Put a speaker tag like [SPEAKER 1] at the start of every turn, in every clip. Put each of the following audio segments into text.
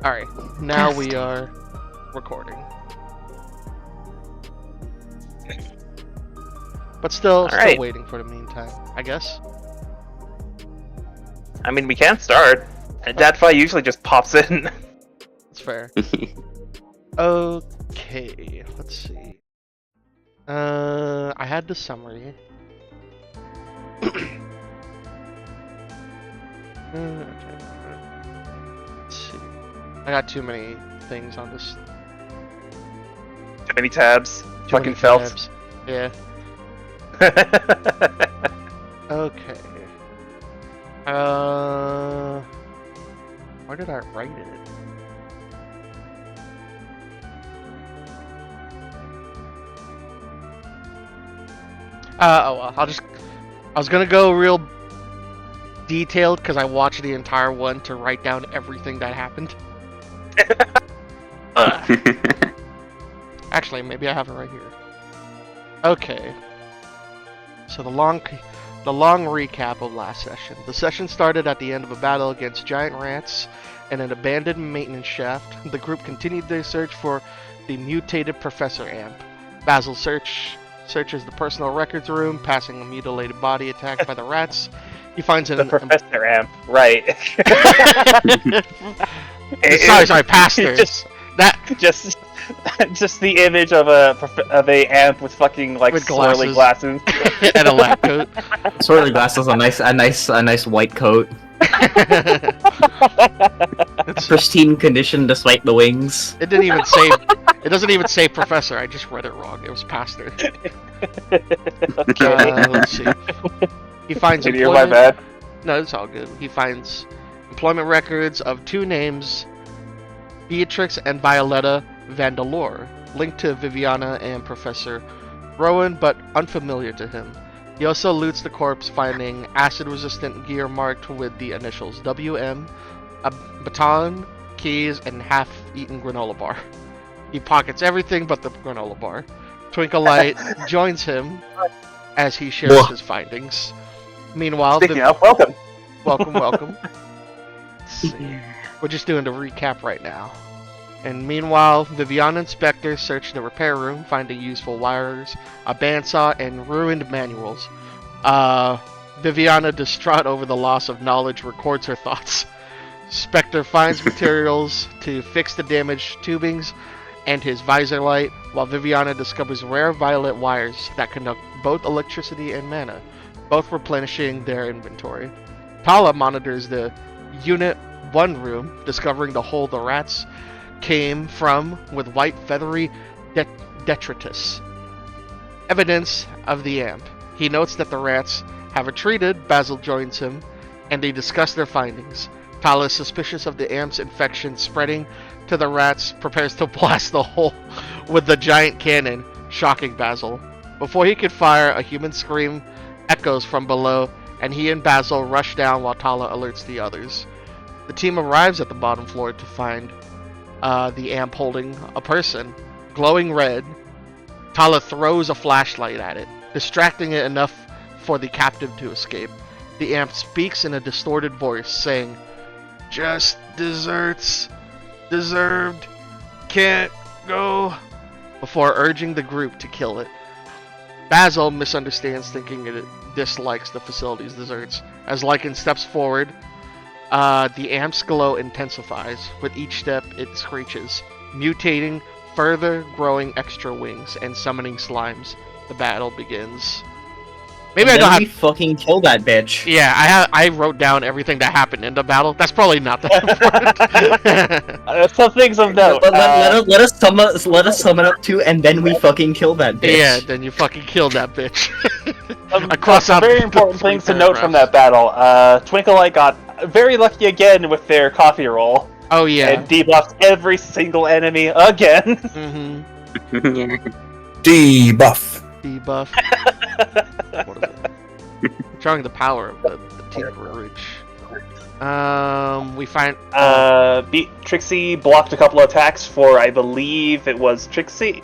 [SPEAKER 1] Alright, now we are recording. But still waiting for the meantime, I guess.
[SPEAKER 2] I mean, we can start. Dadfi usually just pops in.
[SPEAKER 1] That's fair. Okay, let's see. I had the summary. Let's see. I got too many things on this.
[SPEAKER 2] Too many tabs. Fucking felt. Tabs.
[SPEAKER 1] Yeah. Okay. Where did I write it? Oh well, I was gonna go real detailed because I watched the entire one to write down everything that happened. Actually, maybe I have it right here. Okay. So the long recap of last session. The session started at the end of a battle against giant rats in an abandoned maintenance shaft. The group continued their search for the mutated Professor Amp. Basil searches the personal records room, passing a mutilated body attacked by the rats. He finds
[SPEAKER 2] the Professor Amp, right?
[SPEAKER 1] Sorry, pastors.
[SPEAKER 2] Just the image of a amp with fucking like swirly glasses
[SPEAKER 1] and a lab coat.
[SPEAKER 3] Swirly glasses, a nice white coat. Pristine condition despite the wings.
[SPEAKER 1] It doesn't even say professor. I just read it wrong. It was pastor. Let's see. He finds
[SPEAKER 2] employment. My bad.
[SPEAKER 1] No, it's all good. He finds employment records of two names, Beatrix and Violetta Vandalore, linked to Viviana and Professor Rowan, but unfamiliar to him. He also loots the corpse, finding acid-resistant gear marked with the initials WM, a baton, keys, and half-eaten granola bar. He pockets everything but the granola bar. Twinkle Light joins him as he shares his findings. Meanwhile,
[SPEAKER 2] welcome.
[SPEAKER 1] Welcome. Let's see. We're just doing the recap right now. And meanwhile, Viviana and Spectre search the repair room, finding useful wires, a bandsaw, and ruined manuals. Viviana, distraught over the loss of knowledge, records her thoughts. Spectre finds materials to fix the damaged tubings and his visor light, while Viviana discovers rare violet wires that conduct both electricity and mana, both replenishing their inventory. Tala monitors the Unit 1 room, discovering the hole the rats came from with white feathery detritus, evidence of the amp. He notes that the rats have retreated. Basil joins him, and they discuss their findings. Tala is suspicious of the amp's infection spreading to the rats, prepares to blast the hole with the giant cannon, shocking Basil. Before he can fire, a human scream echoes from below, and he and Basil rush down while Tala alerts the others. The team arrives at the bottom floor to find the amp holding a person, glowing red. Tala throws a flashlight at it, distracting it enough for the captive to escape. The amp speaks in a distorted voice, saying, "Just desserts. Deserved. Can't go," before urging the group to kill it. Basil misunderstands, thinking it dislikes the facility's desserts. As Lycan steps forward, the amp's glow intensifies. With each step, it screeches, mutating, further growing extra wings, and summoning slimes. The battle begins.
[SPEAKER 3] Maybe I don't have... fucking kill that bitch.
[SPEAKER 1] Yeah, I wrote down everything that happened in the battle. That's probably not that important.
[SPEAKER 2] Some things of note.
[SPEAKER 3] Let us sum it up to, and then we fucking kill that bitch.
[SPEAKER 1] Yeah, then you fucking kill that bitch.
[SPEAKER 2] Some very important things to note from that battle. Twinkle Light got very lucky again with their coffee roll.
[SPEAKER 1] Oh yeah.
[SPEAKER 2] And debuffed every single enemy again.
[SPEAKER 1] Mm-hmm.
[SPEAKER 4] Debuff.
[SPEAKER 1] What is it? Showing the power of the team Rouge. We find
[SPEAKER 2] Trixie blocked a couple of attacks for, I believe it was Trixie.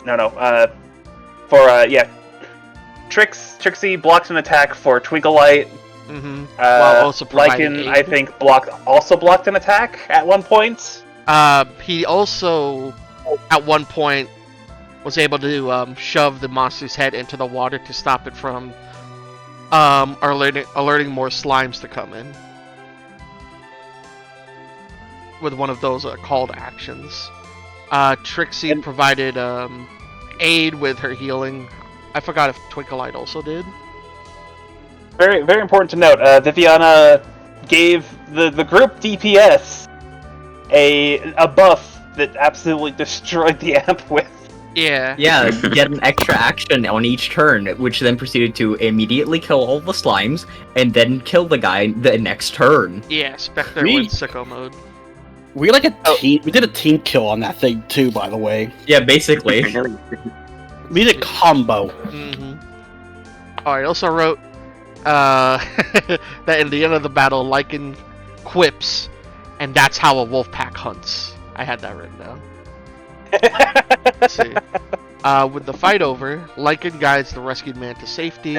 [SPEAKER 2] Trixie blocked an attack for Twinkle Light.
[SPEAKER 1] Mm-hmm. While also
[SPEAKER 2] Lycan, I think, blocked an attack at one point.
[SPEAKER 1] He also, at one point, was able to shove the monster's head into the water to stop it from alerting more slimes to come in. With one of those called actions. Trixie provided aid with her healing. I forgot if Twinkleite also did.
[SPEAKER 2] Very, very important to note. Viviana gave the group DPS a buff that absolutely destroyed the amp with.
[SPEAKER 1] Yeah.
[SPEAKER 3] Yeah, get an extra action on each turn, which then proceeded to immediately kill all the slimes, and then kill the guy the next turn.
[SPEAKER 1] Yeah, Spectre
[SPEAKER 5] Me?
[SPEAKER 1] went sicko mode.
[SPEAKER 5] We like a team. We did a team kill on that thing too, by the way.
[SPEAKER 3] Yeah, basically.
[SPEAKER 5] We did a combo.
[SPEAKER 1] Mm-hmm. Oh, I also wrote that in the end of the battle, Lycan quips, and that's how a wolf pack hunts. I had that written down. Let's see. With the fight over, Lycan guides the rescued man to safety.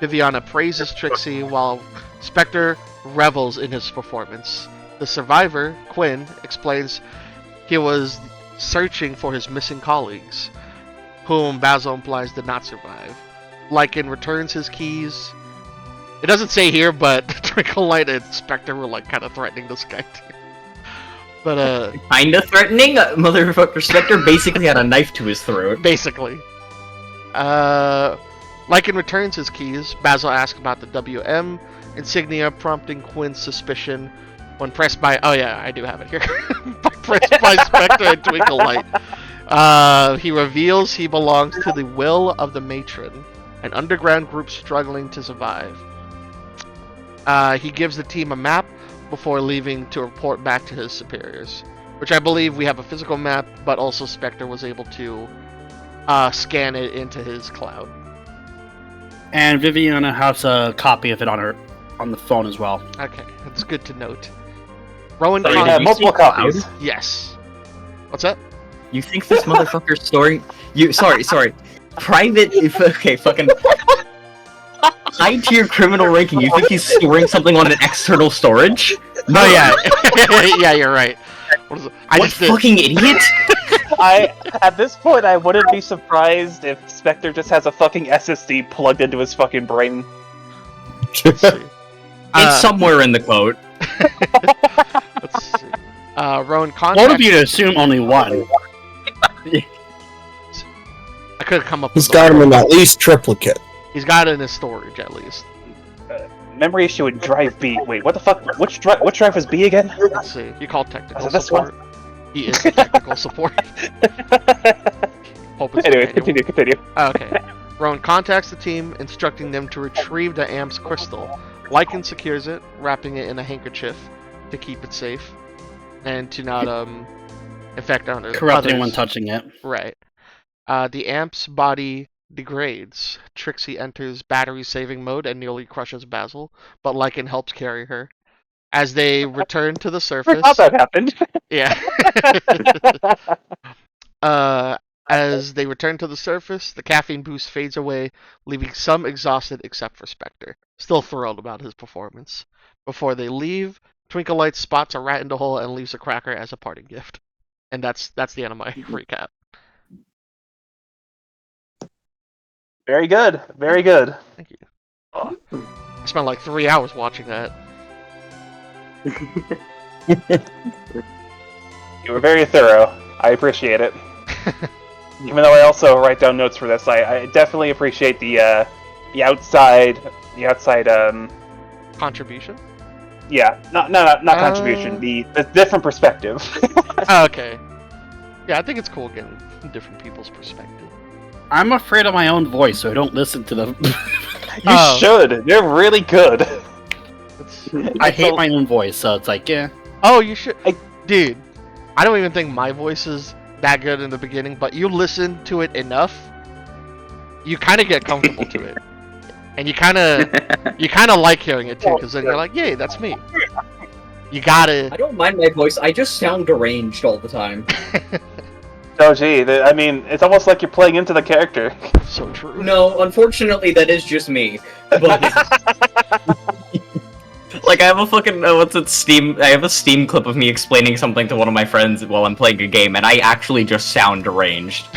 [SPEAKER 1] Viviana praises Trixie while Spectre revels in his performance. The survivor, Quinn, explains he was searching for his missing colleagues, whom Basil implies did not survive. Lycan returns his keys. It doesn't say here, but Twinkleite and Spectre were like kind of threatening this guy too. But
[SPEAKER 3] Kinda threatening? Motherfucker Spectre basically had a knife to his throat.
[SPEAKER 1] basically. Lycan returns his keys. Basil asks about the WM insignia, prompting Quinn's suspicion when pressed by... Oh yeah, I do have it here. Pressed by Spectre and Twinkleite. He reveals he belongs to the Will of the Matron, an underground group struggling to survive. He gives the team a map before leaving to report back to his superiors, which I believe we have a physical map, but also Spectre was able to scan it into his cloud.
[SPEAKER 5] And Viviana has a copy of it on the phone as well.
[SPEAKER 1] Okay, that's good to note. Rowan,
[SPEAKER 2] So you
[SPEAKER 3] Con-
[SPEAKER 2] have multiple
[SPEAKER 3] Cloud?
[SPEAKER 2] copies.
[SPEAKER 1] yes. What's that?
[SPEAKER 3] You think this motherfucker's storing... Sorry. Private... Okay, fucking... Tied to your criminal ranking, you think he's storing something on an external storage?
[SPEAKER 1] No, yeah. Yeah, you're right. What is it? I
[SPEAKER 3] What
[SPEAKER 1] just did...
[SPEAKER 3] fucking idiot?
[SPEAKER 2] At this point, I wouldn't be surprised if Spectre just has a fucking SSD plugged into his fucking brain.
[SPEAKER 1] Let's see.
[SPEAKER 3] It's somewhere in the quote.
[SPEAKER 1] Let's see. Rowan
[SPEAKER 5] Both
[SPEAKER 1] contacts...
[SPEAKER 5] of you to assume only one.
[SPEAKER 1] I could have come up
[SPEAKER 4] He's
[SPEAKER 1] with...
[SPEAKER 4] got him in at least triplicate.
[SPEAKER 1] He's got it in his storage, at least.
[SPEAKER 2] Memory issue and drive B. Wait, what the fuck? Which drive was B again?
[SPEAKER 1] Let's see. You call technical
[SPEAKER 2] Is it this
[SPEAKER 1] support. He is the technical support. Hope it's
[SPEAKER 2] Anyway,
[SPEAKER 1] the manual.
[SPEAKER 2] continue.
[SPEAKER 1] Okay. Rowan contacts the team, instructing them to retrieve the Amp's crystal. Lycan secures it, wrapping it in a handkerchief to keep it safe, and to not infect others.
[SPEAKER 5] Corrupt anyone touching it.
[SPEAKER 1] Right. The Amp's body degrades. Trixie enters battery-saving mode and nearly crushes Basil, but Lycan helps carry her. As they return to the
[SPEAKER 2] I
[SPEAKER 1] surface...
[SPEAKER 2] thought that happened.
[SPEAKER 1] Yeah. As they return to the surface, the caffeine boost fades away, leaving some exhausted except for Spectre, still thrilled about his performance. Before they leave, Twinkleite spots a rat in the hole and leaves a cracker as a parting gift. And that's the end of my recap.
[SPEAKER 2] Very good. Very good.
[SPEAKER 1] Thank you. Oh, I spent like 3 hours watching that.
[SPEAKER 2] You were very thorough. I appreciate it. Even though I also write down notes for this, I definitely appreciate the outside
[SPEAKER 1] Contribution?
[SPEAKER 2] yeah, not contribution, the different perspective.
[SPEAKER 1] Oh, okay. Yeah, I think it's cool getting different people's perspective.
[SPEAKER 5] I'm afraid of my own voice, so I don't listen to them.
[SPEAKER 2] You should. They're really good.
[SPEAKER 5] I hate my own voice, so it's like, yeah.
[SPEAKER 1] Oh, you should. Dude, I don't even think my voice is that good in the beginning, but you listen to it enough, you kind of get comfortable to it. And you kind of like hearing it too, because then you're like, yay, that's me. You gotta...
[SPEAKER 3] I don't mind my voice, I just sound deranged all the time.
[SPEAKER 2] Oh gee, I mean, it's almost like you're playing into the character.
[SPEAKER 1] So true.
[SPEAKER 3] No, unfortunately that is just me. But Like I have a fucking what's it Steam? I have a Steam clip of me explaining something to one of my friends while I'm playing a game, and I actually just sound deranged.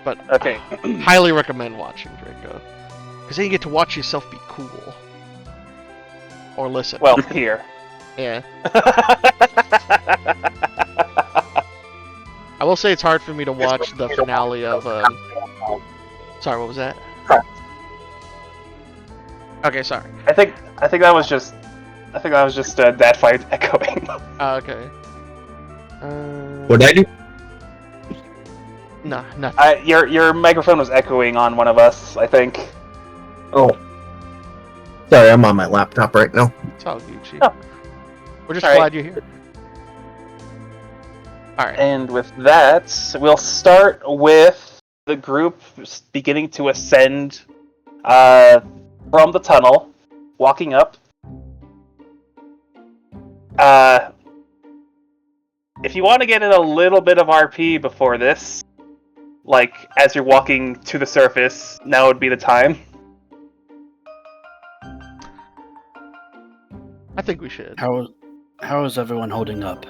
[SPEAKER 1] But
[SPEAKER 2] Okay.
[SPEAKER 1] highly recommend watching Draco, because then you get to watch yourself be cool or listen.
[SPEAKER 2] Well, here.
[SPEAKER 1] Yeah. I will say it's hard for me to watch the finale of. Sorry, what was that? Okay, sorry.
[SPEAKER 2] I think that was just that fight echoing.
[SPEAKER 1] Okay.
[SPEAKER 4] What'd I do?
[SPEAKER 1] No, nothing.
[SPEAKER 2] Your microphone was echoing on one of us, I think.
[SPEAKER 4] Oh. Sorry, I'm on my laptop right now.
[SPEAKER 1] It's all Gucci.
[SPEAKER 2] Oh.
[SPEAKER 1] We're just
[SPEAKER 2] All right.
[SPEAKER 1] glad you're here. Alright.
[SPEAKER 2] And with that, we'll start with the group beginning to ascend from the tunnel, walking up. If you want to get in a little bit of RP before this, like as you're walking to the surface, now would be the time.
[SPEAKER 1] I think we should.
[SPEAKER 5] How is everyone holding up?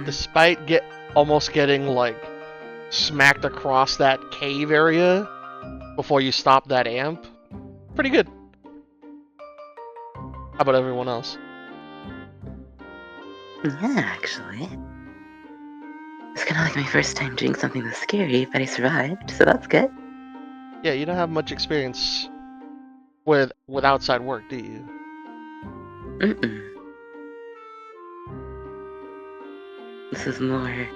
[SPEAKER 1] Despite almost getting like smacked across that cave area before you stop that amp, pretty good. How about everyone else?
[SPEAKER 6] Yeah, actually. It's kind of like my first time doing something this scary, but I survived, so that's good.
[SPEAKER 1] Yeah, you don't have much experience with outside work, do you?
[SPEAKER 6] Mm-mm. This is more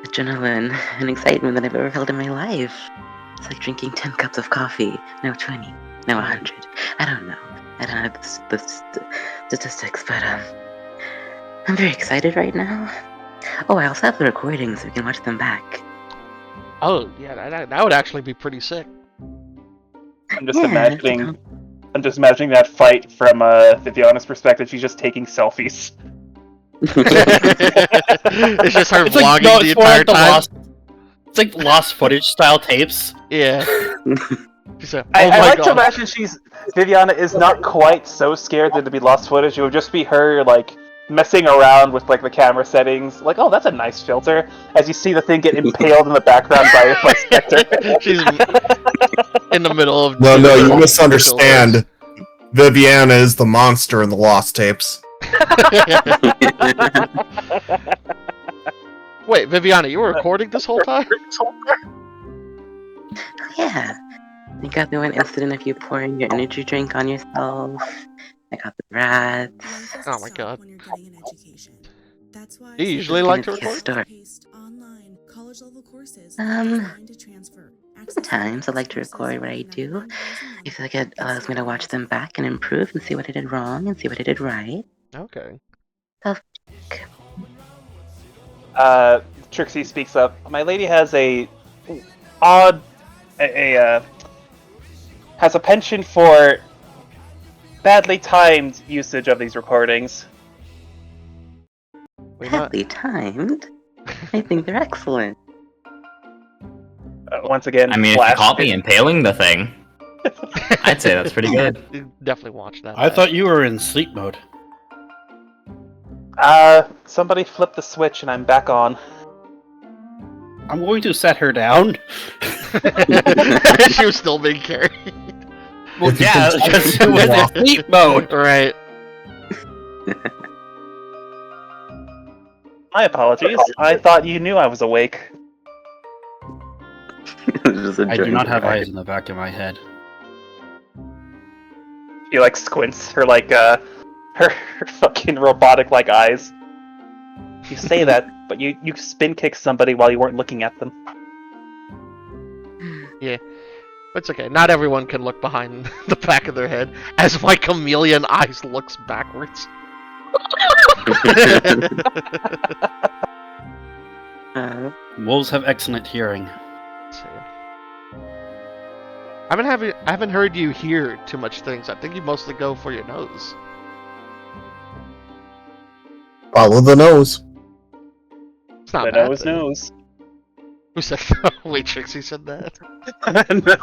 [SPEAKER 6] adrenaline and excitement than I've ever felt in my life. It's like drinking 10 cups of coffee, now 20, now 100. I don't know. I don't have the statistics, but I'm very excited right now. Oh, I also have the recordings, so we can watch them back.
[SPEAKER 1] Oh, yeah, that would actually be pretty sick.
[SPEAKER 2] I'm just imagining that fight from Viviana's perspective. She's just taking selfies.
[SPEAKER 1] It's just her
[SPEAKER 5] It's
[SPEAKER 1] vlogging
[SPEAKER 5] no,
[SPEAKER 1] the
[SPEAKER 5] it's more
[SPEAKER 1] entire
[SPEAKER 5] like the
[SPEAKER 1] time.
[SPEAKER 5] it's like lost footage style tapes.
[SPEAKER 1] Yeah. She said,
[SPEAKER 2] I
[SPEAKER 1] my
[SPEAKER 2] like to
[SPEAKER 1] God."
[SPEAKER 2] imagine Viviana is not quite so scared that it'd be lost footage. It would just be her like messing around with like the camera settings. Like, oh, that's a nice filter. As you see the thing get impaled in the background by Spectre.
[SPEAKER 1] She's in the middle of.
[SPEAKER 4] No,
[SPEAKER 1] doing
[SPEAKER 4] you
[SPEAKER 1] the
[SPEAKER 4] misunderstand. Viviana is the monster in the Lost Tapes.
[SPEAKER 1] Wait, Viviana, you were recording this whole time?
[SPEAKER 6] Yeah. I got the one incident of you pouring your energy drink on yourself. I got the rats.
[SPEAKER 1] Oh my God.
[SPEAKER 7] When you're getting an education. That's why
[SPEAKER 1] Do you usually like to
[SPEAKER 6] It's a
[SPEAKER 1] record?
[SPEAKER 6] story.
[SPEAKER 7] paced online college level courses
[SPEAKER 6] Um,
[SPEAKER 7] to transfer.
[SPEAKER 6] Sometimes I like to record what I do. I feel like it allows me to watch them back and improve and see what I did wrong and see what I did right.
[SPEAKER 1] Okay.
[SPEAKER 2] Trixie speaks up. My lady has has a penchant for badly timed usage of these recordings.
[SPEAKER 1] We're not.
[SPEAKER 6] Badly timed. I think they're excellent.
[SPEAKER 2] Once again,
[SPEAKER 3] I mean, if you
[SPEAKER 2] Flash.
[SPEAKER 3] caught me impaling the thing, I'd say that's pretty good.
[SPEAKER 1] You definitely watch that.
[SPEAKER 5] I thought you were in sleep mode.
[SPEAKER 2] Somebody flipped the switch and I'm back on.
[SPEAKER 5] I'm going to set her down.
[SPEAKER 1] She was still being carried.
[SPEAKER 5] Well,
[SPEAKER 4] If you
[SPEAKER 5] yeah,
[SPEAKER 4] can-
[SPEAKER 5] because it was in sleep mode.
[SPEAKER 1] Right.
[SPEAKER 2] My apologies. I thought you knew I was awake.
[SPEAKER 6] Just
[SPEAKER 5] I do
[SPEAKER 6] enjoying
[SPEAKER 5] not
[SPEAKER 6] the
[SPEAKER 5] have
[SPEAKER 6] ride.
[SPEAKER 5] eyes in the back of my head.
[SPEAKER 2] She like squints her her fucking robotic like eyes. You say that, but you spin kick somebody while you weren't looking at them.
[SPEAKER 1] But it's okay. Not everyone can look behind the back of their head as my chameleon eyes looks backwards.
[SPEAKER 5] Wolves have excellent hearing.
[SPEAKER 1] Let's see. I haven't heard you hear too much things. I think you mostly go for your nose.
[SPEAKER 4] Follow the nose.
[SPEAKER 1] It's not
[SPEAKER 2] The
[SPEAKER 1] bad.
[SPEAKER 2] nose knows.
[SPEAKER 1] Who said? Wait, Trixie said that.
[SPEAKER 2] No.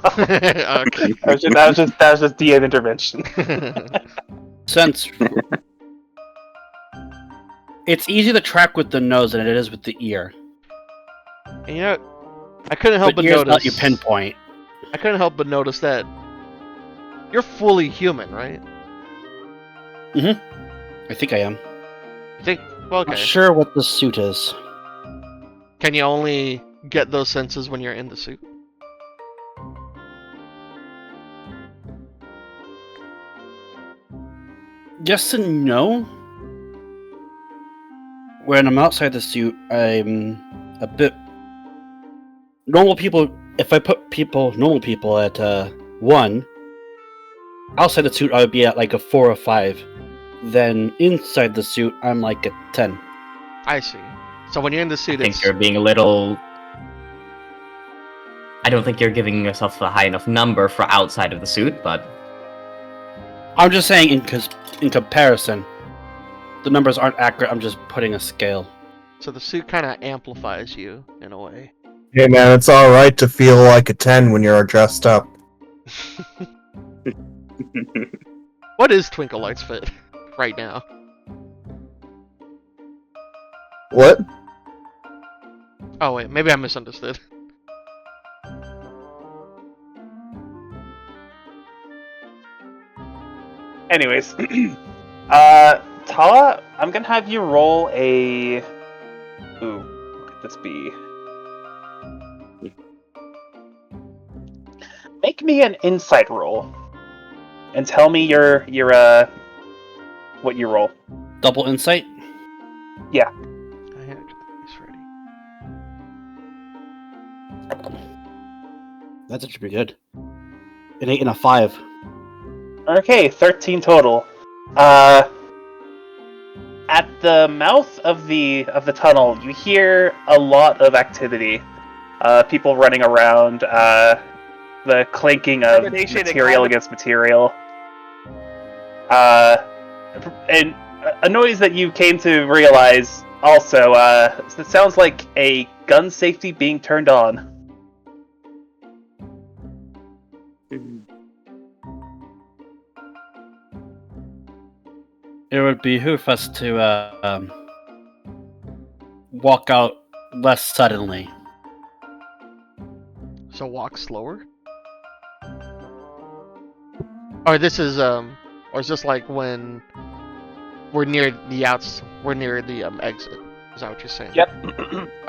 [SPEAKER 1] Okay.
[SPEAKER 2] That was just DM intervention.
[SPEAKER 5] Since it's easy to track with the nose than it is with the ear.
[SPEAKER 1] And you know, I couldn't help but
[SPEAKER 5] ear's
[SPEAKER 1] notice.
[SPEAKER 5] not your pinpoint.
[SPEAKER 1] I couldn't help but notice that you're fully human, right?
[SPEAKER 5] I think I am.
[SPEAKER 1] You think? Well, okay.
[SPEAKER 5] Not sure what the suit is.
[SPEAKER 1] Can you only get those senses when you're in the suit?
[SPEAKER 5] Yes and no. When I'm outside the suit, I'm a bit normal people. If I put normal people at 1, outside the suit I would be at like a 4 or 5. Then inside the suit I'm like a 10.
[SPEAKER 1] I see. So when you're in the
[SPEAKER 3] I
[SPEAKER 1] suit,
[SPEAKER 3] think
[SPEAKER 1] it's
[SPEAKER 3] you're being a little. I don't think you're giving yourself a high enough number for outside of the suit, but
[SPEAKER 5] I'm just saying in comparison, the numbers aren't accurate. I'm just putting a scale.
[SPEAKER 1] so the suit kind of amplifies you in a way.
[SPEAKER 4] Hey man, it's alright to feel like a 10 when you're dressed up.
[SPEAKER 1] What is Twinkle Lights Fit right now?
[SPEAKER 4] What?
[SPEAKER 1] Oh wait, maybe I misunderstood.
[SPEAKER 2] Anyways, Tala, I'm gonna have you roll a. Ooh, what could this be? Make me an insight roll, and tell me your what you roll.
[SPEAKER 5] Double insight.
[SPEAKER 1] I had this ready.
[SPEAKER 5] That's actually pretty good. An 8 and a 5.
[SPEAKER 2] Okay, 13 total. At the mouth of the tunnel, you hear a lot of activity. People running around. The clinking of material against material. And a noise that you came to realize also. It sounds like a gun safety being turned on.
[SPEAKER 5] It would behoove us to walk out less suddenly.
[SPEAKER 1] So walk slower? Or this is or is this like when we're near the exit? Is that what you're saying?
[SPEAKER 2] Yep.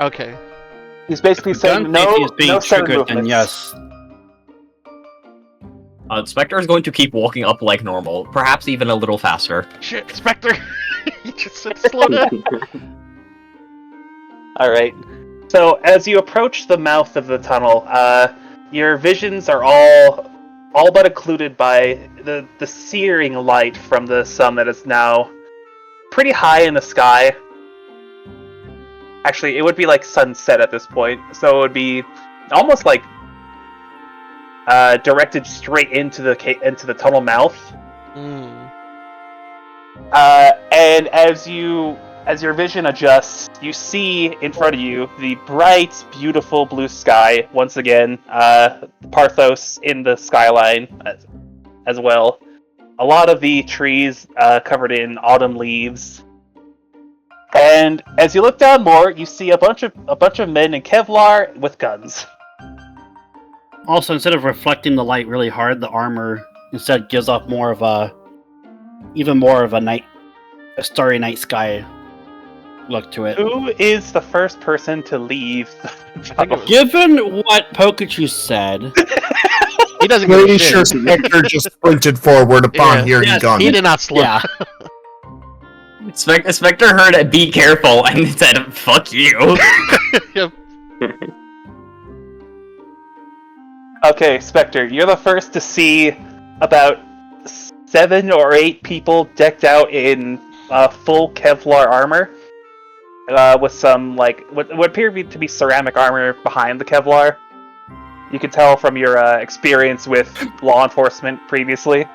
[SPEAKER 1] Okay.
[SPEAKER 2] He's basically saying
[SPEAKER 5] Gun
[SPEAKER 2] no,
[SPEAKER 5] safety is being
[SPEAKER 2] no sudden
[SPEAKER 5] triggered, then
[SPEAKER 2] movements.
[SPEAKER 5] yes.
[SPEAKER 3] Spectre is going to keep walking up like normal, perhaps even a little faster.
[SPEAKER 1] Shit, Spectre! You just said slow down.
[SPEAKER 2] Alright. So, as you approach the mouth of the tunnel, your visions are all but occluded by the searing light from the sun that is now pretty high in the sky. Actually, it would be like sunset at this point, so it would be almost like directed straight into the tunnel mouth. And as your vision adjusts, you see in front of you the bright, beautiful blue sky once again. Parthos in the skyline as well. A lot of the trees covered in autumn leaves. And as you look down more, you see a bunch of men in Kevlar with guns.
[SPEAKER 5] Also, instead of reflecting the light really hard, the armor instead gives off even more of a starry night sky look to it.
[SPEAKER 2] Who is the first person to leave the tunnel?
[SPEAKER 5] Given what Pikachu said,
[SPEAKER 1] He doesn't give a
[SPEAKER 4] Pretty
[SPEAKER 1] shit.
[SPEAKER 4] sure Spectre just sprinted forward upon
[SPEAKER 1] Yeah.
[SPEAKER 4] hearing
[SPEAKER 5] Yes,
[SPEAKER 4] guns.
[SPEAKER 1] He did not slow.
[SPEAKER 5] yeah.
[SPEAKER 3] Spectre heard "be careful" and said "fuck you."
[SPEAKER 1] Yep.
[SPEAKER 2] Okay, Spectre, you're the first to see about 7 or 8 people decked out in full Kevlar armor, with some what appear to be ceramic armor behind the Kevlar. You can tell from your experience with law enforcement previously.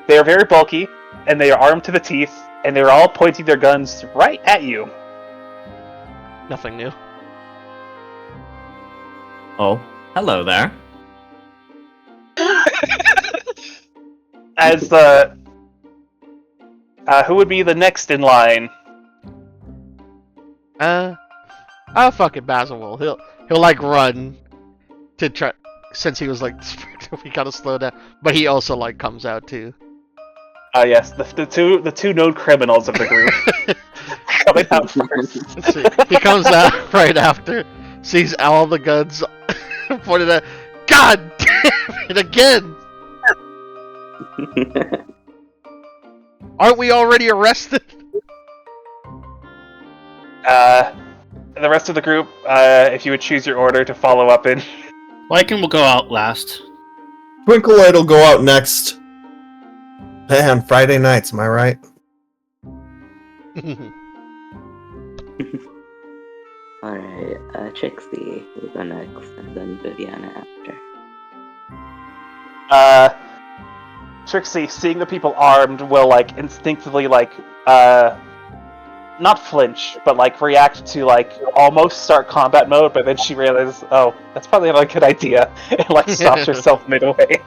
[SPEAKER 2] They are very bulky, and they are armed to the teeth, and they're all pointing their guns right at you.
[SPEAKER 1] Nothing new.
[SPEAKER 3] Oh, hello there.
[SPEAKER 2] As the who would be the next in line?
[SPEAKER 1] Fucking Basil will. He'll like run to try, since he was like we gotta slow down, but he also like comes out too.
[SPEAKER 2] Yes, the two known criminals of the group coming out first.
[SPEAKER 1] So he comes out right after, sees all the guns pointed at. God damn it again! Aren't we already arrested?
[SPEAKER 2] The rest of the group, if you would choose your order to follow up in.
[SPEAKER 5] Lycan will go out last.
[SPEAKER 4] Twinkle will go out next. Man, Friday nights, am I right?
[SPEAKER 6] Alright, Trixie will go next, and then Viviana after.
[SPEAKER 2] Trixie, seeing the people armed, will like instinctively not flinch, but like react to like almost start combat mode, but then she realizes, oh, that's probably not a good idea, and like stops herself midway.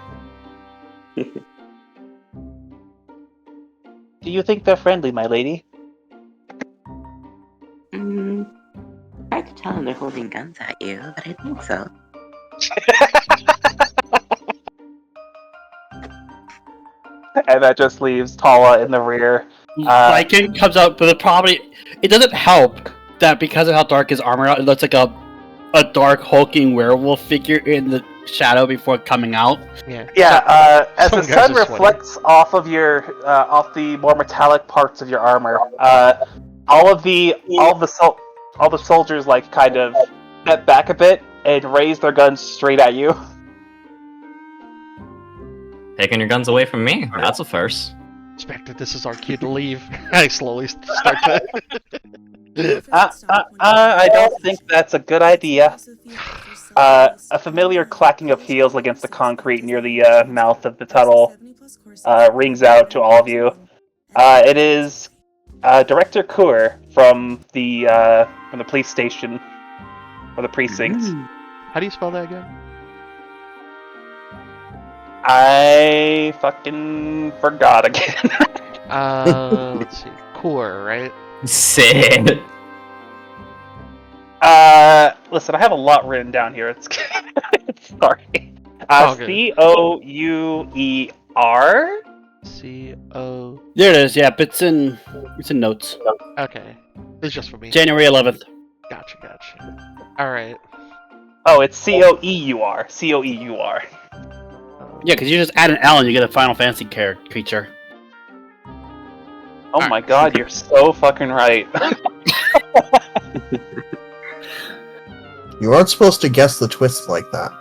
[SPEAKER 2] Do you think they're friendly, my lady?
[SPEAKER 6] Hard to tell when they're holding guns at you, but I think so.
[SPEAKER 2] And that just leaves Tala in the rear.
[SPEAKER 5] Lycan comes out, but it doesn't help that because of how dark his armor out, it looks like a dark hulking werewolf figure in the shadow before coming out.
[SPEAKER 2] Yeah, as the
[SPEAKER 1] some guys
[SPEAKER 2] sun
[SPEAKER 1] are sweaty.
[SPEAKER 2] reflects off of your off the more metallic parts of your armor, all the soldiers like kind of step back a bit and raise their guns straight at you.
[SPEAKER 3] Taking your guns away from me? That's a first.
[SPEAKER 1] Spectre, this is our cue to leave. I slowly start to.
[SPEAKER 2] I don't think that's a good idea. A familiar clacking of heels against the concrete near the mouth of the tunnel rings out to all of you. It is Director Kur from the police station or the precinct.
[SPEAKER 1] How do you spell that again?
[SPEAKER 2] I fucking forgot again.
[SPEAKER 1] Let's see. Core, right?
[SPEAKER 3] Sid.
[SPEAKER 2] Listen, I have a lot written down here. It's sorry.
[SPEAKER 1] Okay.
[SPEAKER 2] Couer.
[SPEAKER 1] C-O...
[SPEAKER 5] There it is. Yeah, it's in notes.
[SPEAKER 1] Okay. It's just for me.
[SPEAKER 5] January 11th.
[SPEAKER 1] Gotcha. Alright.
[SPEAKER 2] Oh, it's Coeur. Coeur.
[SPEAKER 5] Yeah, because you just add an L and you get a Final Fantasy creature.
[SPEAKER 2] Oh my god, you're so fucking right.
[SPEAKER 4] You aren't supposed to guess the twist like that.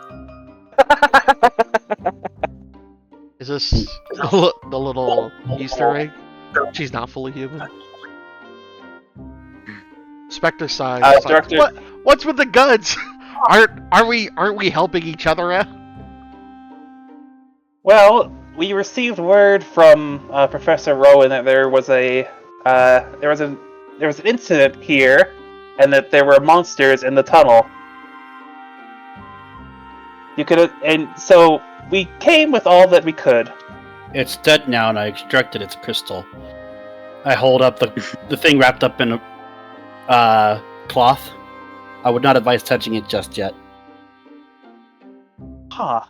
[SPEAKER 1] Is this the little Easter egg? She's not fully human. Spectre sighs. It's like,
[SPEAKER 2] Director-
[SPEAKER 1] what's with the guns? Aren't we helping each other out?
[SPEAKER 2] Well, we received word from Professor Rowan that there was an incident here, and that there were monsters in the tunnel. And so we came with all that we could.
[SPEAKER 5] It's dead now, and I extracted its crystal. I hold up the thing wrapped up in a cloth. I would not advise touching it just yet.
[SPEAKER 2] Huh.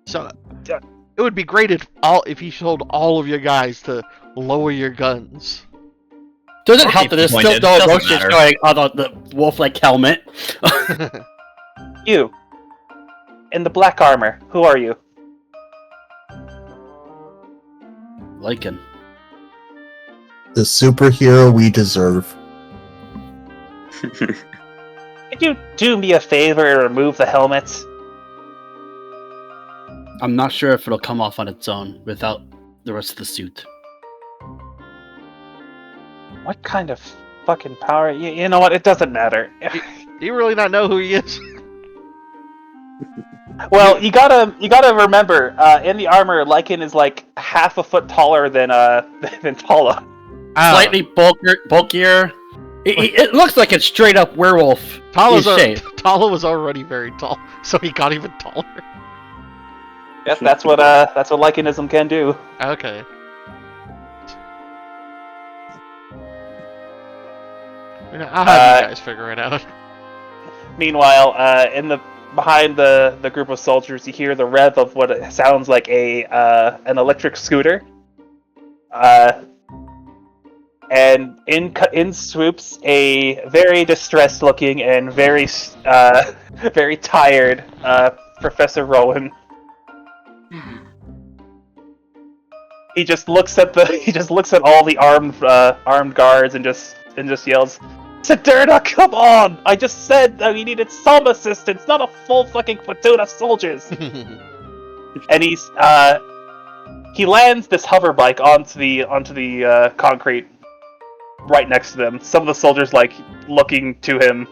[SPEAKER 1] So it would be great if you told all of your guys to lower your guns.
[SPEAKER 5] Doesn't help that there's still
[SPEAKER 3] Disappointed.
[SPEAKER 5] no
[SPEAKER 3] Doesn't
[SPEAKER 5] roaches
[SPEAKER 3] matter.
[SPEAKER 5] going on the wolf-like helmet.
[SPEAKER 2] You. In the black armor. Who are you?
[SPEAKER 5] Lycan.
[SPEAKER 4] The superhero we deserve.
[SPEAKER 2] Could you do me a favor and remove the helmets?
[SPEAKER 5] I'm not sure if it'll come off on its own without the rest of the suit.
[SPEAKER 2] What kind of fucking power? You know what? It doesn't matter.
[SPEAKER 1] Do you really not know who he is?
[SPEAKER 2] Well, you gotta remember, in the armor, Lycan is like half a foot taller than Tala.
[SPEAKER 1] Oh,
[SPEAKER 5] Slightly bulkier, It looks like it's straight up werewolf.
[SPEAKER 1] Tala was already very tall, so he got even taller.
[SPEAKER 2] Yes, that's what Lycanism can do.
[SPEAKER 1] Okay. I'll have you guys figure it out.
[SPEAKER 2] Meanwhile, behind the group of soldiers, you hear the rev of what sounds like an electric scooter. And in swoops a very distressed-looking and very very tired Professor Rowan. He just looks at all the armed guards and just yells, "Saturna, come on! I just said that we needed some assistance, not a full fucking platoon of soldiers." And he lands this hover bike onto the concrete right next to them. Some of the soldiers looking to him.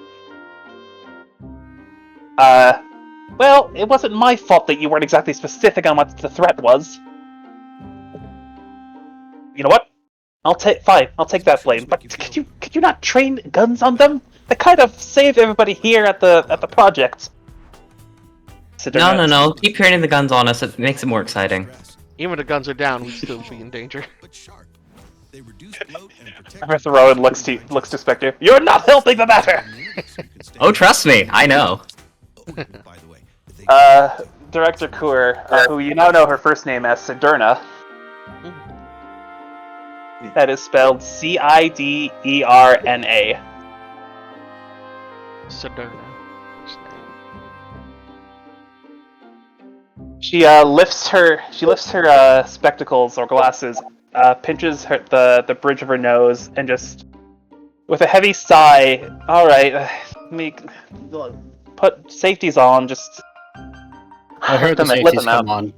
[SPEAKER 2] Well, it wasn't my fault that you weren't exactly specific on what the threat was. You know what? I'll take that blame. But could you not train guns on them? That kind of saved everybody here at the project.
[SPEAKER 3] No. Keep training the guns on us. It makes it more exciting.
[SPEAKER 1] Even if the guns are down, we'd still be in danger.
[SPEAKER 2] Professor Rowan looks to Spectre. You're not helping the matter.
[SPEAKER 3] Oh, trust me, I know.
[SPEAKER 2] Director Kur, who you now know her first name as Saturna. That is spelled Ciderna.
[SPEAKER 1] Saturna.
[SPEAKER 2] She lifts her spectacles or glasses, pinches the bridge of her nose, and just with a heavy sigh, "All right, put safeties on. Just
[SPEAKER 5] I heard the safeties come on."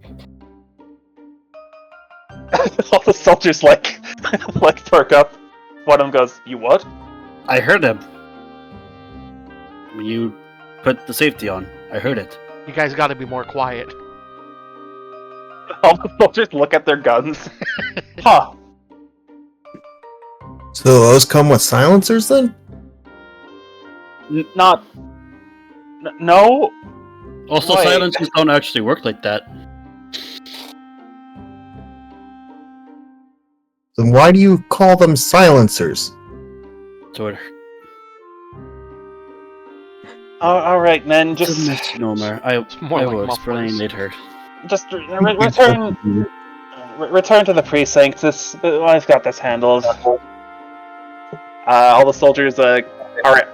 [SPEAKER 2] All the soldiers perk up. One of them goes, "You what?"
[SPEAKER 5] I heard him. You put the safety on. I heard it.
[SPEAKER 1] You guys gotta be more quiet.
[SPEAKER 2] All the soldiers look at their guns. Huh.
[SPEAKER 4] So those come with silencers then?
[SPEAKER 2] No.
[SPEAKER 5] Also,
[SPEAKER 2] Wait.
[SPEAKER 5] silencers don't actually work like that.
[SPEAKER 4] Then why do you call them silencers?
[SPEAKER 5] So it
[SPEAKER 2] All right, men.
[SPEAKER 5] It's a
[SPEAKER 2] Just
[SPEAKER 5] misnomer. I
[SPEAKER 1] more like
[SPEAKER 5] will
[SPEAKER 1] mufflers.
[SPEAKER 5] explain later.
[SPEAKER 2] return to the precinct. I've got this handled. All the soldiers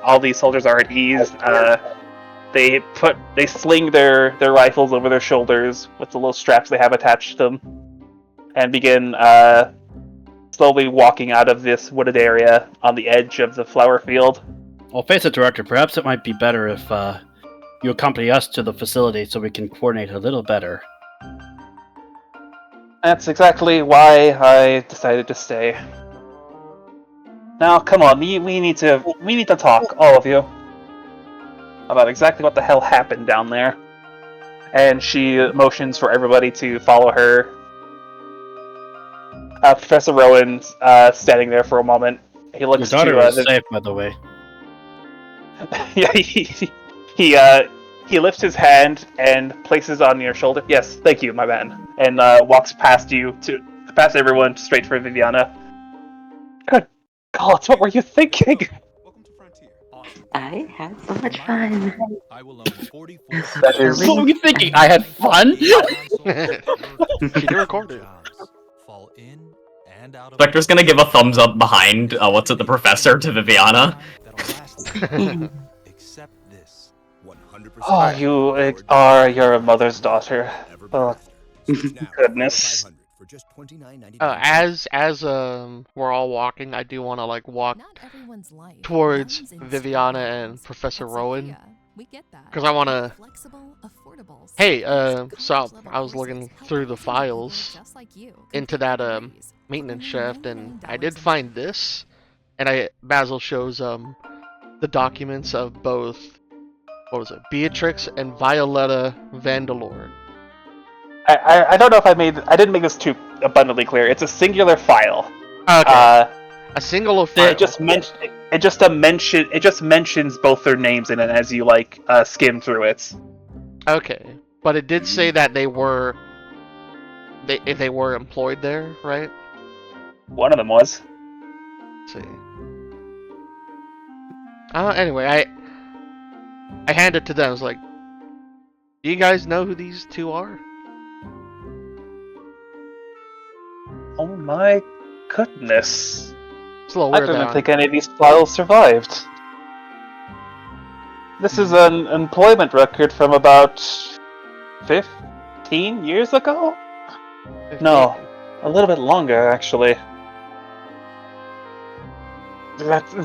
[SPEAKER 2] all these soldiers are at ease. They sling their rifles over their shoulders with the little straps they have attached to them, and begin slowly walking out of this wooded area on the edge of the flower field.
[SPEAKER 5] I'll face it, Director. Perhaps it might be better if you accompany us to the facility so we can coordinate a little better.
[SPEAKER 2] That's exactly why I decided to stay. Now, come on, we need to talk, all of you, about exactly what the hell happened down there. And she motions for everybody to follow her. Professor Rowan's standing there for a moment. He
[SPEAKER 5] Your
[SPEAKER 2] looks
[SPEAKER 5] daughter
[SPEAKER 2] to
[SPEAKER 5] is safe, by the way.
[SPEAKER 2] yeah, he lifts his hand and places on your shoulder. Yes, thank you, my man. And walks past everyone straight for Viviana. Good God, what were you thinking?
[SPEAKER 6] I had so much fun.
[SPEAKER 2] That is-
[SPEAKER 5] What were you thinking? I had fun?
[SPEAKER 1] She did record it.
[SPEAKER 3] Spectre's gonna give a thumbs up behind the professor to Viviana.
[SPEAKER 2] Oh, you're a mother's daughter. Oh, goodness.
[SPEAKER 1] As we're all walking, I do want to walk towards Viviana and Professor Rowan, because I want to. Hey, so I was looking through the files into that maintenance shaft, and I did find this, and Basil shows the documents of both, what was it, Beatrix and Violetta Vandalore.
[SPEAKER 2] I don't know if I didn't make this too abundantly clear. It's a singular file.
[SPEAKER 1] Okay. A single file.
[SPEAKER 2] It just mentions both their names in it as you like skim through it.
[SPEAKER 1] Okay, but it did say that they were employed there, right?
[SPEAKER 2] One of them was.
[SPEAKER 1] Let's see. Anyway, I handed it to them. I was like, "Do you guys know who these two are?"
[SPEAKER 2] Oh my goodness!
[SPEAKER 1] It's a little
[SPEAKER 2] I
[SPEAKER 1] weird.
[SPEAKER 2] didn't think any of these files survived. This is an employment record from about 15 years ago? No, a little bit longer, actually.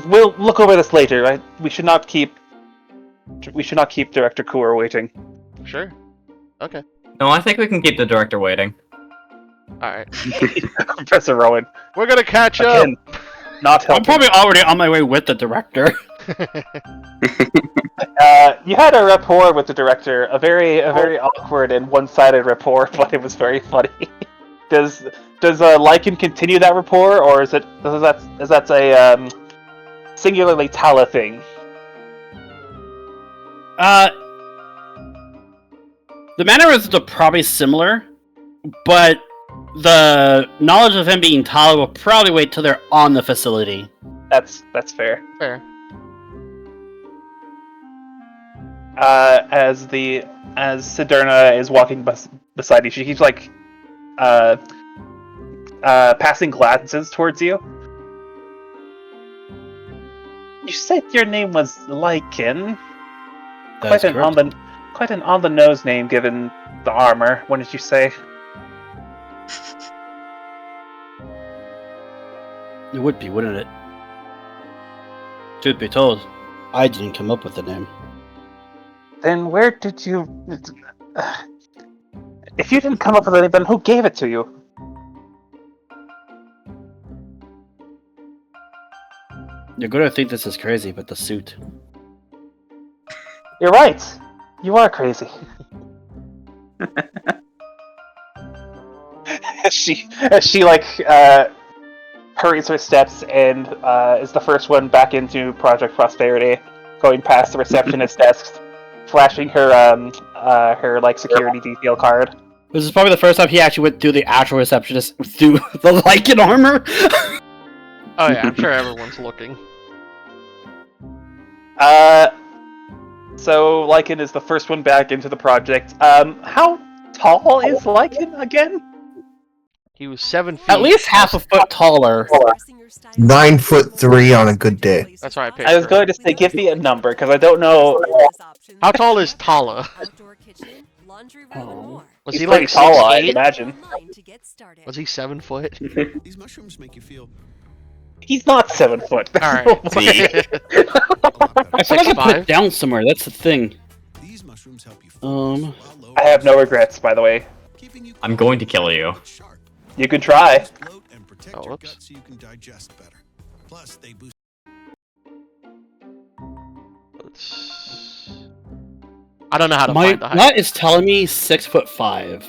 [SPEAKER 2] We'll look over this later. Right? We should not keep Director Cooler waiting.
[SPEAKER 1] Sure. Okay.
[SPEAKER 3] No, I think we can keep the director waiting.
[SPEAKER 1] All right.
[SPEAKER 2] Professor Rowan.
[SPEAKER 1] We're gonna catch
[SPEAKER 2] Again, not
[SPEAKER 5] I'm
[SPEAKER 2] helping.
[SPEAKER 5] probably already on my way with the director.
[SPEAKER 1] up.
[SPEAKER 2] You had a rapport with the director, a very awkward and one-sided rapport, but it was very funny. Does Lycan continue that rapport, or is that a singularly Tala thing?
[SPEAKER 5] The mannerisms are probably similar, but the knowledge of him being Tala will probably wait till they're on the facility.
[SPEAKER 2] That's fair.
[SPEAKER 1] Fair.
[SPEAKER 2] As Siderna is walking beside you, she keeps like passing glances towards you. You said your name was Lycan.
[SPEAKER 5] That's correct.
[SPEAKER 2] Quite an on the nose name given the armor. What did you say?
[SPEAKER 5] It would be, wouldn't it? Truth be told, I didn't come up with the name.
[SPEAKER 2] Then where did you? If you didn't come up with it, then who gave it to you?
[SPEAKER 5] You're gonna think this is crazy, but the suit.
[SPEAKER 2] You're right. You are crazy. as she like hurries her steps and is the first one back into Project Prosperity, going past the receptionist desks, flashing her like security detail card.
[SPEAKER 5] This is probably the first time he actually went through the actual receptionist through the Lycan armor.
[SPEAKER 1] Oh yeah, I'm sure everyone's looking.
[SPEAKER 2] So Lycan is the first one back into the project. How tall is Lycan again?
[SPEAKER 1] He was 7 feet.
[SPEAKER 5] At least half a foot taller.
[SPEAKER 4] 9'3" on a good day.
[SPEAKER 1] That's why I picked
[SPEAKER 2] I was
[SPEAKER 1] her.
[SPEAKER 2] going to say give me a number because I don't know.
[SPEAKER 1] How tall is Tala? Was
[SPEAKER 2] He's
[SPEAKER 1] he
[SPEAKER 2] pretty
[SPEAKER 1] like
[SPEAKER 2] tall, I
[SPEAKER 1] 6'8"?
[SPEAKER 2] imagine.
[SPEAKER 1] Was he 7 foot?
[SPEAKER 8] These mushrooms make you feel
[SPEAKER 2] He's not 7 foot.
[SPEAKER 1] Alright.
[SPEAKER 8] a lot better.
[SPEAKER 5] I feel like I put
[SPEAKER 1] 6'5"?
[SPEAKER 5] it down somewhere. That's the thing.
[SPEAKER 8] These mushrooms help you
[SPEAKER 5] Um,
[SPEAKER 8] focus while
[SPEAKER 2] I have no regrets, by the way.
[SPEAKER 8] keeping you
[SPEAKER 3] I'm going to kill you.
[SPEAKER 8] sharp.
[SPEAKER 2] You can try.
[SPEAKER 8] Bloat and protect
[SPEAKER 1] Oh,
[SPEAKER 8] your
[SPEAKER 1] whoops.
[SPEAKER 8] gut so you can digest better. Plus, they boost.
[SPEAKER 1] I don't know how to
[SPEAKER 5] my
[SPEAKER 1] find the height.
[SPEAKER 5] gut is telling me 6'5".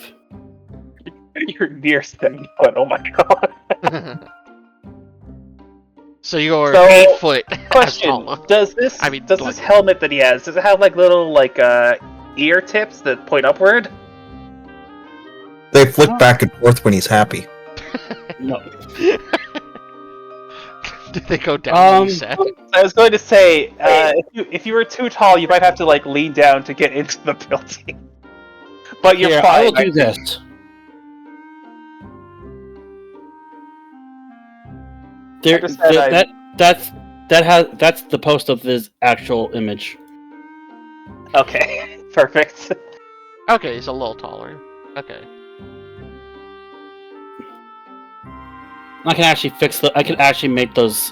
[SPEAKER 2] You're near 7 foot. Oh my god.
[SPEAKER 1] So you're
[SPEAKER 2] So,
[SPEAKER 1] 8 foot. as
[SPEAKER 2] Question:
[SPEAKER 1] Tala.
[SPEAKER 2] Does this
[SPEAKER 1] like-
[SPEAKER 2] helmet that he has does it have like little like ear tips that point upward?
[SPEAKER 4] They flick back and forth when he's happy.
[SPEAKER 5] No.
[SPEAKER 1] Did they go down when you said?
[SPEAKER 2] I was going to say, if you were too tall, you might have to like lean down to get into the building. But you're
[SPEAKER 5] Here,
[SPEAKER 2] fine.
[SPEAKER 5] I will do this. There,
[SPEAKER 2] Understand,
[SPEAKER 5] that's the post of this actual image.
[SPEAKER 2] Okay, perfect.
[SPEAKER 1] Okay, he's a little taller. Okay.
[SPEAKER 5] I can actually I can actually make those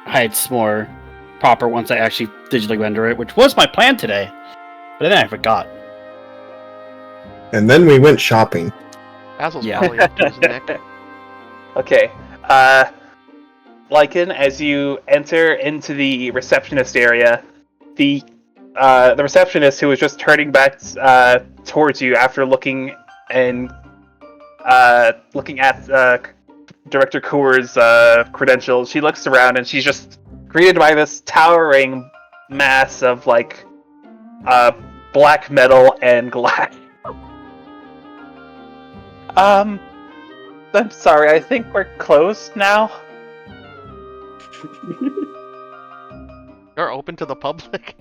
[SPEAKER 5] heights more proper once I actually digitally render it, which was my plan today. But then I forgot.
[SPEAKER 4] And then we went shopping.
[SPEAKER 1] Basil's
[SPEAKER 5] Yeah.
[SPEAKER 1] probably up to his neck.
[SPEAKER 2] Okay. Lycan, as you enter into the receptionist area, the receptionist who was just turning back towards you after looking at Director Coor's credentials, she looks around and she's just greeted by this towering mass of like black metal and glass. I'm sorry, I think we're closed now.
[SPEAKER 1] You're open to the public?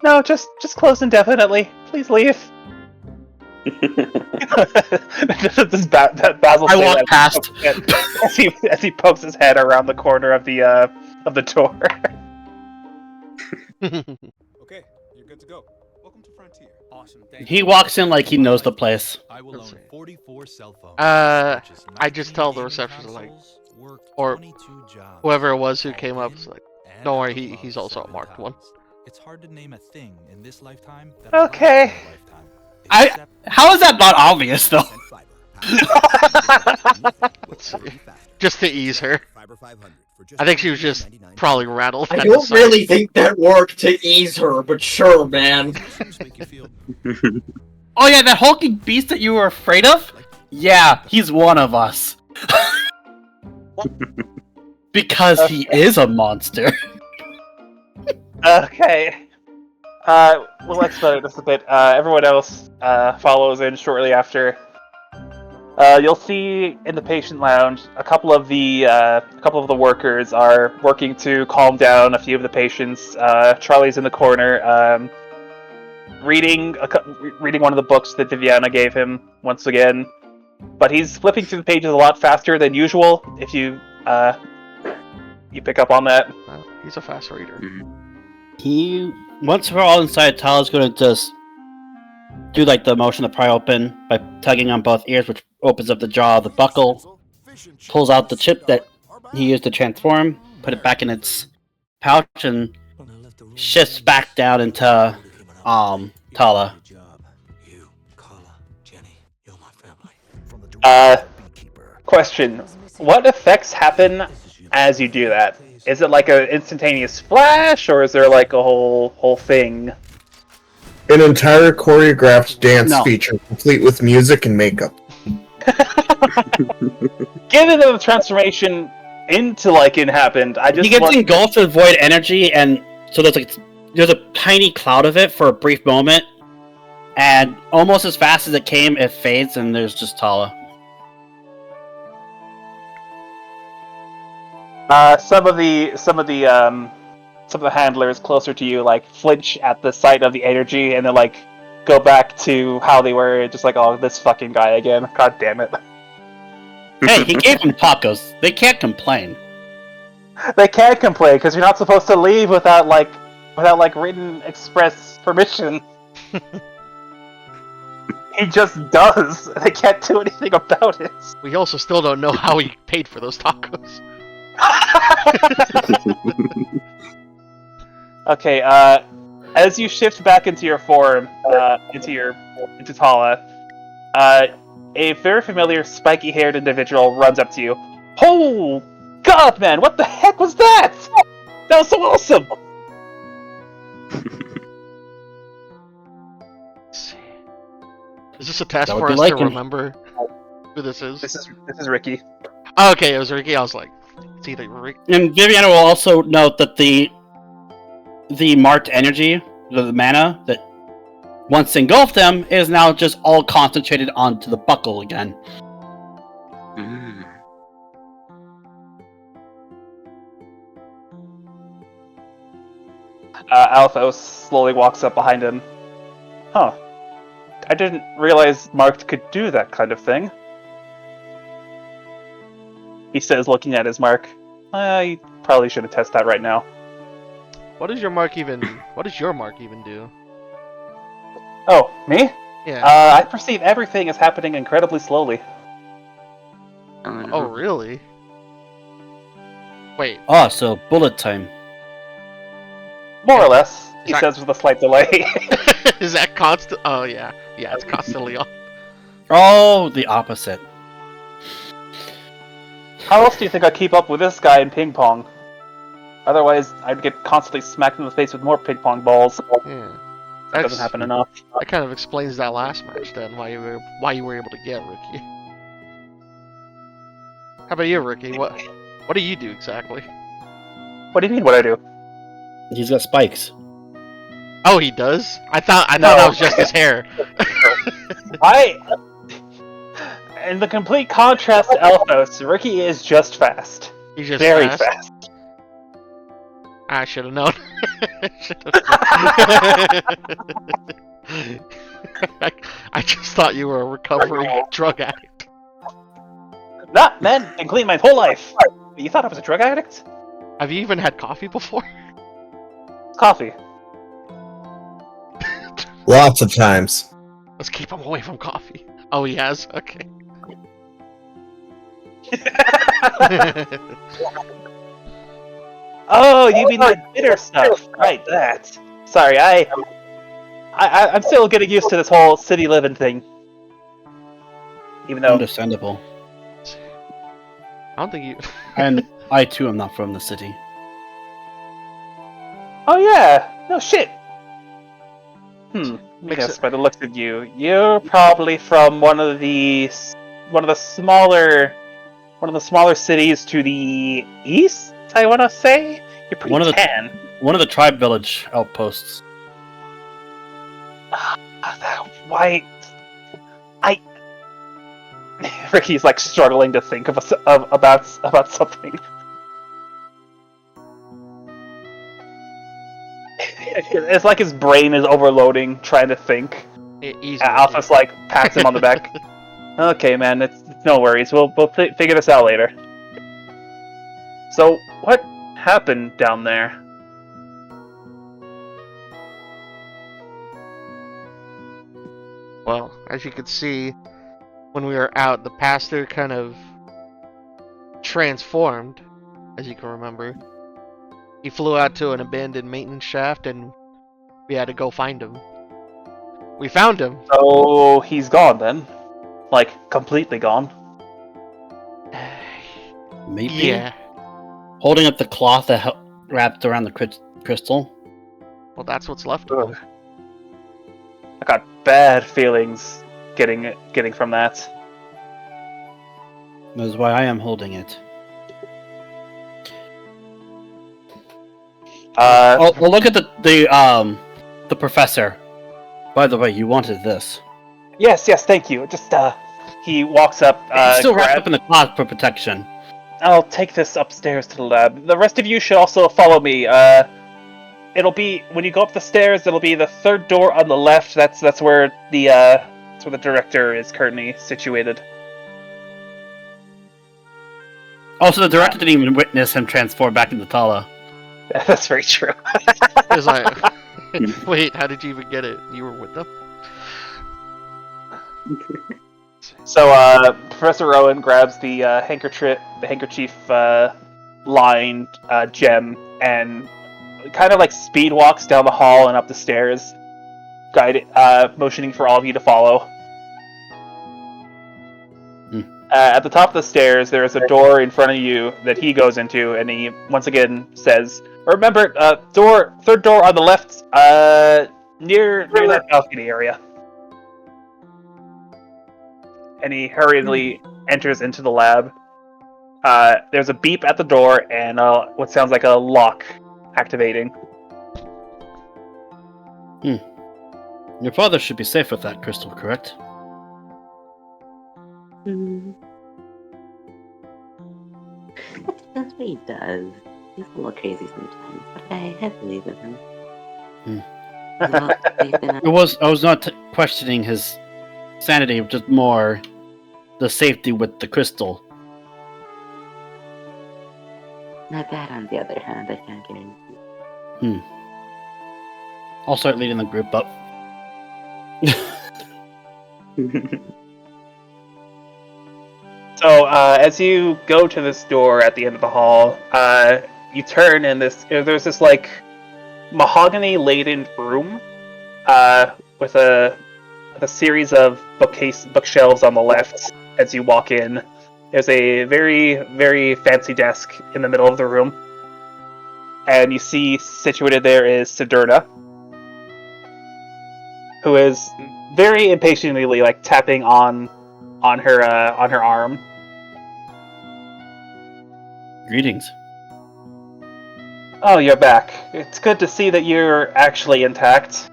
[SPEAKER 2] No, just closed indefinitely. Please leave. Basil
[SPEAKER 5] I walk past.
[SPEAKER 2] as he pokes his head around the corner of the door.
[SPEAKER 8] Okay, you're good to go. Welcome to Frontier. Awesome. Thank
[SPEAKER 5] He walks in like he knows the place.
[SPEAKER 8] I will
[SPEAKER 1] Let's
[SPEAKER 8] own
[SPEAKER 1] see.
[SPEAKER 8] 44 cell phones.
[SPEAKER 1] I
[SPEAKER 8] I
[SPEAKER 1] just tell the receptionist, like, or whoever it was who came up, was like, don't worry, he's also a marked one.
[SPEAKER 8] It's hard to name a thing in this lifetime that
[SPEAKER 2] Okay.
[SPEAKER 8] lasts in a lifetime.
[SPEAKER 5] How is that not obvious though?
[SPEAKER 1] Let's see. Just to ease her. I think she was just probably rattled.
[SPEAKER 3] I
[SPEAKER 1] at the
[SPEAKER 3] don't
[SPEAKER 1] sight.
[SPEAKER 3] really think that worked to ease her, but sure, man.
[SPEAKER 5] Oh yeah, that hulking beast that you were afraid of? Yeah, he's one of us. Because he is a monster.
[SPEAKER 2] Okay. We'll expedite this a bit. Everyone else follows in shortly after. You'll see in the patient lounge a couple of the workers are working to calm down a few of the patients. Charlie's in the corner, reading one of the books that Viviana gave him once again, but he's flipping through the pages a lot faster than usual. If you pick up on that.
[SPEAKER 1] He's a fast reader.
[SPEAKER 5] Once we're all inside, Tyler's gonna just do like the motion to pry open by tugging on both ears, which opens up the jaw of the buckle, pulls out the chip that he used to transform, put it back in its pouch, and shifts back down into Tala.
[SPEAKER 2] Question: what effects happen as you do that? Is it like an instantaneous flash, or is there like a whole thing?
[SPEAKER 4] An entire choreographed dance
[SPEAKER 5] No.
[SPEAKER 4] feature, complete with music and makeup.
[SPEAKER 2] Given that the transformation into Lycan happened, I just
[SPEAKER 5] He gets
[SPEAKER 2] want...
[SPEAKER 5] engulfed with void energy, and so there's a tiny cloud of it for a brief moment, and almost as fast as it came, it fades, and there's just Tala.
[SPEAKER 2] Some of the handlers closer to you like flinch at the sight of the energy, and then like go back to how they were, just like, oh, this fucking guy again. God damn it.
[SPEAKER 5] Hey, he gave them tacos. They can't complain.
[SPEAKER 2] They can't complain because you're not supposed to leave without written express permission. He just does. They can't do anything about it.
[SPEAKER 1] We also still don't know how he paid for those tacos.
[SPEAKER 2] Okay, as you shift back into your form, into Tala, a very familiar spiky-haired individual runs up to you. Oh, God, man, what the heck was that? That was so awesome!
[SPEAKER 1] Let's see. Is this a test
[SPEAKER 5] That would
[SPEAKER 1] for
[SPEAKER 5] be
[SPEAKER 1] us
[SPEAKER 5] like
[SPEAKER 1] to
[SPEAKER 5] him.
[SPEAKER 1] remember who this is?
[SPEAKER 2] This is Ricky.
[SPEAKER 1] Oh, okay, it was Ricky. I was like, it's either Rick.
[SPEAKER 5] And Viviana will also note that the marked energy, the mana that once engulfed them, is now just all concentrated onto the buckle again.
[SPEAKER 6] Mm.
[SPEAKER 2] Alphos slowly walks up behind him. Huh. I didn't realize Marked could do that kind of thing. He says, looking at his mark. I probably shouldn't test that right now.
[SPEAKER 1] What does your mark even do?
[SPEAKER 2] Oh, me?
[SPEAKER 1] Yeah.
[SPEAKER 2] I perceive everything as happening incredibly slowly.
[SPEAKER 6] Oh, no.
[SPEAKER 1] Oh, really? Wait.
[SPEAKER 5] Oh, so bullet time.
[SPEAKER 2] More or less, he
[SPEAKER 1] that-
[SPEAKER 2] says with a slight delay.
[SPEAKER 1] Is that constant? Oh, yeah. Yeah, it's constantly on.
[SPEAKER 5] Oh, the opposite.
[SPEAKER 2] How else do you think I keep up with this guy in ping pong? Otherwise, I'd get constantly smacked in the face with more ping pong balls.
[SPEAKER 1] Yeah.
[SPEAKER 2] That doesn't happen enough.
[SPEAKER 1] That kind of explains that last match then, why you were able to get Ricky. How about you, Ricky? What do you do exactly?
[SPEAKER 2] What do you mean? What I do?
[SPEAKER 5] He's got spikes.
[SPEAKER 1] Oh, he does. I thought
[SPEAKER 2] No.
[SPEAKER 1] that was just his hair.
[SPEAKER 2] In the complete contrast to Elphos, Ricky is just fast.
[SPEAKER 1] He's just
[SPEAKER 2] Very
[SPEAKER 1] fast.
[SPEAKER 2] fast.
[SPEAKER 1] I should have known. I just thought you were a recovering drug addict.
[SPEAKER 2] Nah, man, been clean my whole life. You thought I was a drug addict?
[SPEAKER 1] Have you even had coffee before?
[SPEAKER 2] Coffee.
[SPEAKER 4] Lots of times.
[SPEAKER 1] Let's keep him away from coffee. Oh, he has? Okay.
[SPEAKER 2] Oh, you mean that bitter stuff? Right, that. Sorry, I'm still getting used to this whole city living thing. Even though
[SPEAKER 5] Understandable.
[SPEAKER 1] I don't think you...
[SPEAKER 5] And I too am not from the city.
[SPEAKER 2] Oh yeah, no shit. I
[SPEAKER 1] Makes
[SPEAKER 2] guess
[SPEAKER 1] it-
[SPEAKER 2] by the looks of you, you're probably from one of the smaller cities to the east. I want to say you're pretty
[SPEAKER 5] One of the-
[SPEAKER 2] tan.
[SPEAKER 5] One of the tribe village outposts.
[SPEAKER 2] Why? Ricky's like struggling to think about something. It's like his brain is overloading, trying to think.
[SPEAKER 1] Easy.
[SPEAKER 2] Alpha's like pats him on the back. Okay, man, it's no worries. We'll figure this out later. So, what happened down there?
[SPEAKER 1] Well, as you could see, when we were out, the pastor kind of transformed, as you can remember. He flew out to an abandoned maintenance shaft, and we had to go find him. We found him.
[SPEAKER 2] So he's gone then, like completely gone.
[SPEAKER 5] Maybe.
[SPEAKER 1] Yeah.
[SPEAKER 5] Holding up the cloth that wrapped around the crystal.
[SPEAKER 1] Well, that's what's left of him.
[SPEAKER 2] I got bad feelings getting from that.
[SPEAKER 5] That is why I am holding it. Well, look at the professor. By the way, you wanted this.
[SPEAKER 2] Yes, thank you. Just he walks up.
[SPEAKER 5] It's still wrapped up in the cloth for protection.
[SPEAKER 2] I'll take this upstairs to the lab. The rest of you should also follow me. It'll be when you go up the stairs. It'll be the third door on the left. That's where the director is currently situated.
[SPEAKER 5] Also, the director didn't even witness him transform back into Tala.
[SPEAKER 2] That's very true.
[SPEAKER 1] It was like, wait, how did you even get it? You were with them?
[SPEAKER 2] So, Professor Rowan grabs the handkerchief lined gem and kind of like speed walks down the hall and up the stairs, motioning for all of you to follow. At the top of the stairs, there is a door in front of you that he goes into, and he once again says, "Remember, third door on the left, near that balcony area." And he hurriedly enters into the lab. There's a beep at the door, and what sounds like a lock activating.
[SPEAKER 5] Your father should be safe with that crystal, correct?
[SPEAKER 6] That's what he does. He's a little crazy sometimes, but I believe in him. He's all faith in us.
[SPEAKER 5] I was not questioning his sanity, just more the safety with the crystal.
[SPEAKER 6] Not that, on the other hand, I can't guarantee.
[SPEAKER 5] I'll start leading the group up.
[SPEAKER 2] So, as you go to this door at the end of the hall, you turn and there's this like mahogany-laden room with a series of bookshelves on the left. As you walk in, there's a very, very fancy desk in the middle of the room, and you see situated there is Sidurna, who is very impatiently like tapping on her arm.
[SPEAKER 5] Greetings.
[SPEAKER 2] Oh, you're back. It's good to see that you're actually intact.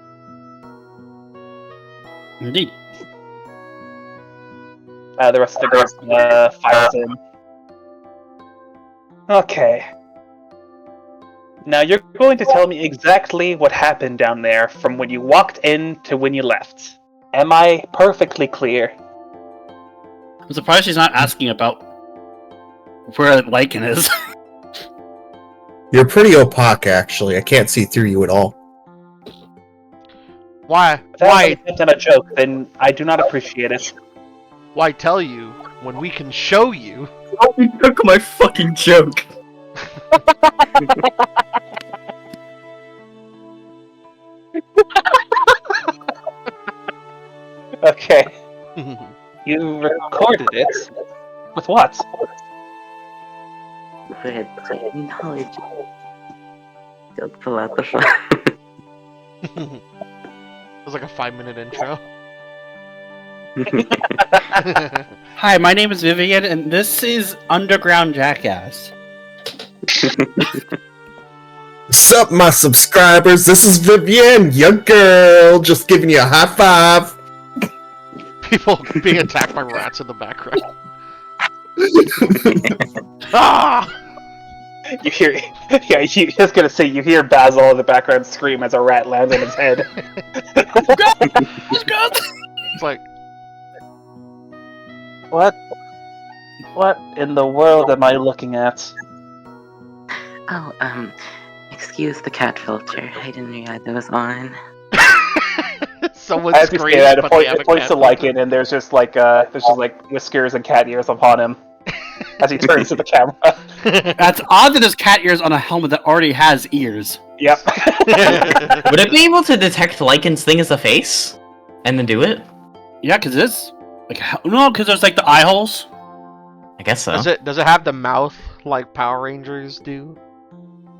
[SPEAKER 5] Indeed.
[SPEAKER 2] The rest of the group files in. Okay. Now you're going to tell me exactly what happened down there from when you walked in to when you left. Am I perfectly clear?
[SPEAKER 5] I'm surprised she's not asking about where Lycan is.
[SPEAKER 4] You're pretty opaque, actually. I can't see through you at all.
[SPEAKER 1] Why?
[SPEAKER 2] If that was
[SPEAKER 1] Why?
[SPEAKER 2] an attempt at a joke, then I do not appreciate it.
[SPEAKER 1] Why tell you when we can show you?
[SPEAKER 3] Oh, you took my fucking joke.
[SPEAKER 2] Okay. You recorded it? With what?
[SPEAKER 6] With knowledge. Don't pull out the phone.
[SPEAKER 1] It was like a 5-minute intro.
[SPEAKER 5] Hi, my name is Vivian, and this is Underground Jackass.
[SPEAKER 4] What's up, my subscribers? This is Vivienne, your girl, just giving you a high five.
[SPEAKER 1] People being attacked by rats in the background. Ah!
[SPEAKER 2] You hear, yeah, you just gonna say you hear Basil in the background scream as a rat lands on his head.
[SPEAKER 1] It's like,
[SPEAKER 2] What in the world am I looking at?
[SPEAKER 6] Oh, excuse the cat filter. I didn't realize it was on.
[SPEAKER 1] someone
[SPEAKER 2] As you say
[SPEAKER 1] screams,
[SPEAKER 2] that,
[SPEAKER 1] but they have
[SPEAKER 2] it
[SPEAKER 1] a
[SPEAKER 2] points
[SPEAKER 1] cat
[SPEAKER 2] to
[SPEAKER 1] filter.
[SPEAKER 2] Lycan, and there's just whiskers and cat ears upon him as he turns to the camera.
[SPEAKER 5] That's odd that there's cat ears on a helmet that already has ears.
[SPEAKER 2] Yep.
[SPEAKER 3] Would it be able to detect Lycan's thing as a face? And then do it?
[SPEAKER 5] Yeah, because it's like no, because there's like the eye holes.
[SPEAKER 3] I guess so.
[SPEAKER 1] Does it have the mouth like Power Rangers do?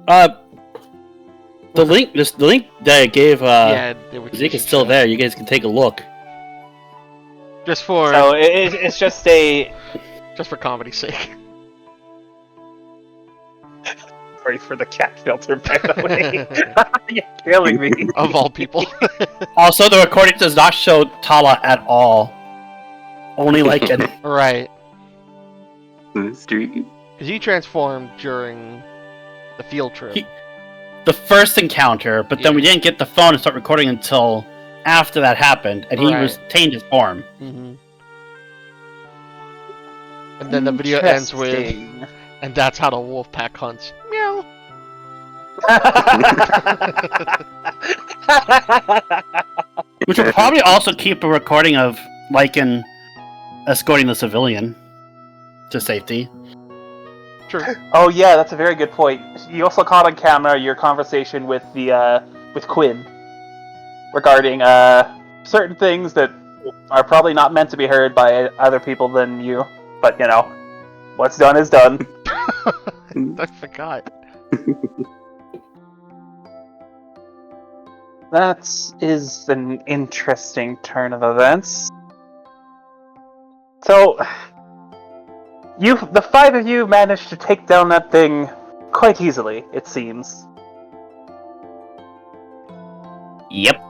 [SPEAKER 5] The link that I gave
[SPEAKER 1] Yeah, they were
[SPEAKER 5] Zeke is still there. You guys can take a look.
[SPEAKER 1] just for
[SPEAKER 2] So it's just
[SPEAKER 1] for comedy's sake.
[SPEAKER 2] sorry for the cat filter, by the way. You're killing me.
[SPEAKER 1] Of all people.
[SPEAKER 5] Also, the recording does not show Tala at all. Only Lycan.
[SPEAKER 1] Right.
[SPEAKER 6] Street.
[SPEAKER 1] Because he transformed during the field trip.
[SPEAKER 5] The first encounter, but then we didn't get the phone and start recording until after that happened, and he
[SPEAKER 1] Right.
[SPEAKER 5] retained his form.
[SPEAKER 1] Mm-hmm. And then the video ends with,
[SPEAKER 2] Interesting.
[SPEAKER 1] and that's how the wolf pack hunts. Meow.
[SPEAKER 5] Which will probably also keep a recording of Lycan escorting the civilian to safety.
[SPEAKER 1] True.
[SPEAKER 2] Oh yeah, that's a very good point. You also caught on camera your conversation with with Quinn regarding certain things that are probably not meant to be heard by other people than you. But you know, what's done is done.
[SPEAKER 1] I forgot.
[SPEAKER 2] That is an interesting turn of events. So, the five of you managed to take down that thing quite easily, it seems.
[SPEAKER 3] Yep.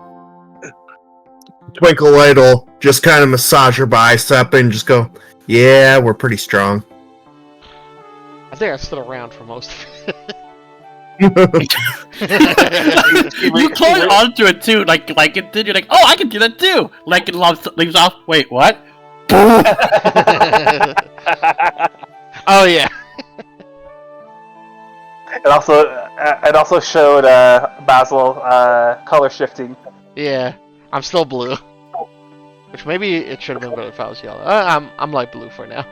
[SPEAKER 4] Twinkle Light will just kind of massage her bicep and just go, yeah, we're pretty strong.
[SPEAKER 1] I think I stood around for most of it.
[SPEAKER 5] You climb onto it too, like it did. You're like, oh, I can do that too. Like it leaves off. Wait, what?
[SPEAKER 1] Oh yeah.
[SPEAKER 2] It also showed Basil color shifting.
[SPEAKER 1] Yeah. I'm still blue. Which maybe it should have been better if I was yellow. I'm light blue for now.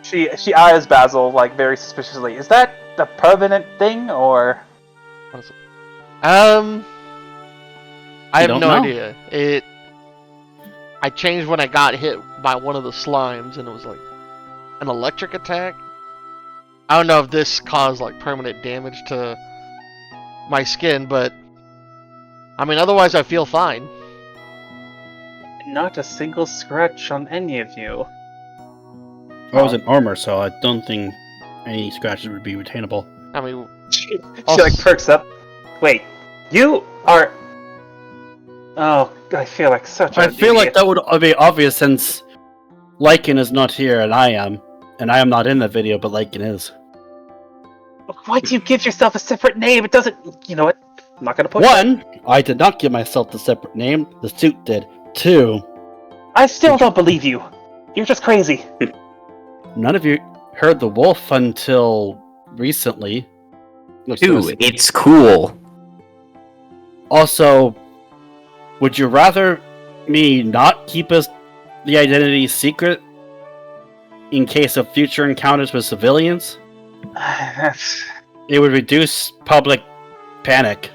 [SPEAKER 2] She eyes Basil like very suspiciously. Is that the permanent thing or?
[SPEAKER 1] I have
[SPEAKER 5] don't
[SPEAKER 1] no
[SPEAKER 5] know.
[SPEAKER 1] idea. I changed when I got hit by one of the slimes, and it was like an electric attack. I don't know if this caused like permanent damage to my skin, but I mean, otherwise I feel fine.
[SPEAKER 2] Not a single scratch on any of you.
[SPEAKER 5] I was in armor, so I don't think any scratches would be retainable.
[SPEAKER 1] I mean,
[SPEAKER 2] She like perks up. Wait, you are. Oh, I feel like such
[SPEAKER 5] I
[SPEAKER 2] an
[SPEAKER 5] feel like
[SPEAKER 2] idiot.
[SPEAKER 5] that would be obvious since Lycan is not here and I am. And I am not in the video, but Lycan is.
[SPEAKER 2] Why do you give yourself a separate name? It doesn't. You know what? I'm not gonna push that.
[SPEAKER 5] One, I did not give myself the separate name. The suit did. Two,
[SPEAKER 2] I still don't believe you. You're just crazy.
[SPEAKER 5] none of you heard the wolf until recently.
[SPEAKER 3] Dude, it's cool.
[SPEAKER 5] Also, would you rather me not keep the identity secret in case of future encounters with civilians?
[SPEAKER 2] That's.
[SPEAKER 5] It would reduce public panic.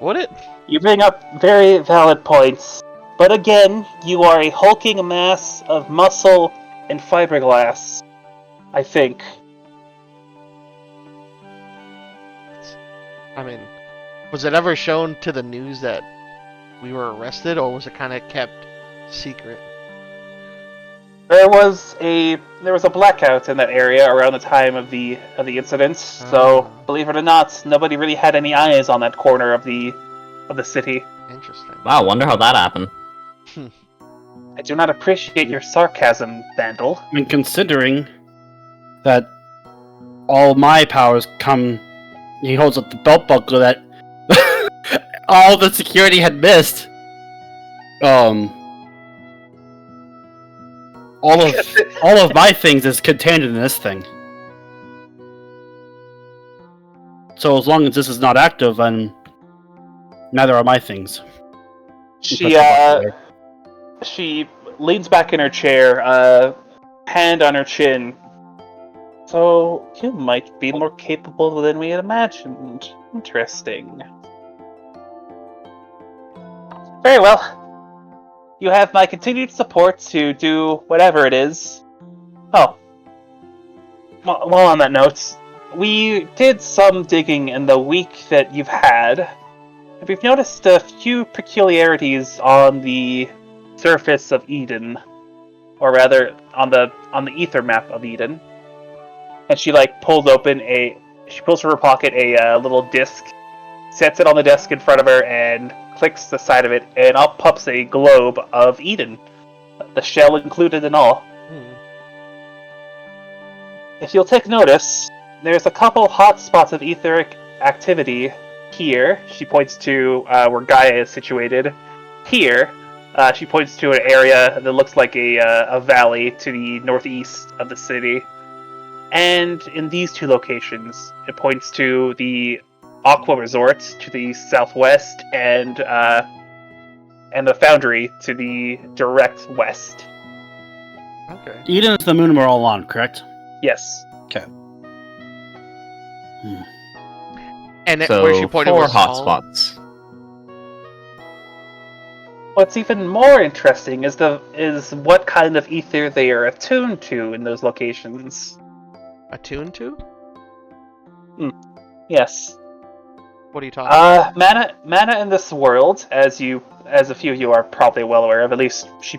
[SPEAKER 1] would it?
[SPEAKER 2] You bring up very valid points. But again, you are a hulking mass of muscle and fiberglass. I think.
[SPEAKER 1] I mean, was it ever shown to the news that we were arrested, or was it kind of kept secret?
[SPEAKER 2] There was a blackout in that area around the time of the incident. So believe it or not, nobody really had any eyes on that corner of the city.
[SPEAKER 1] Interesting.
[SPEAKER 3] Wow, wonder how that happened.
[SPEAKER 2] I do not appreciate your sarcasm, Vandal.
[SPEAKER 5] I mean, considering that all my powers come, he holds up the belt buckle that all the security had missed. All of my things is contained in this thing. So as long as this is not active, then neither are my things.
[SPEAKER 2] She leans back in her chair, hand on her chin. So you might be more capable than we had imagined. Interesting. Very well. You have my continued support to do whatever it is. Oh. Well, on that note, we did some digging in the week that you've had. And we've noticed a few peculiarities on the surface of Eden. Or rather, on the ether map of Eden. And she pulls from her pocket a little disc, sets it on the desk in front of her, and clicks the side of it, and up pops a globe of Eden, the shell included and all. If you'll take notice, there's a couple hot spots of etheric activity here. She points to where Gaia is situated. Here, she points to an area that looks like a valley to the northeast of the city. And in these two locations, it points to the Aqua Resort to the southwest, and the Foundry to the direct west.
[SPEAKER 1] Okay.
[SPEAKER 5] Eden is the moon we're all on, correct?
[SPEAKER 2] Yes.
[SPEAKER 5] Okay.
[SPEAKER 1] And
[SPEAKER 3] So,
[SPEAKER 1] where she pointed
[SPEAKER 3] 4
[SPEAKER 1] was all-
[SPEAKER 3] hotspots.
[SPEAKER 2] What's even more interesting is what kind of ether they are attuned to in those locations.
[SPEAKER 1] Attuned to?
[SPEAKER 2] Yes.
[SPEAKER 1] What are you talking about?
[SPEAKER 2] Mana in this world, as a few of you are probably well aware of, at least she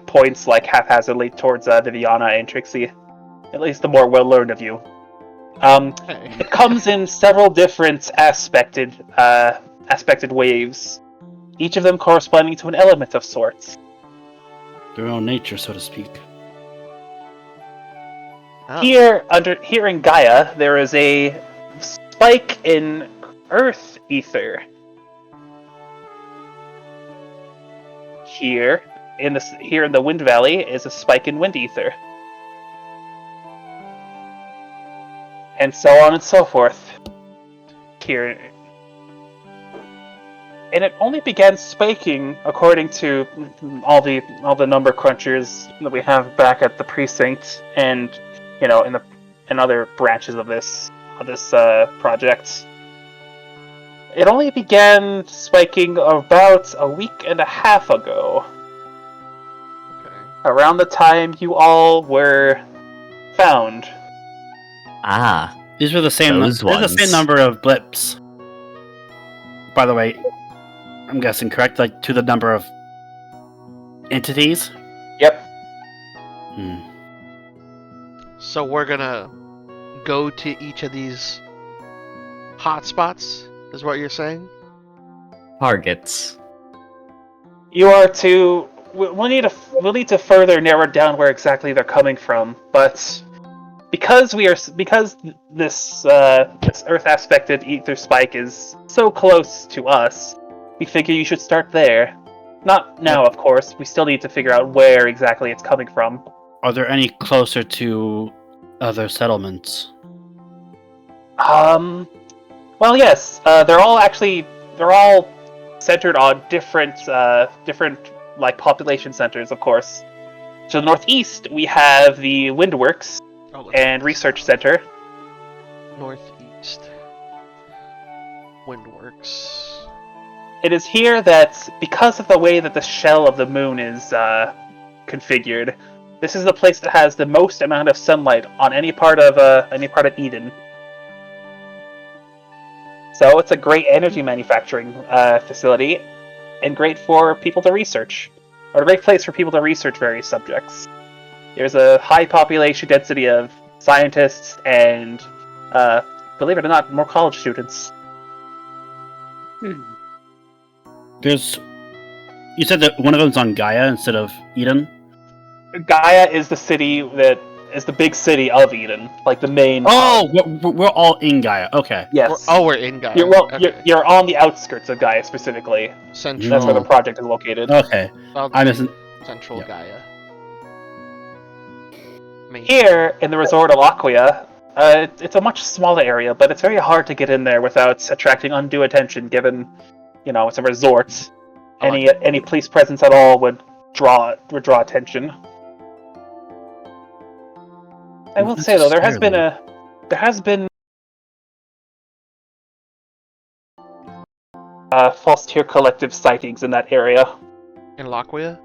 [SPEAKER 2] points haphazardly towards Viviana and Trixie. At least the more well learned of you.
[SPEAKER 1] Hey.
[SPEAKER 2] It comes in several different aspected waves, each of them corresponding to an element of sorts.
[SPEAKER 5] Their own nature, so to speak.
[SPEAKER 1] Oh.
[SPEAKER 2] Here in Gaia, there is a spike in Earth ether. Here in the Wind Valley is a spike in wind ether. And so on and so forth. Here. And it only began spiking according to all the number crunchers that we have back at the precinct, and in other branches of this project. It only began spiking about a week and a half ago.
[SPEAKER 1] Okay.
[SPEAKER 2] Around the time you all were found.
[SPEAKER 3] Ah,
[SPEAKER 5] These were the same.
[SPEAKER 3] Those
[SPEAKER 5] They're the same
[SPEAKER 3] ones.
[SPEAKER 5] number of blips. By the way, I'm guessing correct, to the number of entities.
[SPEAKER 2] Yep.
[SPEAKER 1] So we're gonna go to each of these hotspots, is what you're saying?
[SPEAKER 3] Targets.
[SPEAKER 2] You are to. We'll need to further narrow down where exactly they're coming from, but because this Earth aspected ether spike is so close to us, we figure you should start there. Not now, of course. We still need to figure out where exactly it's coming from.
[SPEAKER 5] Are there any closer to other settlements?
[SPEAKER 2] Well, yes. They're all centered on different like population centers, of course. To the northeast, we have the Windworks and Research Center.
[SPEAKER 1] Northeast. Windworks.
[SPEAKER 2] It is here that, because of the way that the shell of the moon is configured, this is the place that has the most amount of sunlight on any part of Eden. So it's a great energy manufacturing facility, and great for people to research, or a great place for people to research various subjects. There's a high population density of scientists and, believe it or not, more college students.
[SPEAKER 5] You said that one of them's on Gaia instead of Eden?
[SPEAKER 2] Gaia is the city that is the big city of Eden, like the main.
[SPEAKER 5] Oh, we're all in Gaia. Okay.
[SPEAKER 2] Yes.
[SPEAKER 1] We're in Gaia.
[SPEAKER 2] You're on the outskirts of Gaia specifically.
[SPEAKER 1] Central.
[SPEAKER 2] That's where the project is located.
[SPEAKER 5] Okay.
[SPEAKER 1] I
[SPEAKER 5] missing.
[SPEAKER 1] Central
[SPEAKER 5] Yeah.
[SPEAKER 1] Gaia.
[SPEAKER 2] Here in the resort of Aquia, it's a much smaller area, but it's very hard to get in there without attracting undue attention. Given, it's a resort. Any police presence at all would draw attention. I will say though, there has been false tier collective sightings in that area.
[SPEAKER 1] In Laquia?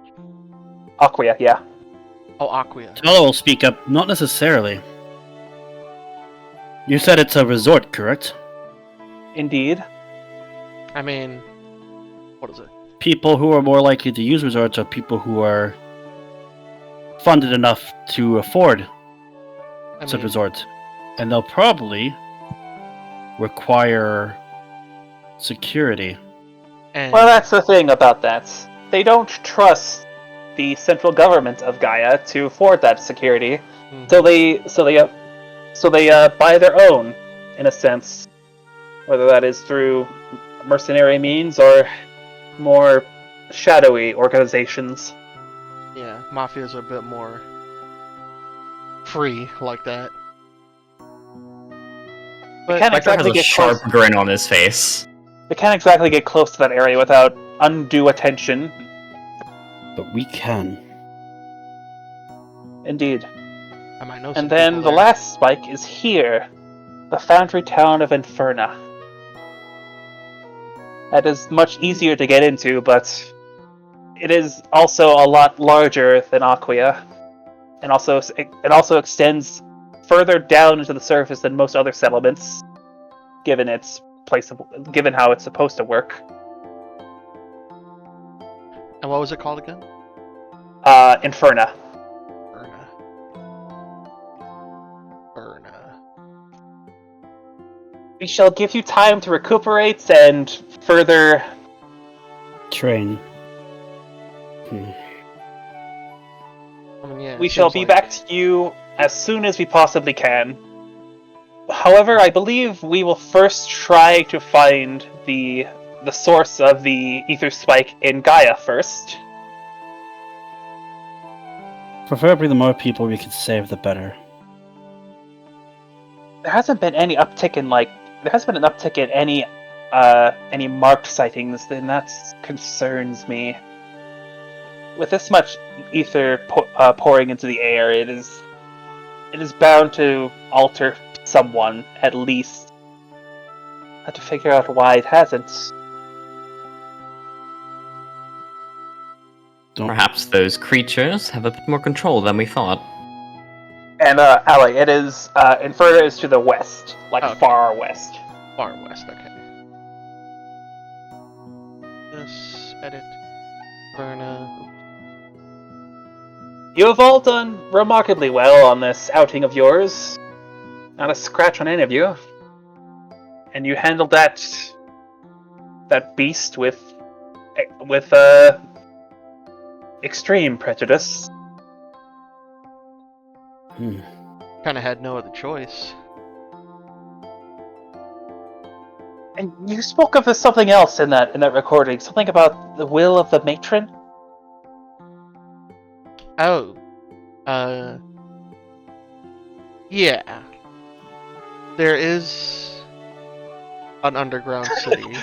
[SPEAKER 2] Aquia, yeah.
[SPEAKER 1] Oh, Aquia.
[SPEAKER 5] Tala will speak up. Not necessarily. You said it's a resort, correct?
[SPEAKER 2] Indeed.
[SPEAKER 1] I mean, what is it?
[SPEAKER 5] People who are more likely to use resorts are people who are funded enough to afford such resorts. And they'll probably require security.
[SPEAKER 2] Well, that's the thing about that. They don't trust the central government of Gaia to afford that security, so they buy their own, in a sense, whether that is through mercenary means or more shadowy organizations.
[SPEAKER 1] Yeah, mafias are a bit more free like that.
[SPEAKER 2] But can't exactly
[SPEAKER 3] has a sharp grin on his face.
[SPEAKER 2] They can't exactly get close to that area without undue attention.
[SPEAKER 5] But we can.
[SPEAKER 2] Indeed.
[SPEAKER 1] I might know.
[SPEAKER 2] And then the last spike is here, the foundry town of Inferna. That is much easier to get into, but it is also a lot larger than Aquia, and it also extends further down into the surface than most other settlements, given how it's supposed to work.
[SPEAKER 1] And what was it called again?
[SPEAKER 2] Inferna. We shall give you time to recuperate and further
[SPEAKER 5] train.
[SPEAKER 2] We shall be back to you as soon as we possibly can. However, I believe we will first try to find the source of the ether spike in Gaia first.
[SPEAKER 5] Preferably the more people we can save, the better.
[SPEAKER 2] There hasn't been any uptick in any marked sightings, and that concerns me. With this much ether pouring into the air, it is bound to alter someone, at least. I have to figure out why it hasn't.
[SPEAKER 3] Perhaps those creatures have a bit more control than we thought.
[SPEAKER 2] And Ali, it is Inferno is to the west, far west.
[SPEAKER 1] Far west, okay. This edit Inferno.
[SPEAKER 2] You have all done remarkably well on this outing of yours. Not a scratch on any of you. And you handled that beast with extreme prejudice.
[SPEAKER 1] Kind of had no other choice.
[SPEAKER 2] And you spoke of something else in that recording, something about the will of the matron.
[SPEAKER 1] Oh. Yeah. There is an underground city.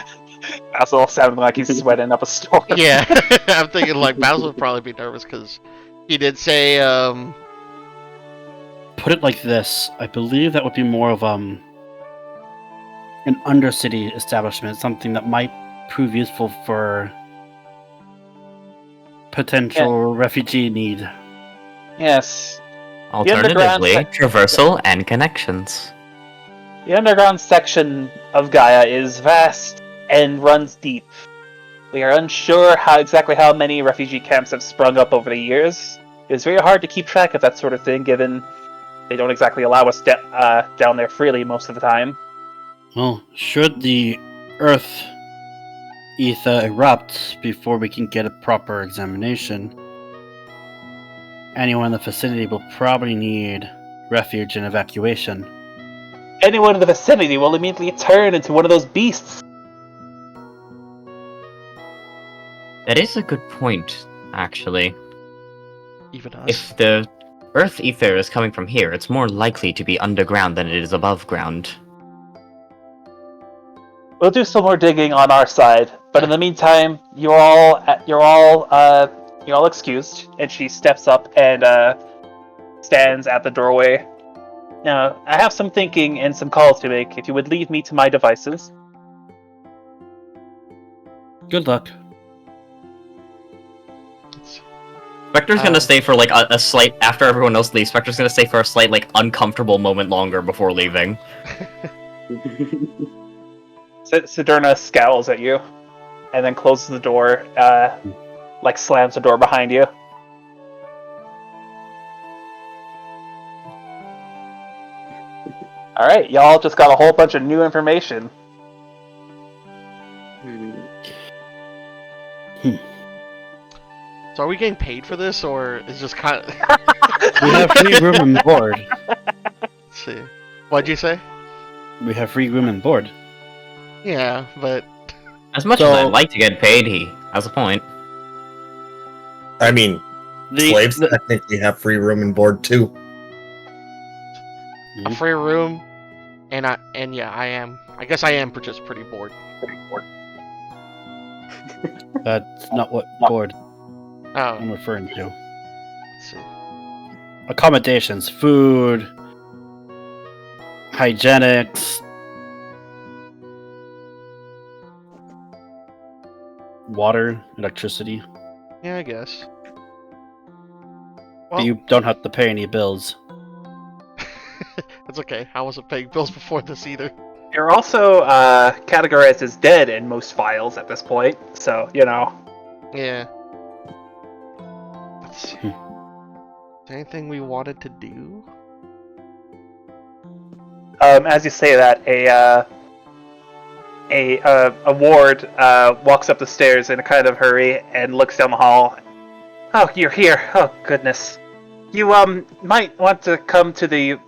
[SPEAKER 2] Basil sounded like he's sweating up a storm.
[SPEAKER 1] Yeah. I'm thinking like Basil would probably be nervous because he did say,
[SPEAKER 5] Put it like this: I believe that would be more of an undercity establishment, something that might prove useful for potential refugee need.
[SPEAKER 2] Yes.
[SPEAKER 9] Alternatively,
[SPEAKER 2] underground
[SPEAKER 9] traversal and connections.
[SPEAKER 2] The underground section of Gaia is vast and runs deep. We are unsure exactly how many refugee camps have sprung up over the years. It is very hard to keep track of that sort of thing, given they don't exactly allow us down there freely most of the time.
[SPEAKER 5] Well, should the Earth ether erupt before we can get a proper examination, anyone in the vicinity will probably need refuge and evacuation.
[SPEAKER 2] Anyone in the vicinity will immediately turn into one of those beasts.
[SPEAKER 9] That is a good point, actually.
[SPEAKER 1] even us.
[SPEAKER 9] If the Earth ether is coming from here, it's more likely to be underground than it is above ground.
[SPEAKER 2] We'll do some more digging on our side, but in the meantime, you're all excused. And she steps up and stands at the doorway. Now, I have some thinking and some calls to make. If you would leave me to my devices.
[SPEAKER 5] Good luck.
[SPEAKER 9] Spectre's gonna stay for like a slight, after everyone else leaves, Spectre's gonna stay for a slight like uncomfortable moment longer before leaving.
[SPEAKER 2] Siderna scowls at you, and then closes the door, like slams the door behind you. Alright, y'all just got a whole bunch of new information.
[SPEAKER 1] So are we getting paid for this, or is just kind of...
[SPEAKER 5] We have free room and board.
[SPEAKER 1] Let's see. What'd you say?
[SPEAKER 5] We have free room and board.
[SPEAKER 1] Yeah, but...
[SPEAKER 9] As much as I'd like to get paid, he has a point.
[SPEAKER 4] I mean, slaves technically have free room and board too.
[SPEAKER 1] A free room, and yeah, I guess I am just pretty bored.
[SPEAKER 5] That's not what board
[SPEAKER 1] Oh,
[SPEAKER 5] I'm referring to.
[SPEAKER 1] let's see.
[SPEAKER 5] Accommodations, food, hygienics, water, electricity.
[SPEAKER 1] Yeah, I guess.
[SPEAKER 5] But you don't have to pay any bills.
[SPEAKER 1] It's okay. I wasn't paying bills before this either.
[SPEAKER 2] You're also categorized as dead in most files at this point, so, you know.
[SPEAKER 1] Yeah. Let's see. Is there anything we wanted to do?
[SPEAKER 2] As you say that, a ward walks up the stairs in a kind of hurry and looks down the hall. Oh, you're here. Oh, goodness. You, might want to come to the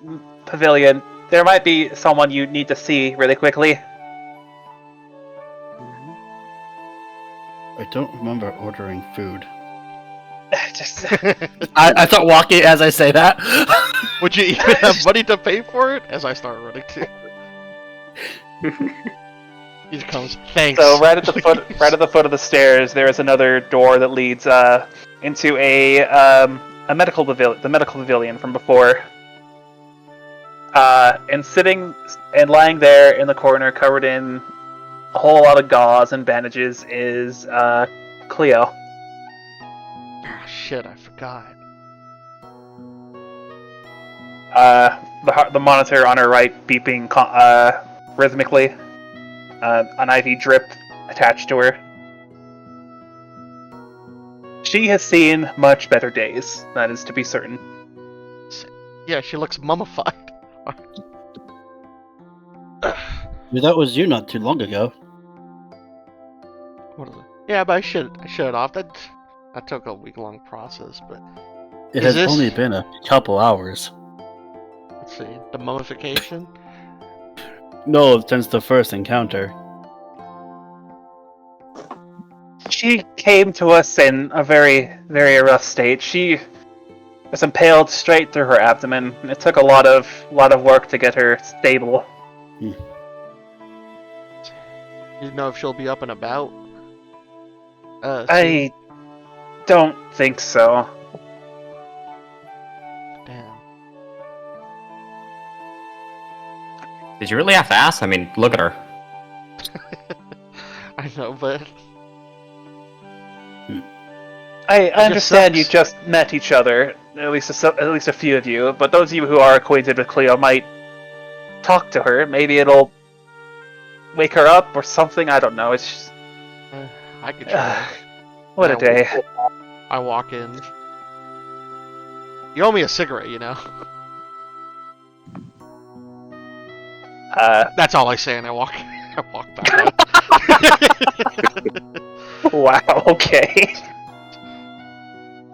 [SPEAKER 2] pavilion. There might be someone you need to see really quickly.
[SPEAKER 5] I don't remember ordering food.
[SPEAKER 2] Just...
[SPEAKER 5] I thought walking as I say that.
[SPEAKER 1] Would you even have money to pay for it? As I start running too. He just comes. Thanks.
[SPEAKER 2] So right at the foot of the stairs, there is another door that leads into a medical pavilion, the medical pavilion from before. And sitting and lying there in the corner, covered in a whole lot of gauze and bandages, is Cleo.
[SPEAKER 1] Oh, shit, I forgot.
[SPEAKER 2] The monitor on her right beeping rhythmically. An IV drip attached to her. She has seen much better days, that is to be certain.
[SPEAKER 1] Yeah, she looks mummified.
[SPEAKER 5] That was you not too long ago.
[SPEAKER 1] What is it? Yeah, but I shut it off. That took a week-long process, but
[SPEAKER 5] It
[SPEAKER 1] Is
[SPEAKER 5] has
[SPEAKER 1] this-
[SPEAKER 5] only been a couple hours.
[SPEAKER 1] let's see. The mummification?
[SPEAKER 5] No, since the first encounter.
[SPEAKER 2] She came to us in a very, very rough state. She was impaled straight through her abdomen. It took a lot of work to get her stable.
[SPEAKER 1] You know if she'll be up and about?
[SPEAKER 2] I don't think so.
[SPEAKER 1] Damn.
[SPEAKER 9] Did you really have to ask? I mean, look at her.
[SPEAKER 1] I know, but
[SPEAKER 2] I understand you
[SPEAKER 1] sucks.
[SPEAKER 2] just met each other, at least a few of you, but those of you who are acquainted with Cleo might talk to her. Maybe it'll wake her up or something. I don't know. It's just,
[SPEAKER 1] I could try.
[SPEAKER 2] what a day.
[SPEAKER 1] I walk in. You owe me a cigarette, you know? That's all I say, and I walk back out.
[SPEAKER 2] Wow. Okay.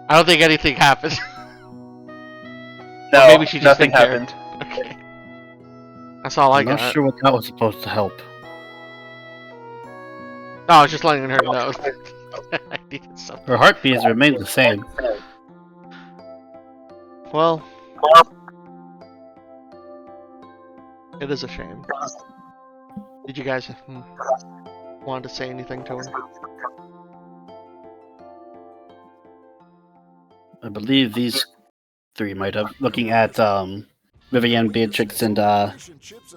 [SPEAKER 1] I don't think anything happened.
[SPEAKER 2] No,
[SPEAKER 1] maybe she just
[SPEAKER 2] nothing
[SPEAKER 1] didn't care.
[SPEAKER 2] happened.
[SPEAKER 1] Okay. That's all I
[SPEAKER 5] I'm
[SPEAKER 1] got.
[SPEAKER 5] not sure what that was supposed to help.
[SPEAKER 1] No, I was just letting her know. I needed something.
[SPEAKER 5] Her heartbeats remain the same.
[SPEAKER 1] Well, it is a shame. Did you guys want to say anything to her?
[SPEAKER 5] I believe these three might have. Looking at Vivian, Beatrix, and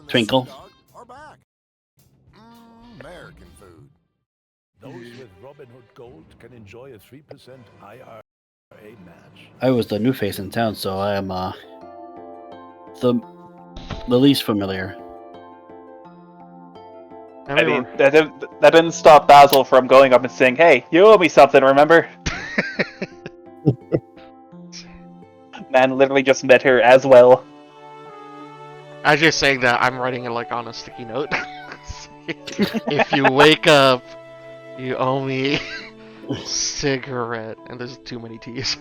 [SPEAKER 5] Twinkle.
[SPEAKER 8] American food. Those with Robin Hood Gold can enjoy a 3% IRA match.
[SPEAKER 5] I was the new face in town, so I am the least familiar.
[SPEAKER 2] I mean, that didn't stop Basil from going up and saying, "Hey, you owe me something, remember?" Man literally just met her as well.
[SPEAKER 1] I was just saying that I'm writing it like on a sticky note. If you wake up, you owe me a cigarette, and there's too many T's.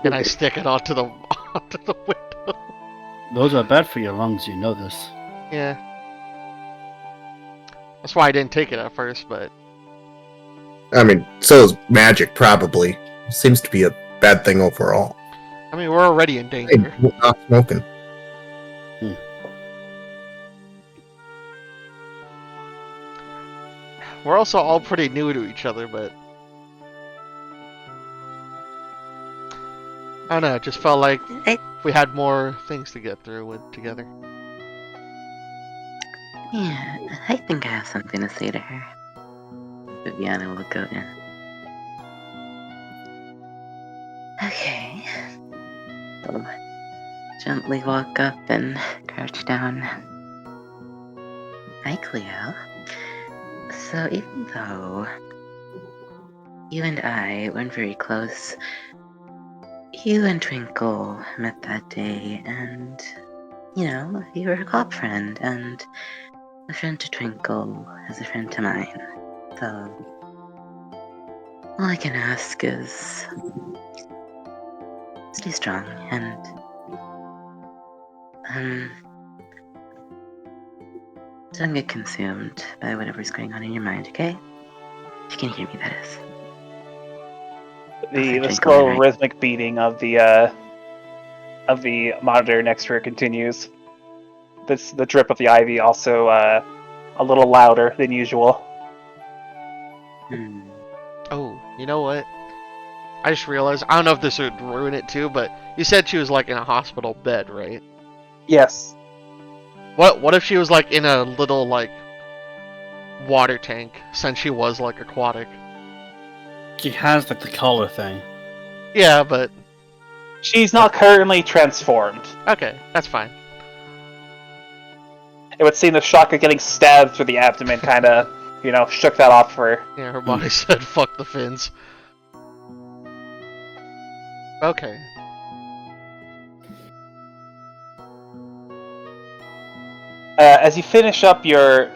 [SPEAKER 1] And I stick it onto the window.
[SPEAKER 5] Those are bad for your lungs, you know this.
[SPEAKER 1] Yeah. That's why I didn't take it at first, but
[SPEAKER 4] I mean, so is magic, probably. Seems to be a bad thing overall.
[SPEAKER 1] I mean, we're already in
[SPEAKER 4] Hey,
[SPEAKER 1] danger.
[SPEAKER 4] not smoking.
[SPEAKER 1] We're also all pretty new to each other, but I don't know, it just felt like we had more things to get through with together.
[SPEAKER 6] Yeah, I think I have something to say to her. Viviana will go in. Okay. So, gently walk up and crouch down. Hi, Cleo. So even though you and I weren't very close, you and Twinkle met that day, and, you know, you were a cop friend, and a friend to Twinkle is a friend to mine. So, all I can ask is stay strong and don't get consumed by whatever's going on in your mind, okay? If you can hear me, that is.
[SPEAKER 2] The slow rhythmic beating of the monitor next to her continues. The drip of the ivy also a little louder than usual.
[SPEAKER 1] Oh, you know what? I just realized, I don't know if this would ruin it too, but you said she was like in a hospital bed, right?
[SPEAKER 2] Yes.
[SPEAKER 1] What if she was like in a little like water tank, since she was like aquatic?
[SPEAKER 5] She has like the collar thing.
[SPEAKER 1] Yeah, but
[SPEAKER 2] she's not currently transformed.
[SPEAKER 1] Okay, that's fine.
[SPEAKER 2] It would seem the shock of getting stabbed through the abdomen kind of shook that off for her.
[SPEAKER 1] Yeah, her body said, fuck the fins. Okay.
[SPEAKER 2] As you finish up your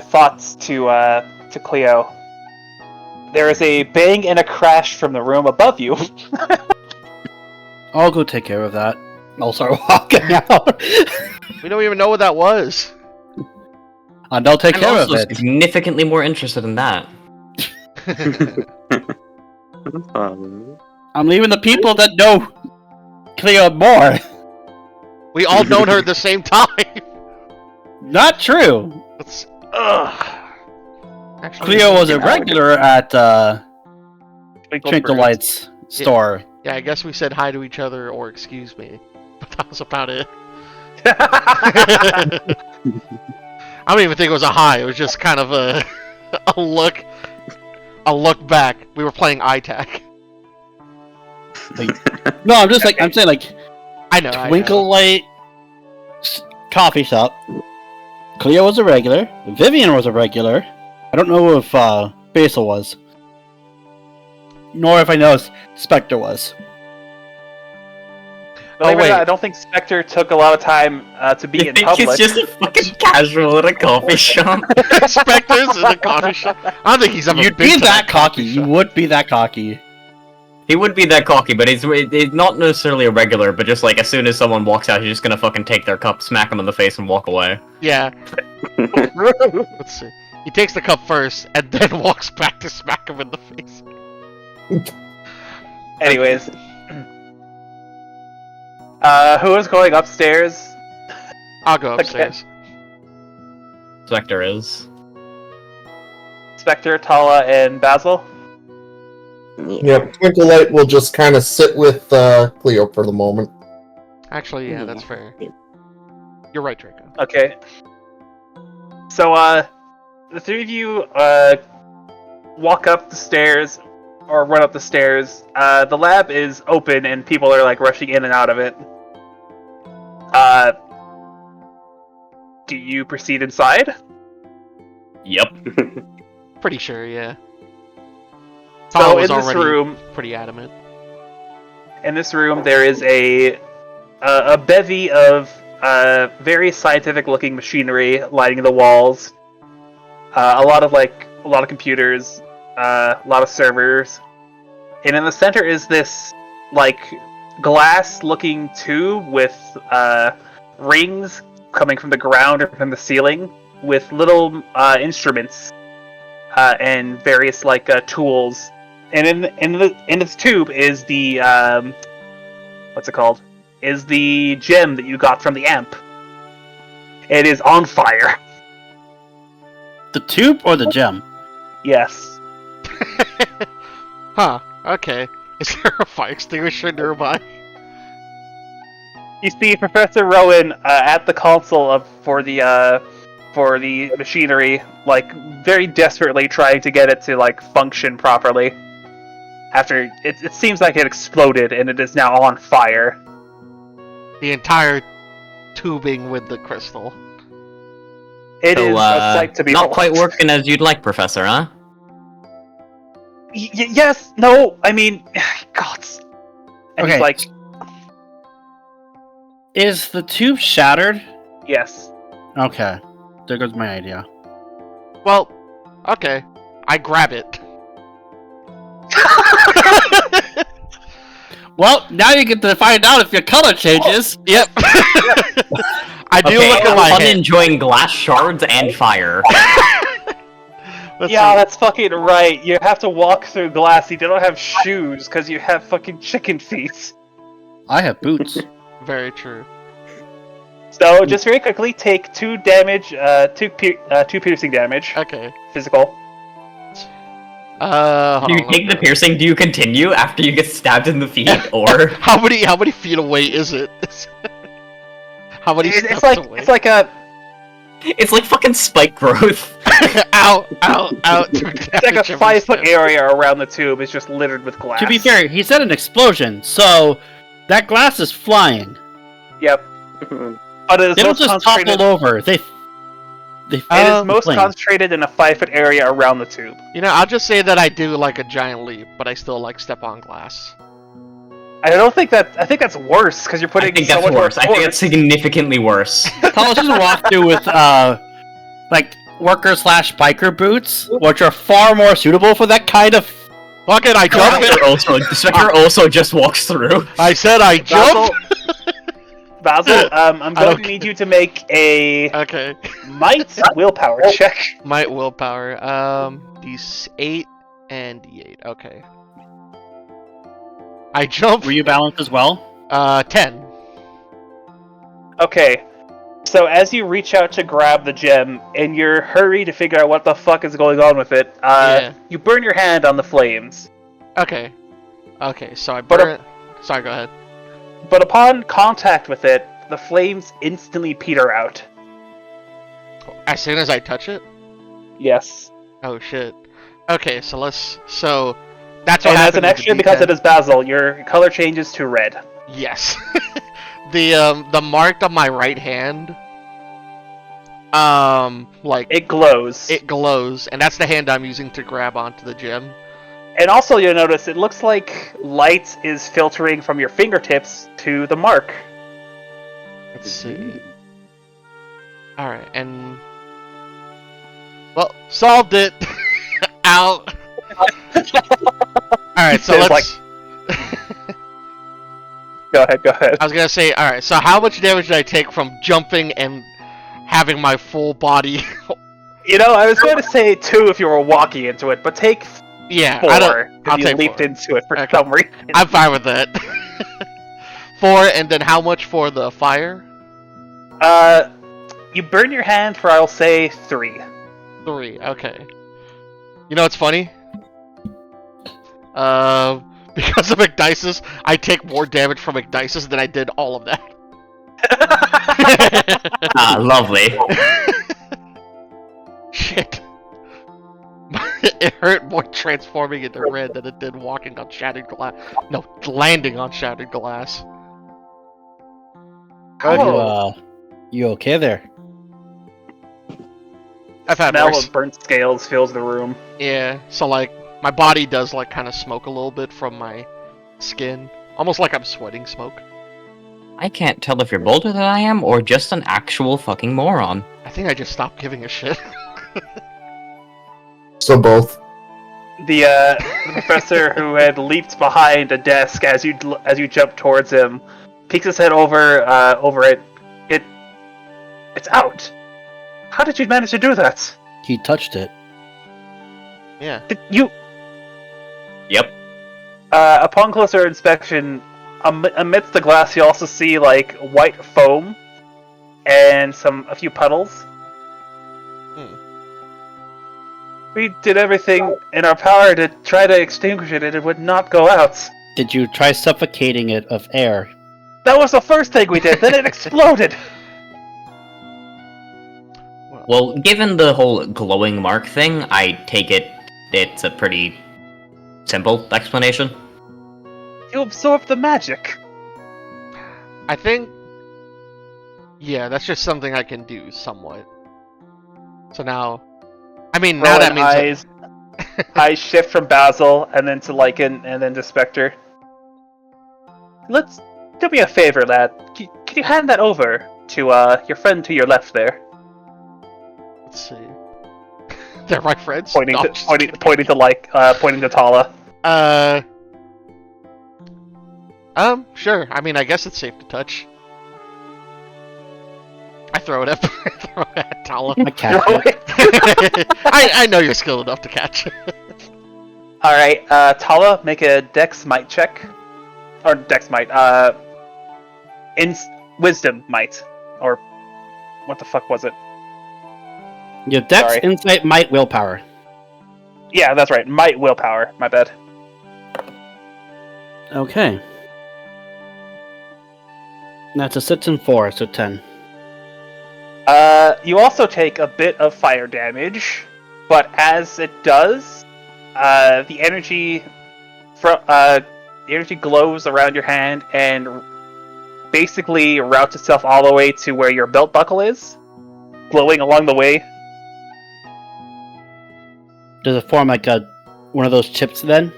[SPEAKER 2] thoughts to Cleo, there is a bang and a crash from the room above you.
[SPEAKER 5] I'll go take care of that. I'll start walking out.
[SPEAKER 1] We don't even know what that was.
[SPEAKER 5] And I'll take
[SPEAKER 9] I'm
[SPEAKER 5] care of
[SPEAKER 9] also
[SPEAKER 5] it.
[SPEAKER 9] significantly more interested in that.
[SPEAKER 5] I'm leaving the people that know Cleo more.
[SPEAKER 1] We all known her at the same time.
[SPEAKER 5] Not true.
[SPEAKER 1] Actually,
[SPEAKER 5] Cleo was a regular at Twinkle Lights store.
[SPEAKER 1] Yeah, I guess we said hi to each other or excuse me, but that was about it. I don't even think it was a hi. It was just kind of a look back. We were playing iTac.
[SPEAKER 5] No, I'm saying
[SPEAKER 1] I know.
[SPEAKER 5] Twinkle Light coffee shop. Cleo was a regular. Vivian was a regular. I don't know if Basil was. Nor if I know if Spectre was.
[SPEAKER 1] Wait.
[SPEAKER 2] I don't think Spectre took a lot of time to be
[SPEAKER 9] You
[SPEAKER 2] in
[SPEAKER 9] think
[SPEAKER 2] public.
[SPEAKER 9] it's just a fucking casual at a coffee shop?
[SPEAKER 1] Spectres in a coffee shop. I don't think he's ever
[SPEAKER 5] You'd
[SPEAKER 1] been
[SPEAKER 5] be
[SPEAKER 1] to
[SPEAKER 5] that cocky.
[SPEAKER 1] coffee
[SPEAKER 5] You
[SPEAKER 1] shop.
[SPEAKER 5] would be that cocky.
[SPEAKER 9] He would be that cocky, but he's not necessarily a regular, but just like as soon as someone walks out, he's just gonna fucking take their cup, smack him in the face, and walk away.
[SPEAKER 1] Yeah. Let's see. He takes the cup first and then walks back to smack him in the face.
[SPEAKER 2] Anyways. Who is going upstairs?
[SPEAKER 1] I'll go upstairs.
[SPEAKER 9] Spectre is.
[SPEAKER 2] Spectre, Tala, and Basil?
[SPEAKER 4] Yep, Twinkle Light will just kind of sit with Cleo for the moment.
[SPEAKER 1] Actually, yeah, that's fair. You're right, Draco.
[SPEAKER 2] Okay. So, the three of you, walk up the stairs, or run up the stairs. The lab is open and people are, rushing in and out of it. Do you proceed inside?
[SPEAKER 9] Yep.
[SPEAKER 1] Pretty sure, yeah.
[SPEAKER 2] So,
[SPEAKER 1] Tala
[SPEAKER 2] in
[SPEAKER 1] was
[SPEAKER 2] this
[SPEAKER 1] already
[SPEAKER 2] room,
[SPEAKER 1] pretty adamant.
[SPEAKER 2] there is a bevy of very scientific-looking machinery lining the walls. A lot of computers, a lot of servers, and in the center is this glass-looking tube with rings coming from the ground or from the ceiling, with little instruments and various tools. And in this tube is the what's it called? Is the gem that you got from the amp. It is on fire.
[SPEAKER 5] The tube or the gem?
[SPEAKER 2] Yes.
[SPEAKER 1] Huh, okay. Is there a fire extinguisher nearby?
[SPEAKER 2] You see Professor Rowan at the console for the machinery, very desperately trying to get it to function properly. After it seems like it exploded and it is now on fire.
[SPEAKER 1] The entire tubing with the crystal.
[SPEAKER 2] It is a sight to behold.
[SPEAKER 9] Not quite working as you'd like, Professor, huh?
[SPEAKER 2] Yes, no, I mean, gods. And
[SPEAKER 5] Okay.
[SPEAKER 2] he's
[SPEAKER 5] Is the tube shattered?
[SPEAKER 2] yes.
[SPEAKER 5] Okay. There goes my idea.
[SPEAKER 1] Well, okay. I grab it.
[SPEAKER 5] Well, now you get to find out if your color changes.
[SPEAKER 1] Yep. I do
[SPEAKER 9] Okay,
[SPEAKER 1] look at my
[SPEAKER 9] fun
[SPEAKER 1] hand.
[SPEAKER 9] enjoying glass shards and fire.
[SPEAKER 1] Let's
[SPEAKER 2] Yeah,
[SPEAKER 1] see.
[SPEAKER 2] that's fucking right. You have to walk through glass. You don't have shoes because you have fucking chicken feet.
[SPEAKER 5] I have boots.
[SPEAKER 1] Very true.
[SPEAKER 2] So, just very quickly, take 2 damage, 2 piercing damage.
[SPEAKER 1] Okay.
[SPEAKER 2] Physical.
[SPEAKER 1] Hold
[SPEAKER 9] Do you
[SPEAKER 1] on,
[SPEAKER 9] take the piercing? Do you continue after you get stabbed in the feet, or
[SPEAKER 1] How many feet away is it? How many steps away?
[SPEAKER 2] It's like a
[SPEAKER 9] it's like fucking spike growth?
[SPEAKER 1] Out.
[SPEAKER 2] It's like a 5-foot area around the tube. It's just littered with glass.
[SPEAKER 5] To be fair, he said an explosion, so that glass is flying.
[SPEAKER 2] Yep. But it is
[SPEAKER 5] They
[SPEAKER 2] so
[SPEAKER 5] don't just
[SPEAKER 2] concentrated.
[SPEAKER 5] topple over. They
[SPEAKER 2] It is most
[SPEAKER 5] flame.
[SPEAKER 2] concentrated in a 5-foot area around the tube.
[SPEAKER 1] You know, I'll just say that I do like a giant leap, but I still like step on glass.
[SPEAKER 2] I don't think that. I think that's worse because you're
[SPEAKER 9] I
[SPEAKER 2] putting
[SPEAKER 9] think
[SPEAKER 2] so
[SPEAKER 9] that's
[SPEAKER 2] much more
[SPEAKER 9] worse. I think it's
[SPEAKER 2] force.
[SPEAKER 9] significantly worse.
[SPEAKER 5] College just walk through with like worker/biker boots, which are far more suitable for that kind of.
[SPEAKER 1] Fuck it, I jumped.
[SPEAKER 9] The Spectre also just walks through.
[SPEAKER 1] I said I jumped.
[SPEAKER 2] Basil, I'm
[SPEAKER 1] I
[SPEAKER 2] going
[SPEAKER 1] don't
[SPEAKER 2] to need you to make a
[SPEAKER 1] Okay.
[SPEAKER 2] might willpower check.
[SPEAKER 1] Might willpower. D8 and D8. Okay. I jump.
[SPEAKER 5] Were you balanced as well?
[SPEAKER 1] 10.
[SPEAKER 2] Okay. So as you reach out to grab the gem, in your hurry to figure out what the fuck is going on with it,
[SPEAKER 1] Yeah.
[SPEAKER 2] you burn your hand on the flames.
[SPEAKER 1] Okay. Okay, so I
[SPEAKER 2] But
[SPEAKER 1] burn. Sorry, go ahead.
[SPEAKER 2] But upon contact with it, the flames instantly peter out.
[SPEAKER 1] As soon as I touch it?
[SPEAKER 2] Yes.
[SPEAKER 1] Oh shit. Okay, so let's. So that's what
[SPEAKER 2] And as
[SPEAKER 1] happened
[SPEAKER 2] an
[SPEAKER 1] with
[SPEAKER 2] extra,
[SPEAKER 1] the
[SPEAKER 2] because
[SPEAKER 1] D10.
[SPEAKER 2] it is Basil, your color changes to red.
[SPEAKER 1] Yes. The mark on my right hand. Like
[SPEAKER 2] It glows.
[SPEAKER 1] it glows, and that's the hand I'm using to grab onto the gem.
[SPEAKER 2] And also, you'll notice it looks like light is filtering from your fingertips to the mark.
[SPEAKER 1] Let's see. Alright, and. Well, solved it! Out! Alright, so
[SPEAKER 2] It's
[SPEAKER 1] let's.
[SPEAKER 2] Go ahead.
[SPEAKER 1] I was gonna say, alright, so how much damage did I take from jumping and having my full body?
[SPEAKER 2] You know, I was going to say 2 if you were walking into it, but take 4
[SPEAKER 1] Yeah, I don't.
[SPEAKER 2] if
[SPEAKER 1] I'll
[SPEAKER 2] you
[SPEAKER 1] take
[SPEAKER 2] leaped
[SPEAKER 1] 4.
[SPEAKER 2] into it for
[SPEAKER 1] Okay.
[SPEAKER 2] some reason.
[SPEAKER 1] I'm fine with that. 4, and then how much for the fire?
[SPEAKER 2] You burn your hand for, I'll say, 3.
[SPEAKER 1] 3, okay. You know what's funny? Because of Ignisis, I take more damage from Ignisis than I did all of that.
[SPEAKER 9] Ah, lovely.
[SPEAKER 1] Shit. It hurt more transforming into red than it did walking on shattered glass. No, landing on shattered glass.
[SPEAKER 5] You okay there?
[SPEAKER 1] I've had
[SPEAKER 2] Smell
[SPEAKER 1] worse.
[SPEAKER 2] of burnt scales fills the room.
[SPEAKER 1] Yeah, so like, my body does like kind of smoke a little bit from my skin. Almost like I'm sweating smoke.
[SPEAKER 9] I can't tell if you're bolder than I am or just an actual fucking moron.
[SPEAKER 1] I think I just stopped giving a shit.
[SPEAKER 4] So both.
[SPEAKER 2] The professor who had leaped behind a desk as you jumped towards him, peeks his head over it. It's out. How did you manage to do that?
[SPEAKER 5] He touched it.
[SPEAKER 1] Yeah.
[SPEAKER 2] Did you?
[SPEAKER 9] Yep.
[SPEAKER 2] Upon closer inspection, amidst the glass, you also see like white foam and a few puddles. We did everything in our power to try to extinguish it, and it would not go out.
[SPEAKER 5] Did you try suffocating it of air?
[SPEAKER 2] That was the first thing we did. Then it exploded.
[SPEAKER 9] Well, given the whole glowing mark thing, I take it's a pretty simple explanation.
[SPEAKER 2] You absorbed the magic.
[SPEAKER 1] I think... Yeah, that's just something I can do, somewhat. So now... I mean, now that means...
[SPEAKER 2] Eyes shift from Basil, and then to Lycan, and then to Spectre. Do me a favor, lad. Can you hand that over to your friend to your left there?
[SPEAKER 1] Let's see. They're my friends?
[SPEAKER 2] Pointing
[SPEAKER 1] No,
[SPEAKER 2] to
[SPEAKER 1] I'm just
[SPEAKER 2] pointing
[SPEAKER 1] kidding.
[SPEAKER 2] pointing to Tala.
[SPEAKER 1] Sure. I mean, I guess it's safe to touch. I throw it at Tala.
[SPEAKER 5] I catch it.
[SPEAKER 1] I know you're skilled enough to catch.
[SPEAKER 2] Alright, Tala, make a Dex Might check. Or Dex Might, Wisdom Might. Or, what the fuck was it?
[SPEAKER 5] Your Dex,
[SPEAKER 2] Sorry.
[SPEAKER 5] Insight, Might, Willpower.
[SPEAKER 2] Yeah, that's right, Might Willpower, my bad.
[SPEAKER 5] Okay. That's a 6 and 4, so 10.
[SPEAKER 2] You also take a bit of fire damage, but as it does, the energy glows around your hand and basically routes itself all the way to where your belt buckle is, glowing along the way
[SPEAKER 5] Does it form like one of those chips then?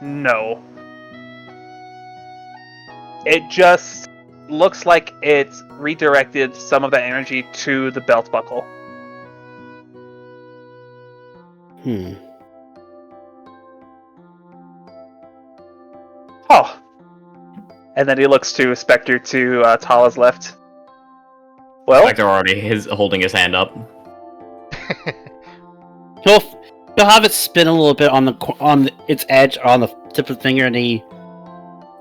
[SPEAKER 2] No. It just looks like it's redirected some of the energy to the belt buckle. Oh. And then he looks to Spectre to Tala's left. Well,
[SPEAKER 9] Spectre already is holding his hand up.
[SPEAKER 5] He'll have it spin a little bit on its edge on the tip of the finger, and he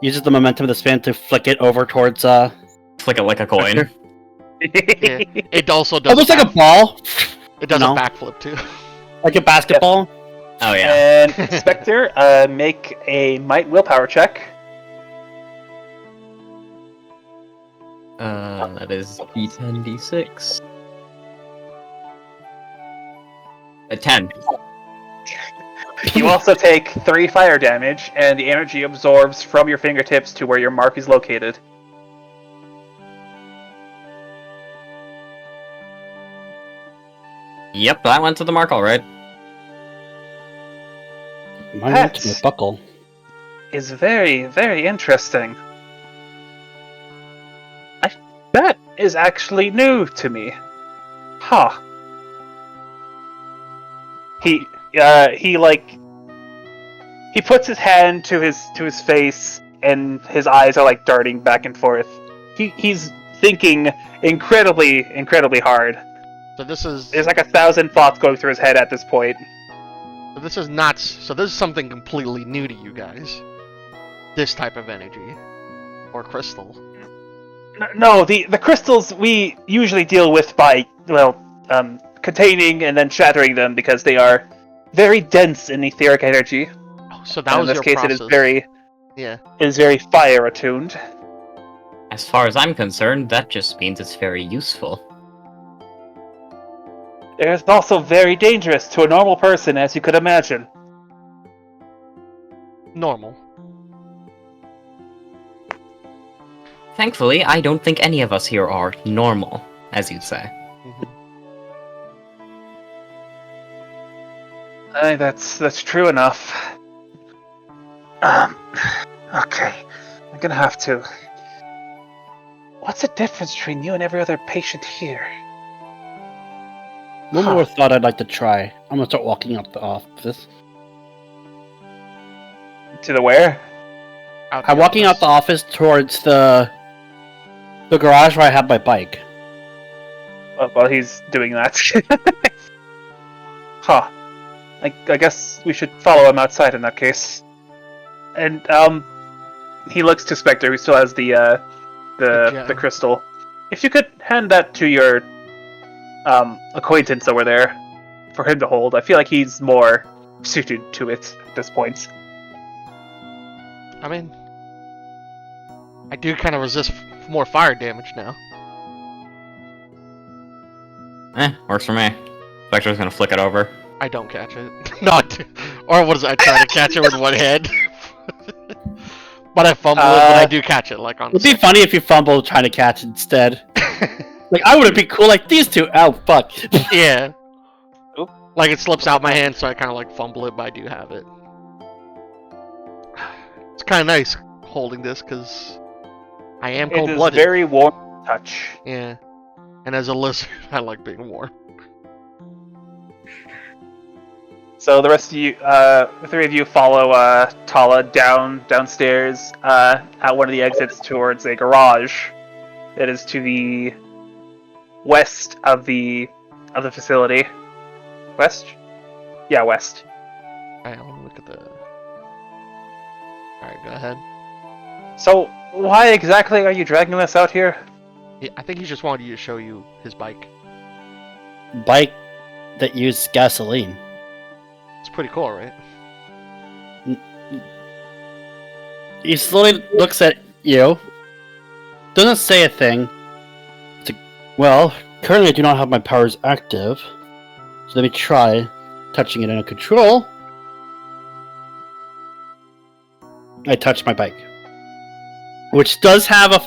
[SPEAKER 5] uses the momentum of the spin to flick it over towards
[SPEAKER 9] Flick it like a coin.
[SPEAKER 5] Spectre.
[SPEAKER 1] Yeah. It also does.
[SPEAKER 5] Almost like a ball,
[SPEAKER 1] It does
[SPEAKER 5] you know?
[SPEAKER 1] a backflip too.
[SPEAKER 5] like a basketball.
[SPEAKER 9] Oh yeah.
[SPEAKER 2] And Spectre, make a might willpower check.
[SPEAKER 9] That is D10, D6. A 10.
[SPEAKER 2] You also take 3 fire damage, and the energy absorbs from your fingertips to where your mark is located.
[SPEAKER 9] Yep, that went to the mark alright.
[SPEAKER 5] Mine went to my buckle.
[SPEAKER 2] Is very, very interesting. That is actually new to me. Huh. He puts his hand to his face, and his eyes are like darting back and forth. He's thinking incredibly hard.
[SPEAKER 1] So this is.
[SPEAKER 2] There's like 1,000 thoughts going through his head at this point.
[SPEAKER 1] So this is not. So this is something completely new to you guys. This type of energy, or crystal.
[SPEAKER 2] No, the crystals we usually deal with by containing and then shattering them because they are very dense in etheric energy.
[SPEAKER 1] Oh, so that
[SPEAKER 2] And
[SPEAKER 1] was
[SPEAKER 2] in this
[SPEAKER 1] your
[SPEAKER 2] case,
[SPEAKER 1] process.
[SPEAKER 2] it is very fire attuned.
[SPEAKER 9] As far as I'm concerned, that just means it's very useful.
[SPEAKER 2] It is also very dangerous to a normal person, as you could imagine.
[SPEAKER 1] Normal.
[SPEAKER 9] Thankfully, I don't think any of us here are normal, as you'd say.
[SPEAKER 2] That's true enough. Okay. I'm gonna have to... What's the difference between you and every other patient here?
[SPEAKER 5] One more thought I'd like to try. I'm gonna start walking up the office.
[SPEAKER 2] To the where?
[SPEAKER 5] I'm walking out the office towards the garage where I have my bike.
[SPEAKER 2] While he's doing that. Huh. I guess we should follow him outside in that case. And, he looks to Spectre, who still has the crystal. If you could hand that to your, acquaintance over there, for him to hold. I feel like he's more suited to it at this point.
[SPEAKER 1] I mean, I do kind of resist more fire damage now.
[SPEAKER 9] Works for me. Spectre's gonna flick it over.
[SPEAKER 1] I don't catch it. Not, or what is it? I try to catch it with one hand, but I fumble it. But I do catch it like on.
[SPEAKER 5] It'd be funny if you fumble trying to catch it instead. Like I would be cool like these two. Oh fuck.
[SPEAKER 1] Yeah.
[SPEAKER 2] Oop.
[SPEAKER 1] Like it slips out my hand, so I kind of like fumble it, but I do have it. It's kind of nice holding this because I am
[SPEAKER 2] It is
[SPEAKER 1] cold-blooded.
[SPEAKER 2] very warm touch.
[SPEAKER 1] Yeah. And as a lizard, I like being warm.
[SPEAKER 2] So the rest of you, the three of you follow Tala downstairs at one of the exits towards a garage that is to the west of the facility. West? Yeah, west.
[SPEAKER 1] Alright, let me look at the. Alright, go ahead.
[SPEAKER 2] So why exactly are you dragging us out here?
[SPEAKER 1] Yeah, I think he just wanted you to show you his bike.
[SPEAKER 5] Bike that used gasoline.
[SPEAKER 1] It's pretty cool, right?
[SPEAKER 5] He slowly looks at you. Doesn't say a thing. It's like, well, currently I do not have my powers active. So let me try touching it in a control. I touch my bike. Which does have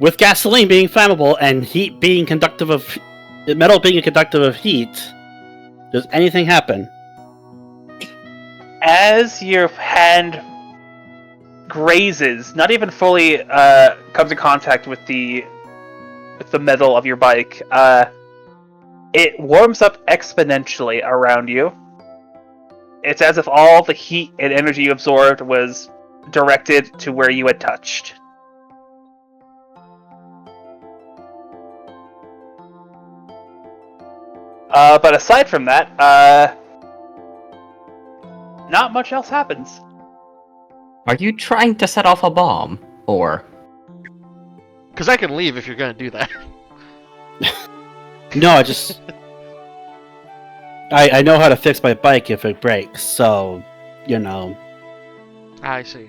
[SPEAKER 5] with gasoline being flammable and heat being conductive of The metal being a conductor of heat, does anything happen?
[SPEAKER 2] As your hand grazes, not even fully comes in contact with the metal of your bike, it warms up exponentially around you. It's as if all the heat and energy you absorbed was directed to where you had touched. But aside from that, not much else happens.
[SPEAKER 9] Are you trying to set off a bomb? Or...
[SPEAKER 1] Because I can leave if you're gonna do that.
[SPEAKER 5] No, I just... I know how to fix my bike if it breaks, so, you know,
[SPEAKER 1] I see.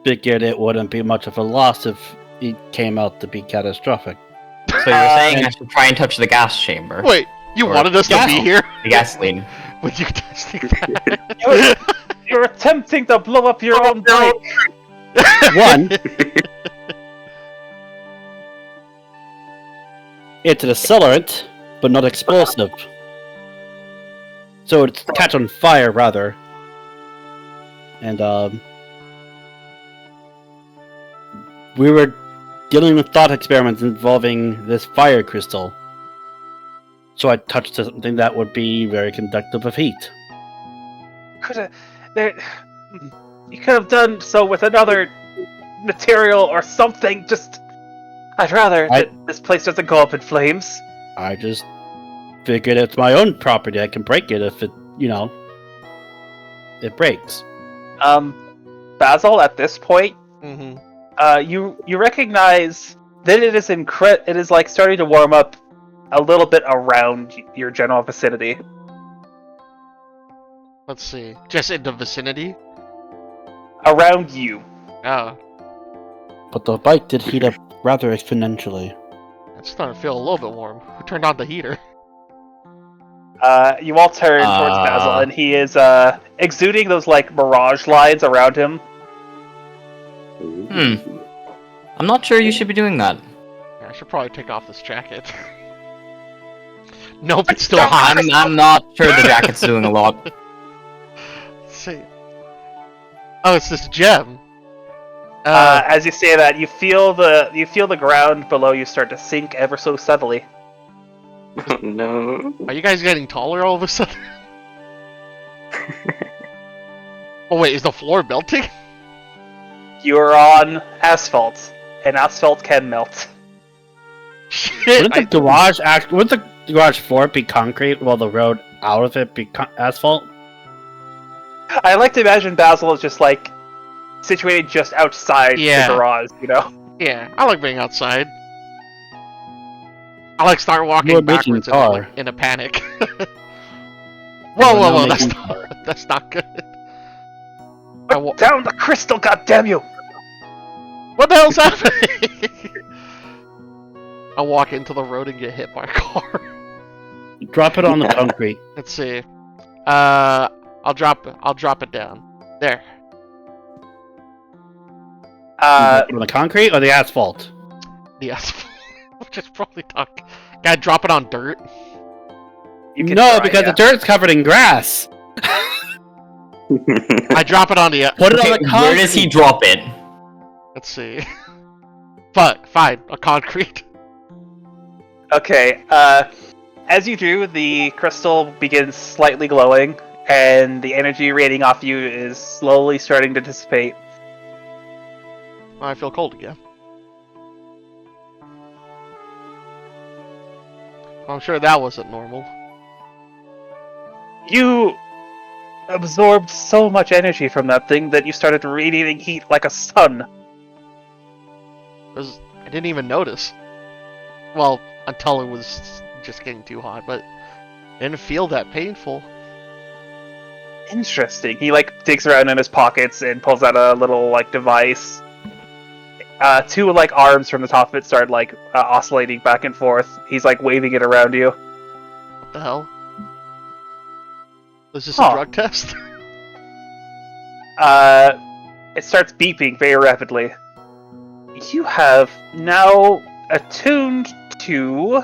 [SPEAKER 5] figured it wouldn't be much of a loss if it came out to be catastrophic.
[SPEAKER 9] So you're saying I should try and touch the gas chamber?
[SPEAKER 1] Wait, you
[SPEAKER 9] Or
[SPEAKER 1] wanted us to be here?
[SPEAKER 9] The gasoline.
[SPEAKER 1] With you testing that?
[SPEAKER 2] You're attempting to blow up your own bike!
[SPEAKER 5] One, it's an accelerant, but not explosive. So it's catch on fire, rather. And, we were dealing with thought experiments involving this fire crystal. So I touched something that would be very conductive of heat.
[SPEAKER 2] You could have done so with another material or something. I'd rather that this place doesn't go up in flames.
[SPEAKER 5] I just figured it's my own property. I can break it if it, you know, it breaks.
[SPEAKER 2] Basil, at this point,
[SPEAKER 1] Mm-hmm.
[SPEAKER 2] you recognize that it is like starting to warm up a little bit around your general vicinity.
[SPEAKER 1] Let's see. Just in the vicinity?
[SPEAKER 2] Around you.
[SPEAKER 1] Oh.
[SPEAKER 5] But the bike did heat up rather exponentially.
[SPEAKER 1] It's starting to feel a little bit warm. Who turned on the heater?
[SPEAKER 2] You all turn towards Basil, and he is exuding those like mirage lines around him.
[SPEAKER 9] I'm not sure you should be doing that.
[SPEAKER 1] Yeah, I should probably take off this jacket. Nope, it's still hot.
[SPEAKER 9] I'm not sure the jacket's doing a lot.
[SPEAKER 1] Let's see. Oh, it's this gem.
[SPEAKER 2] As you say that, you feel the ground below you start to sink ever so subtly.
[SPEAKER 6] Oh, no.
[SPEAKER 1] Are you guys getting taller all of a sudden? Oh wait, is the floor melting?
[SPEAKER 2] You're on asphalt, and asphalt can melt.
[SPEAKER 1] Shit!
[SPEAKER 5] Wouldn't the garage floor be concrete while the road out of it be asphalt?
[SPEAKER 2] I like to imagine Basil is just like situated just outside the garage, you know?
[SPEAKER 1] Yeah, I like being outside. I like start walking
[SPEAKER 5] You're
[SPEAKER 1] backwards
[SPEAKER 5] making
[SPEAKER 1] in a panic. Whoa, that's not good.
[SPEAKER 2] Put down the crystal, goddammit!
[SPEAKER 1] What the hell's happening? I walk into the road and get hit by a car.
[SPEAKER 5] Drop it on the concrete.
[SPEAKER 1] Let's see. I'll drop it down. There.
[SPEAKER 5] On the concrete or the asphalt?
[SPEAKER 1] The asphalt. Which is probably talk. Gotta drop it on dirt.
[SPEAKER 5] No, because the dirt's covered in grass.
[SPEAKER 1] I drop it on the.
[SPEAKER 5] Put it on the concrete.
[SPEAKER 9] Where does he drop it?
[SPEAKER 1] Let's see. But fine, a concrete.
[SPEAKER 2] Okay. As you do, the crystal begins slightly glowing, and the energy radiating off you is slowly starting to dissipate.
[SPEAKER 1] I feel cold again. I'm sure that wasn't normal.
[SPEAKER 2] You absorbed so much energy from that thing that you started radiating heat like a sun.
[SPEAKER 1] I didn't even notice. Well, until it was just getting too hot, but it didn't feel that painful.
[SPEAKER 2] Interesting. He like digs around in his pockets and pulls out a little like device. Two like arms from the top of it start like oscillating back and forth. He's like waving it around you.
[SPEAKER 1] What the hell? Was this a drug test?
[SPEAKER 2] It starts beeping very rapidly. You have now attuned to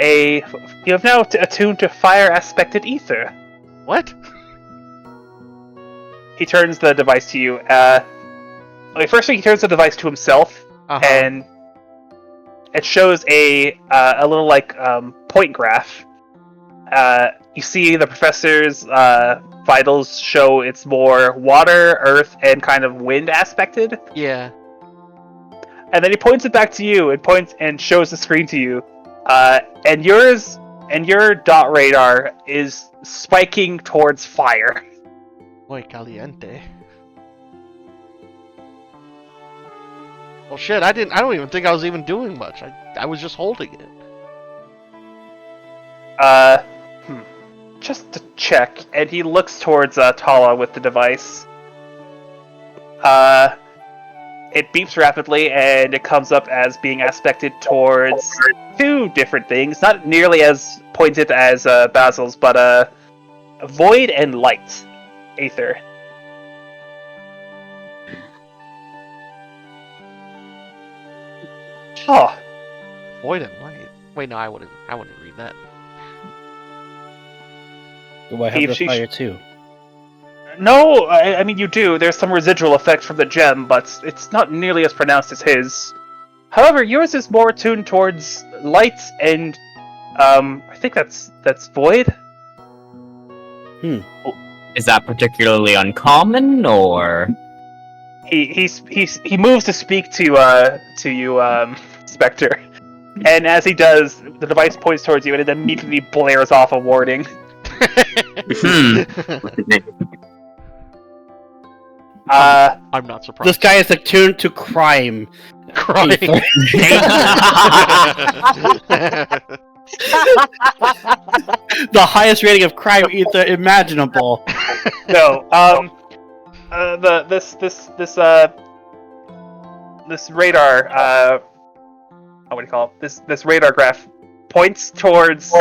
[SPEAKER 2] You have now attuned to fire aspected ether.
[SPEAKER 1] What?
[SPEAKER 2] He turns the device to you. Okay, first he turns the device to himself, and it shows a little like point graph. You see the professor's vitals show it's more water, earth, and kind of wind aspected.
[SPEAKER 1] Yeah.
[SPEAKER 2] And then he points it back to you and points and shows the screen to you. And your dot radar is spiking towards fire.
[SPEAKER 1] Muy caliente. Well, shit, I don't even think I was even doing much. I was just holding it.
[SPEAKER 2] Just to check, and he looks towards Tala with the device. It beeps rapidly, and it comes up as being aspected towards two different things. Not nearly as pointed as Basil's, but void and light. Aether. Oh.
[SPEAKER 1] Void and light. Wait, no, I wouldn't read that.
[SPEAKER 5] Do I have the fire too?
[SPEAKER 2] No, I mean you do. There's some residual effect from the gem, but it's not nearly as pronounced as his. However, yours is more tuned towards light, and I think that's void.
[SPEAKER 9] Is that particularly uncommon, or?
[SPEAKER 2] He moves to speak to you, Spectre, and as he does, the device points towards you, and it immediately blares off a warning.
[SPEAKER 1] I'm not surprised.
[SPEAKER 5] This guy is attuned to crime.
[SPEAKER 1] Crime.
[SPEAKER 5] The highest rating of crime ether imaginable.
[SPEAKER 2] No, this radar, what do you call it? This radar graph points towards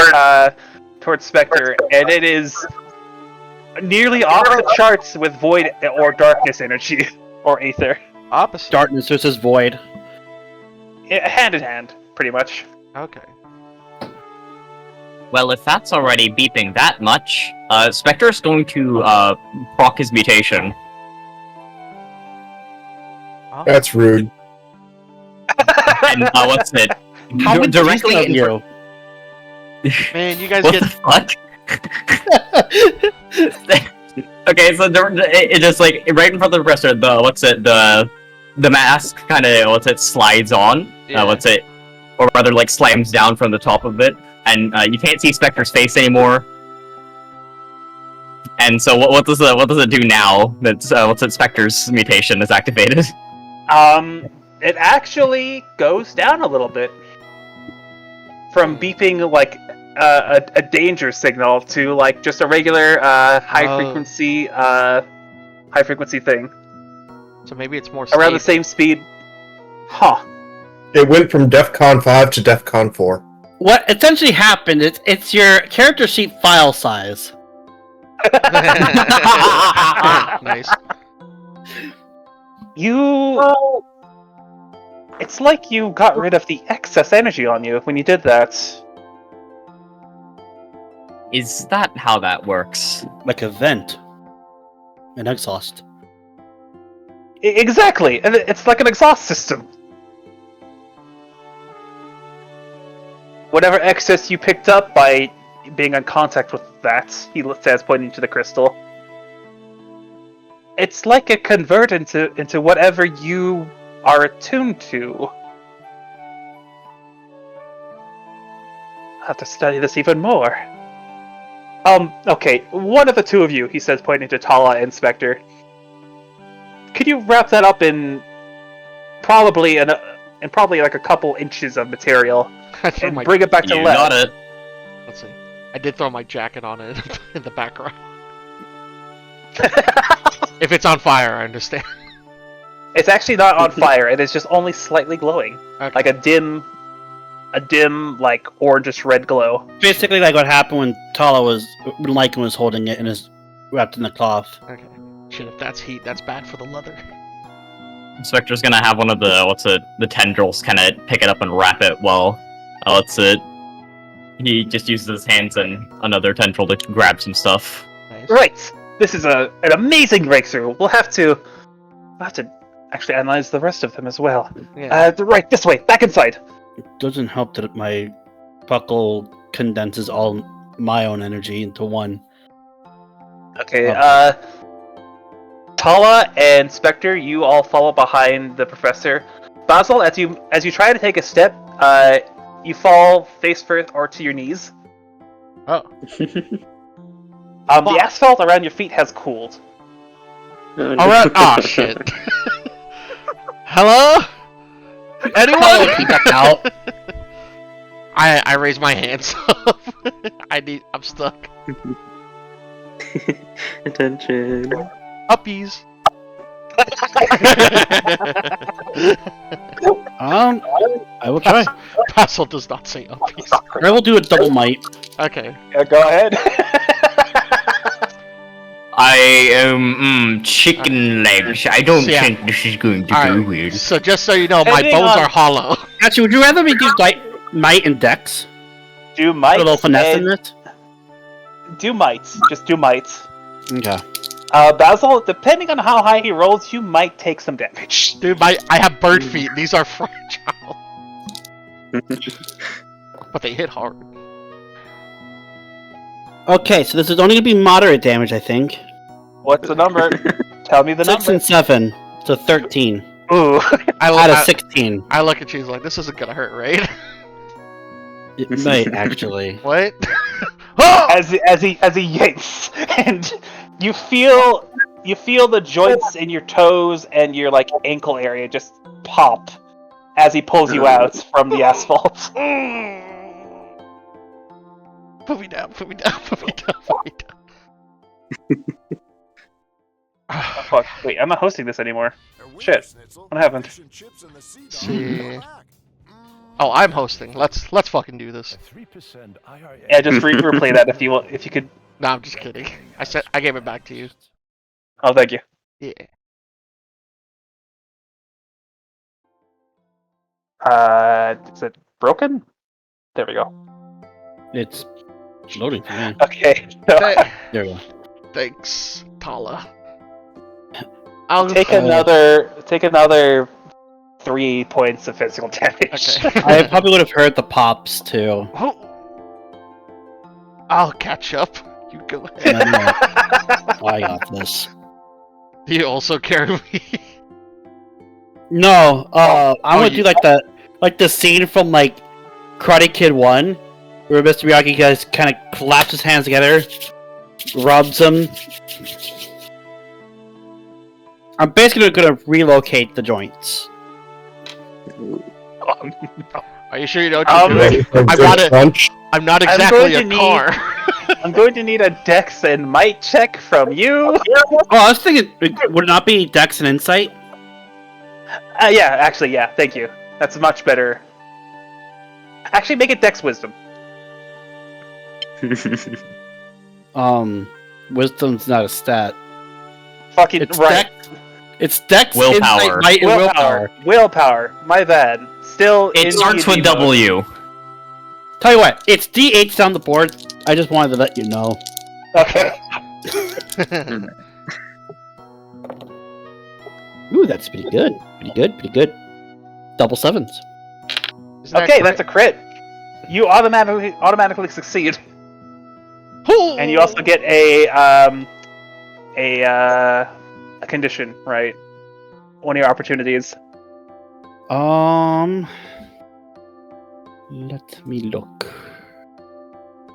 [SPEAKER 2] Spectre, and it is nearly off the charts with void or darkness energy or aether.
[SPEAKER 1] Opposite.
[SPEAKER 5] Darkness versus void.
[SPEAKER 2] Hand in hand, pretty much.
[SPEAKER 1] Okay.
[SPEAKER 9] Well, if that's already beeping that much, Spectre is going to proc his mutation.
[SPEAKER 1] Oh.
[SPEAKER 4] That's rude.
[SPEAKER 9] And what's it?
[SPEAKER 5] How would
[SPEAKER 9] Directly
[SPEAKER 5] of
[SPEAKER 9] in
[SPEAKER 5] you?
[SPEAKER 1] Man, you guys
[SPEAKER 9] What
[SPEAKER 1] get.
[SPEAKER 9] the fuck? Okay, so it just like right in front of the professor, the mask kind of slides on.
[SPEAKER 1] Yeah.
[SPEAKER 9] Or rather like slams down from the top of it, and you can't see Spectre's face anymore. And so what does it do now that Spectre's mutation is activated?
[SPEAKER 2] It actually goes down a little bit from beeping like a danger signal to like just a regular high frequency thing.
[SPEAKER 1] So maybe it's more
[SPEAKER 2] around the same speed. Huh.
[SPEAKER 4] It went from DEFCON 5 to DEFCON 4.
[SPEAKER 5] What essentially happened, it's your character sheet file size.
[SPEAKER 1] Nice.
[SPEAKER 2] It's like you got rid of the excess energy on you when you did that.
[SPEAKER 9] Is that how that works?
[SPEAKER 5] Like a vent. An exhaust.
[SPEAKER 2] Exactly! And it's like an exhaust system. Whatever excess you picked up by being in contact with that, he says, pointing to the crystal. It's like a convert into whatever you are attuned to. I'll have to study this even more. Okay, one of the two of you, he says, pointing to Tala and Spectre. Could you wrap that up in probably like a couple inches of material and bring it back to
[SPEAKER 9] You
[SPEAKER 2] lab?
[SPEAKER 9] got it.
[SPEAKER 1] Let's see. I did throw my jacket on it in the background. If it's on fire, I understand.
[SPEAKER 2] It's actually not on fire. It is just only slightly glowing,
[SPEAKER 1] Okay.
[SPEAKER 2] like a dim, like orangish red glow.
[SPEAKER 5] Basically like what happened when Lycan was holding it and is wrapped in the cloth.
[SPEAKER 1] Okay. Shit, if that's heat, that's bad for the leather.
[SPEAKER 9] Spectre's gonna have one of the tendrils kind of pick it up and wrap it while he just uses his hands and another tendril to grab some stuff.
[SPEAKER 1] Nice.
[SPEAKER 2] Right. This is an amazing breakthrough. We'll have to actually analyze the rest of them as well.
[SPEAKER 1] Yeah.
[SPEAKER 2] Right, this way, back inside.
[SPEAKER 5] It doesn't help that my buckle condenses all my own energy into one.
[SPEAKER 2] Okay, Tala and Spectre, you all follow behind the professor. Basil, as you try to take a step, you fall face first or to your knees.
[SPEAKER 1] Oh.
[SPEAKER 2] The asphalt around your feet has cooled.
[SPEAKER 6] Oh,
[SPEAKER 1] All right. Oh shit. Hello? Anyone?
[SPEAKER 5] Out.
[SPEAKER 1] I raise my hands up. I'm stuck.
[SPEAKER 6] Attention.
[SPEAKER 1] Uppies.
[SPEAKER 5] I will try.
[SPEAKER 1] Basil does not say uppies.
[SPEAKER 5] I will do a double might.
[SPEAKER 1] Okay.
[SPEAKER 2] Go ahead.
[SPEAKER 9] I am chicken legs. I don't
[SPEAKER 1] Yeah.
[SPEAKER 9] think this is going to
[SPEAKER 1] Alright,
[SPEAKER 9] be weird.
[SPEAKER 1] so just so you know, my
[SPEAKER 2] Depending
[SPEAKER 1] bones
[SPEAKER 2] on-
[SPEAKER 1] are hollow.
[SPEAKER 5] Actually, would you rather me do might and dex?
[SPEAKER 2] Do
[SPEAKER 5] A
[SPEAKER 2] might.
[SPEAKER 5] little finesse in it?
[SPEAKER 2] Do might. Just do might.
[SPEAKER 5] Okay.
[SPEAKER 2] Basil, depending on how high he rolls, you might take some damage.
[SPEAKER 1] Dude, I have bird feet. These are fragile. But they hit hard.
[SPEAKER 5] Okay, so this is only gonna be moderate damage, I think.
[SPEAKER 2] What's the number? Tell me the
[SPEAKER 5] 6
[SPEAKER 2] number.
[SPEAKER 5] and 7, so 13
[SPEAKER 2] Ooh.
[SPEAKER 5] out of 16.
[SPEAKER 1] I look at you like, this isn't gonna hurt, right?
[SPEAKER 5] It might actually.
[SPEAKER 1] What? Oh!
[SPEAKER 2] as he yanks, and you feel the joints in your toes and your like ankle area just pop as he pulls you out from the asphalt.
[SPEAKER 1] Put me down, put me down, put me down, put me down.
[SPEAKER 2] Oh, fuck. Wait, I'm not hosting this anymore. Shit. What happened?
[SPEAKER 1] See. Oh, I'm hosting. Let's fucking do this.
[SPEAKER 8] 3% IRA.
[SPEAKER 2] Yeah, just replay that if you could.
[SPEAKER 1] No, I'm just kidding. I gave it back to you.
[SPEAKER 2] Oh, thank you.
[SPEAKER 1] Yeah.
[SPEAKER 2] Is it broken? There we go.
[SPEAKER 5] It's loading for me.
[SPEAKER 2] Okay. So,
[SPEAKER 5] There we go.
[SPEAKER 1] Thanks, Tala. I'll
[SPEAKER 2] take another 3 points of physical damage.
[SPEAKER 1] Okay.
[SPEAKER 5] I probably would have heard the pops too.
[SPEAKER 1] Oh. I'll catch up. You go ahead.
[SPEAKER 5] And I'm like, I got this.
[SPEAKER 1] Do you also carry me?
[SPEAKER 5] No, I'm gonna
[SPEAKER 1] you-
[SPEAKER 5] do like the scene from like Karate Kid 1, where Mr. Miyagi guys kind of claps his hands together, rubs them. I'm basically gonna relocate the joints.
[SPEAKER 1] Are you sure you know what you're doing?
[SPEAKER 4] Ready for a
[SPEAKER 1] I'm
[SPEAKER 4] good
[SPEAKER 1] not a-
[SPEAKER 4] crunch?
[SPEAKER 1] I'm not
[SPEAKER 2] I'm
[SPEAKER 1] exactly
[SPEAKER 2] going
[SPEAKER 1] a
[SPEAKER 2] to
[SPEAKER 1] car.
[SPEAKER 2] I'm going to need a dex and might check from you.
[SPEAKER 5] Oh, I was thinking, would it not be Dex and Insight?
[SPEAKER 2] Yeah, actually, yeah. Thank you. That's much better. Actually, make it dex wisdom.
[SPEAKER 5] Wisdom's not a stat.
[SPEAKER 2] Fucking
[SPEAKER 5] It's
[SPEAKER 2] right.
[SPEAKER 5] Dex. It's Dex,
[SPEAKER 9] Willpower.
[SPEAKER 5] Insight, Might, and Willpower.
[SPEAKER 2] Willpower. My bad. Still.
[SPEAKER 9] It
[SPEAKER 2] in
[SPEAKER 9] starts with
[SPEAKER 2] D&D mode.
[SPEAKER 9] W.
[SPEAKER 5] Tell you what, it's D8 down the board. I just wanted to let you know.
[SPEAKER 2] Okay.
[SPEAKER 5] Ooh, that's pretty good. Pretty good, pretty good. Double sevens.
[SPEAKER 1] Isn't that
[SPEAKER 2] Okay,
[SPEAKER 1] correct?
[SPEAKER 2] that's a crit. You automatically succeed, and you also get a condition, right? One of your opportunities.
[SPEAKER 5] Let me look.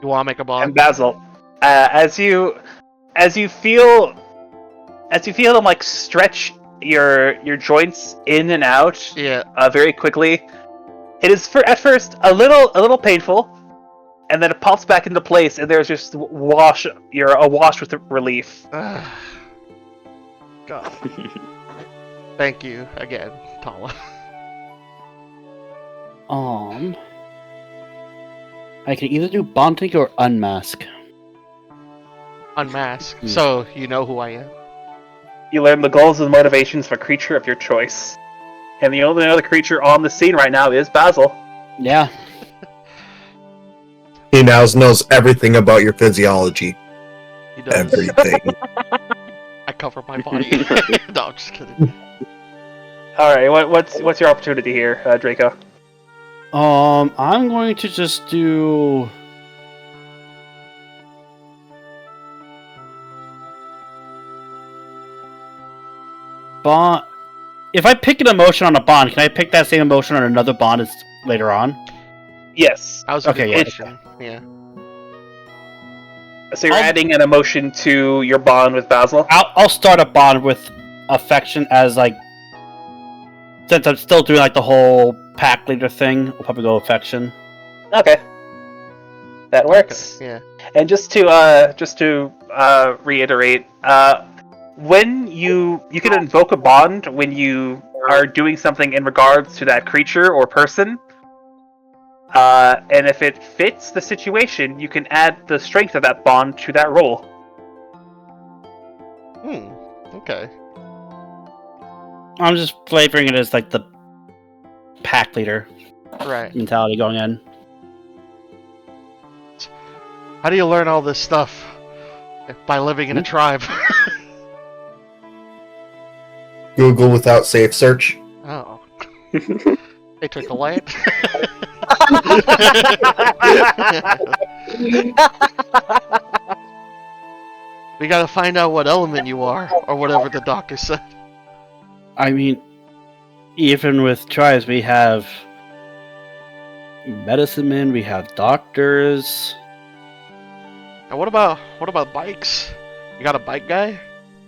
[SPEAKER 1] You want to make a
[SPEAKER 2] And
[SPEAKER 1] bond?
[SPEAKER 2] Basil, as you feel them like stretch your joints in and out
[SPEAKER 1] Yeah.
[SPEAKER 2] very quickly, it is at first a little painful, and then it pops back into place, and there's just you're awash with relief.
[SPEAKER 1] God. Thank you again, Tala.
[SPEAKER 5] I can either do bonding or unmask.
[SPEAKER 1] Unmask. So you know who I am.
[SPEAKER 2] You learn the goals and motivations of a creature of your choice, and the only other creature on the scene right now is Basil.
[SPEAKER 5] Yeah.
[SPEAKER 4] He now knows everything about your physiology.
[SPEAKER 1] He does.
[SPEAKER 4] Everything.
[SPEAKER 1] I cover my body. No, I'm just kidding.
[SPEAKER 2] All right, what's your opportunity here, Draco?
[SPEAKER 5] I'm going to just do. Bond. If I pick an emotion on a bond, can I pick that same emotion on another bond later on?
[SPEAKER 2] Yes.
[SPEAKER 1] That was a
[SPEAKER 5] Okay,
[SPEAKER 1] good
[SPEAKER 5] yeah.
[SPEAKER 1] question. Yeah.
[SPEAKER 2] So you're adding an emotion to your bond with Basil?
[SPEAKER 5] I'll start a bond with affection as like, since I'm still doing like the whole pack leader thing, I'll probably go affection.
[SPEAKER 2] Okay. That works.
[SPEAKER 1] Yeah.
[SPEAKER 2] And just to reiterate, when you can invoke a bond when you are doing something in regards to that creature or person, and if it fits the situation, you can add the strength of that bond to that roll.
[SPEAKER 1] Okay.
[SPEAKER 5] I'm just flavoring it as like the pack leader
[SPEAKER 1] Right.
[SPEAKER 5] mentality going in.
[SPEAKER 1] How do you learn all this stuff? By living in a tribe.
[SPEAKER 4] Google without safe search.
[SPEAKER 1] Oh. They took the land. We gotta find out what element you are, or whatever the doctor said.
[SPEAKER 5] I mean, even with tribes, we have medicine men, we have doctors.
[SPEAKER 1] And what about bikes? You got a bike guy?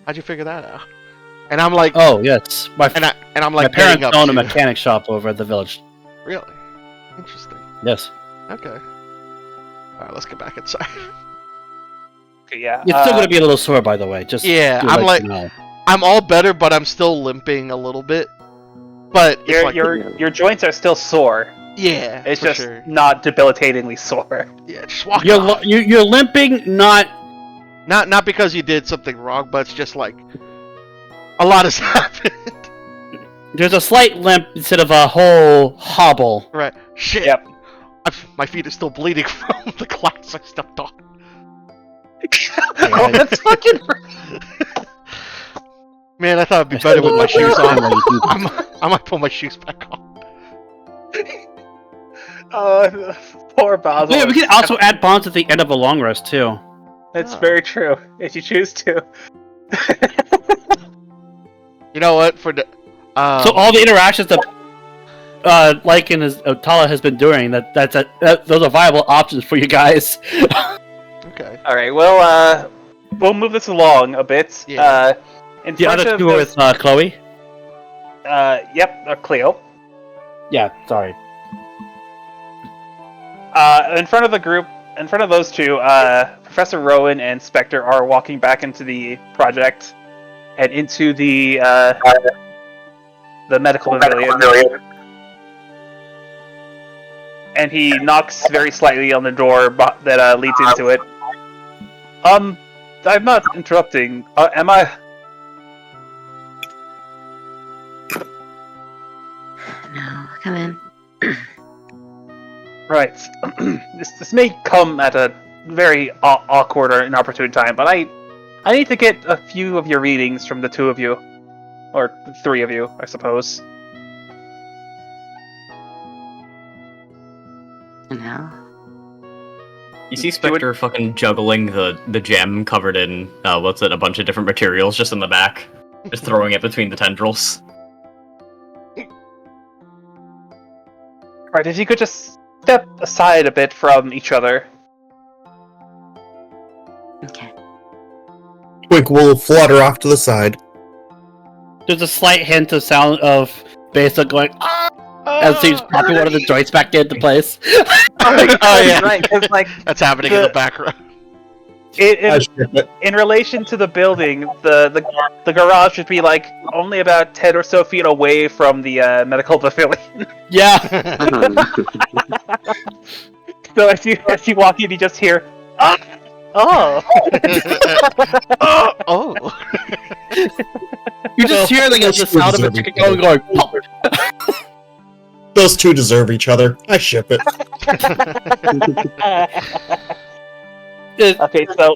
[SPEAKER 1] How'd you figure that out? And I'm like,
[SPEAKER 5] Oh yes,
[SPEAKER 1] I'm
[SPEAKER 5] my
[SPEAKER 1] like
[SPEAKER 5] parents
[SPEAKER 1] getting up
[SPEAKER 5] own a
[SPEAKER 1] to-
[SPEAKER 5] mechanic shop over at the village.
[SPEAKER 1] Really? Interesting.
[SPEAKER 5] Yes,
[SPEAKER 1] Okay. Alright, let's get back inside.
[SPEAKER 2] Okay, yeah.
[SPEAKER 5] it's still gonna be a little sore, by the way. Just
[SPEAKER 1] Yeah,
[SPEAKER 5] to
[SPEAKER 1] I'm
[SPEAKER 5] let
[SPEAKER 1] like-
[SPEAKER 5] you know.
[SPEAKER 1] I'm all better, but I'm still limping a little bit. But it's like,
[SPEAKER 2] your joints are still sore.
[SPEAKER 1] yeah,
[SPEAKER 2] It's
[SPEAKER 1] for
[SPEAKER 2] just
[SPEAKER 1] sure.
[SPEAKER 2] not debilitatingly sore.
[SPEAKER 1] Yeah, just walk
[SPEAKER 5] You're
[SPEAKER 1] off.
[SPEAKER 5] you're limping, not.
[SPEAKER 1] Not because you did something wrong, but it's just like a lot has happened.
[SPEAKER 5] There's a slight limp instead of a whole hobble.
[SPEAKER 1] Right. Shit.
[SPEAKER 2] Yep.
[SPEAKER 1] My feet are still bleeding from the glass I stepped on.
[SPEAKER 2] Oh, that's fucking.
[SPEAKER 1] Man, I thought it'd be better with my shoes on. I might put my shoes back on.
[SPEAKER 2] Poor Basil.
[SPEAKER 5] Yeah, we can also add bonds at the end of a long rest too.
[SPEAKER 2] That's
[SPEAKER 1] Oh.
[SPEAKER 2] very true. If you choose to.
[SPEAKER 1] You know what? For the
[SPEAKER 5] So all the interactions that Lycan Tala has been doing, those are viable options for you guys.
[SPEAKER 1] okay.
[SPEAKER 2] All right. Well, we'll move this along a bit.
[SPEAKER 1] Yeah.
[SPEAKER 2] In
[SPEAKER 5] The
[SPEAKER 2] front
[SPEAKER 5] other
[SPEAKER 2] of
[SPEAKER 5] two are
[SPEAKER 2] this-
[SPEAKER 5] with Chloe.
[SPEAKER 2] Yep, Cleo.
[SPEAKER 5] Yeah, sorry.
[SPEAKER 2] In front of the group, in front of those two, Professor Rowan and Spectre are walking back into the project and into the medical pavilion. And he knocks very slightly on the door that leads into it. I'm not interrupting. Am I?
[SPEAKER 6] No, come in.
[SPEAKER 2] Right. This may come at a very awkward or inopportune time, but I need to get a few of your readings from the two of you, or the three of you, I suppose.
[SPEAKER 6] No.
[SPEAKER 9] You see Spectre fucking juggling the gem covered in, a bunch of different materials just in the back. Just throwing it between the tendrils.
[SPEAKER 2] Right, if you could just step aside a bit from each other.
[SPEAKER 6] Okay.
[SPEAKER 4] Twink will flutter off to the side.
[SPEAKER 5] There's a slight hint of sound of Besa going ah, as he's popping one of the joints back into place.
[SPEAKER 1] Oh yeah,
[SPEAKER 2] Right, because like
[SPEAKER 1] that's happening in the background.
[SPEAKER 2] in relation to the building, the garage should be like only about 10 or so feet away from the medical pavilion.
[SPEAKER 5] Yeah.
[SPEAKER 2] So as you walk in, you just hear, ah! Oh!
[SPEAKER 1] Oh.
[SPEAKER 5] You just hear like the sound of a chicken going pop.
[SPEAKER 4] Those two deserve each other. I ship it.
[SPEAKER 2] Okay, so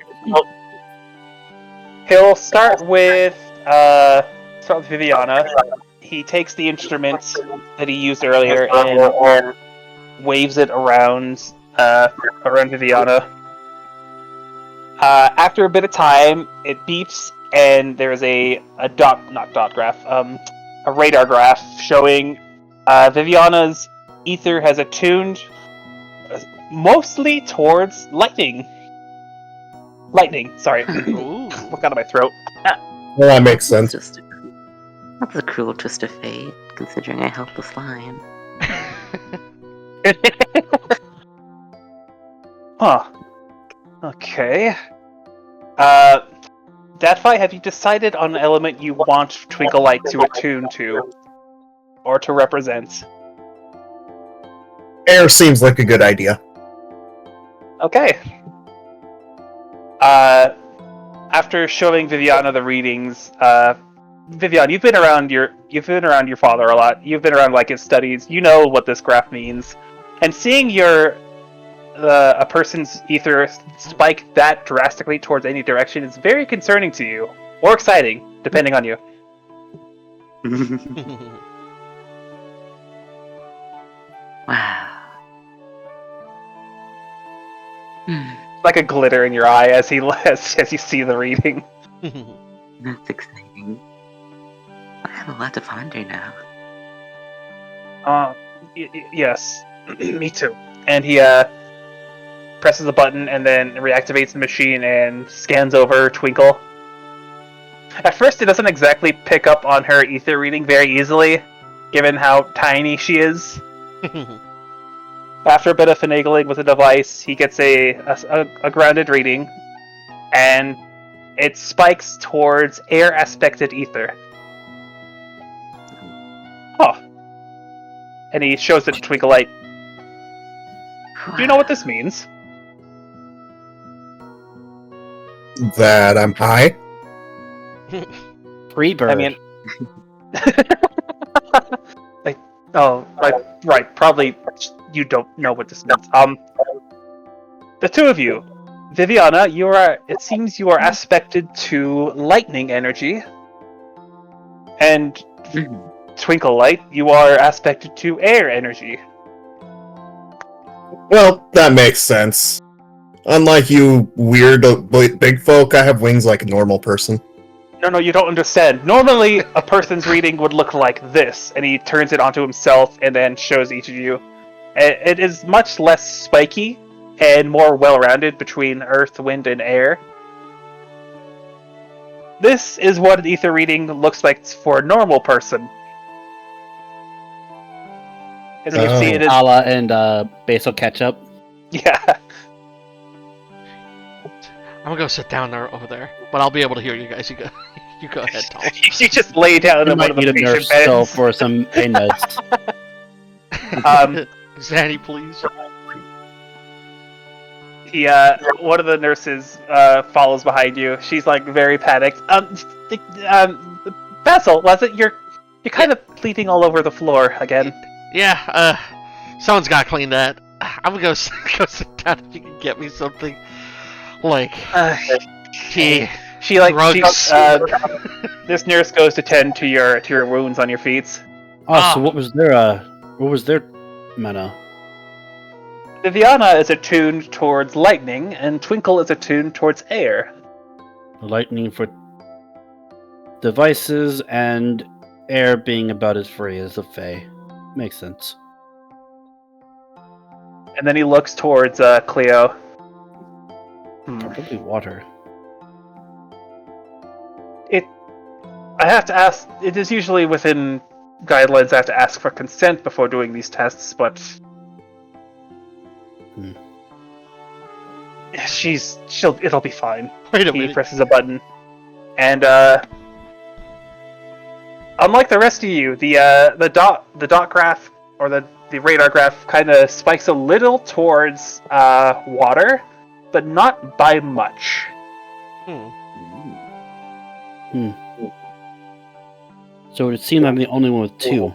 [SPEAKER 2] he'll start with Viviana. He takes the instrument that he used earlier and waves it around Viviana. After a bit of time, it beeps, and there's a radar graph showing Viviana's ether has attuned mostly towards lightning. Lightning, sorry.
[SPEAKER 1] Ooh.
[SPEAKER 2] What got in my throat?
[SPEAKER 4] Well, that makes sense.
[SPEAKER 6] That's a cruel twist of fate, considering I helped the slime.
[SPEAKER 2] Huh. Okay. Datfi, have you decided on an element you want Twinkle Light to attune to? Or to represent?
[SPEAKER 4] Air seems like a good idea.
[SPEAKER 2] Okay. After showing Viviana the readings, Vivian, you've been around your father a lot. You've been around like his studies. You know what this graph means, and seeing a person's ether spike that drastically towards any direction is very concerning to you, or exciting, depending on you.
[SPEAKER 6] Wow.
[SPEAKER 2] Like a glitter in your eye as you see the reading.
[SPEAKER 6] That's exciting. I have a lot to ponder now.
[SPEAKER 2] Yes, me too. And he presses a button and then reactivates the machine and scans over Twinkle. At first, it doesn't exactly pick up on her ether reading very easily, given how tiny she is. After a bit of finagling with the device, he gets a grounded reading, and it spikes towards air-aspected ether. Oh. And he shows it to Twinkle Light. Do you know what this means?
[SPEAKER 4] That I'm high.
[SPEAKER 5] Free bird.
[SPEAKER 2] I mean... right. Probably you don't know what this means. The two of you, Viviana, it seems you are aspected to lightning energy, and Twinkle Light, you are aspected to air energy.
[SPEAKER 4] Well, that makes sense. Unlike you weird big folk, I have wings like a normal person.
[SPEAKER 2] No, you don't understand. Normally, a person's reading would look like this, and he turns it onto himself and then shows each of you. It is much less spiky and more well-rounded between earth, wind, and air. This is what an ether reading looks like for a normal person. As you can see, it is...
[SPEAKER 5] Ala and basil ketchup.
[SPEAKER 2] Yeah.
[SPEAKER 1] I'm gonna go sit down there over there, but I'll be able to hear you guys. You go ahead, Tom.
[SPEAKER 2] You just lay down
[SPEAKER 5] You
[SPEAKER 2] in one
[SPEAKER 5] might
[SPEAKER 2] of the
[SPEAKER 5] need a
[SPEAKER 2] patient
[SPEAKER 5] nurse still
[SPEAKER 2] beds.
[SPEAKER 5] for some pain meds.
[SPEAKER 1] Zanny, please.
[SPEAKER 2] One of the nurses follows behind you. She's like very panicked. Basil, was it? You're kind of bleeding all over the floor again.
[SPEAKER 1] Yeah, someone's gotta clean that. I'm gonna go sit down if you can get me something like tea.
[SPEAKER 2] She like
[SPEAKER 1] drugs.
[SPEAKER 2] this nurse goes to tend to your wounds on your feet.
[SPEAKER 5] Oh, so what was their mana?
[SPEAKER 2] Viviana is attuned towards lightning, and Twinkle is attuned towards air.
[SPEAKER 5] Lightning for devices and air being about as free as the Fae. Makes sense.
[SPEAKER 2] And then he looks towards Cleo.
[SPEAKER 5] Probably water.
[SPEAKER 2] I have to ask. It is usually within guidelines. I have to ask for consent before doing these tests, but it'll be fine.
[SPEAKER 1] Wait a
[SPEAKER 2] He
[SPEAKER 1] minute.
[SPEAKER 2] presses a button, and unlike the rest of you, the dot graph or the radar graph kind of spikes a little towards water, but not by much.
[SPEAKER 5] So it would seem I'm the only one with two.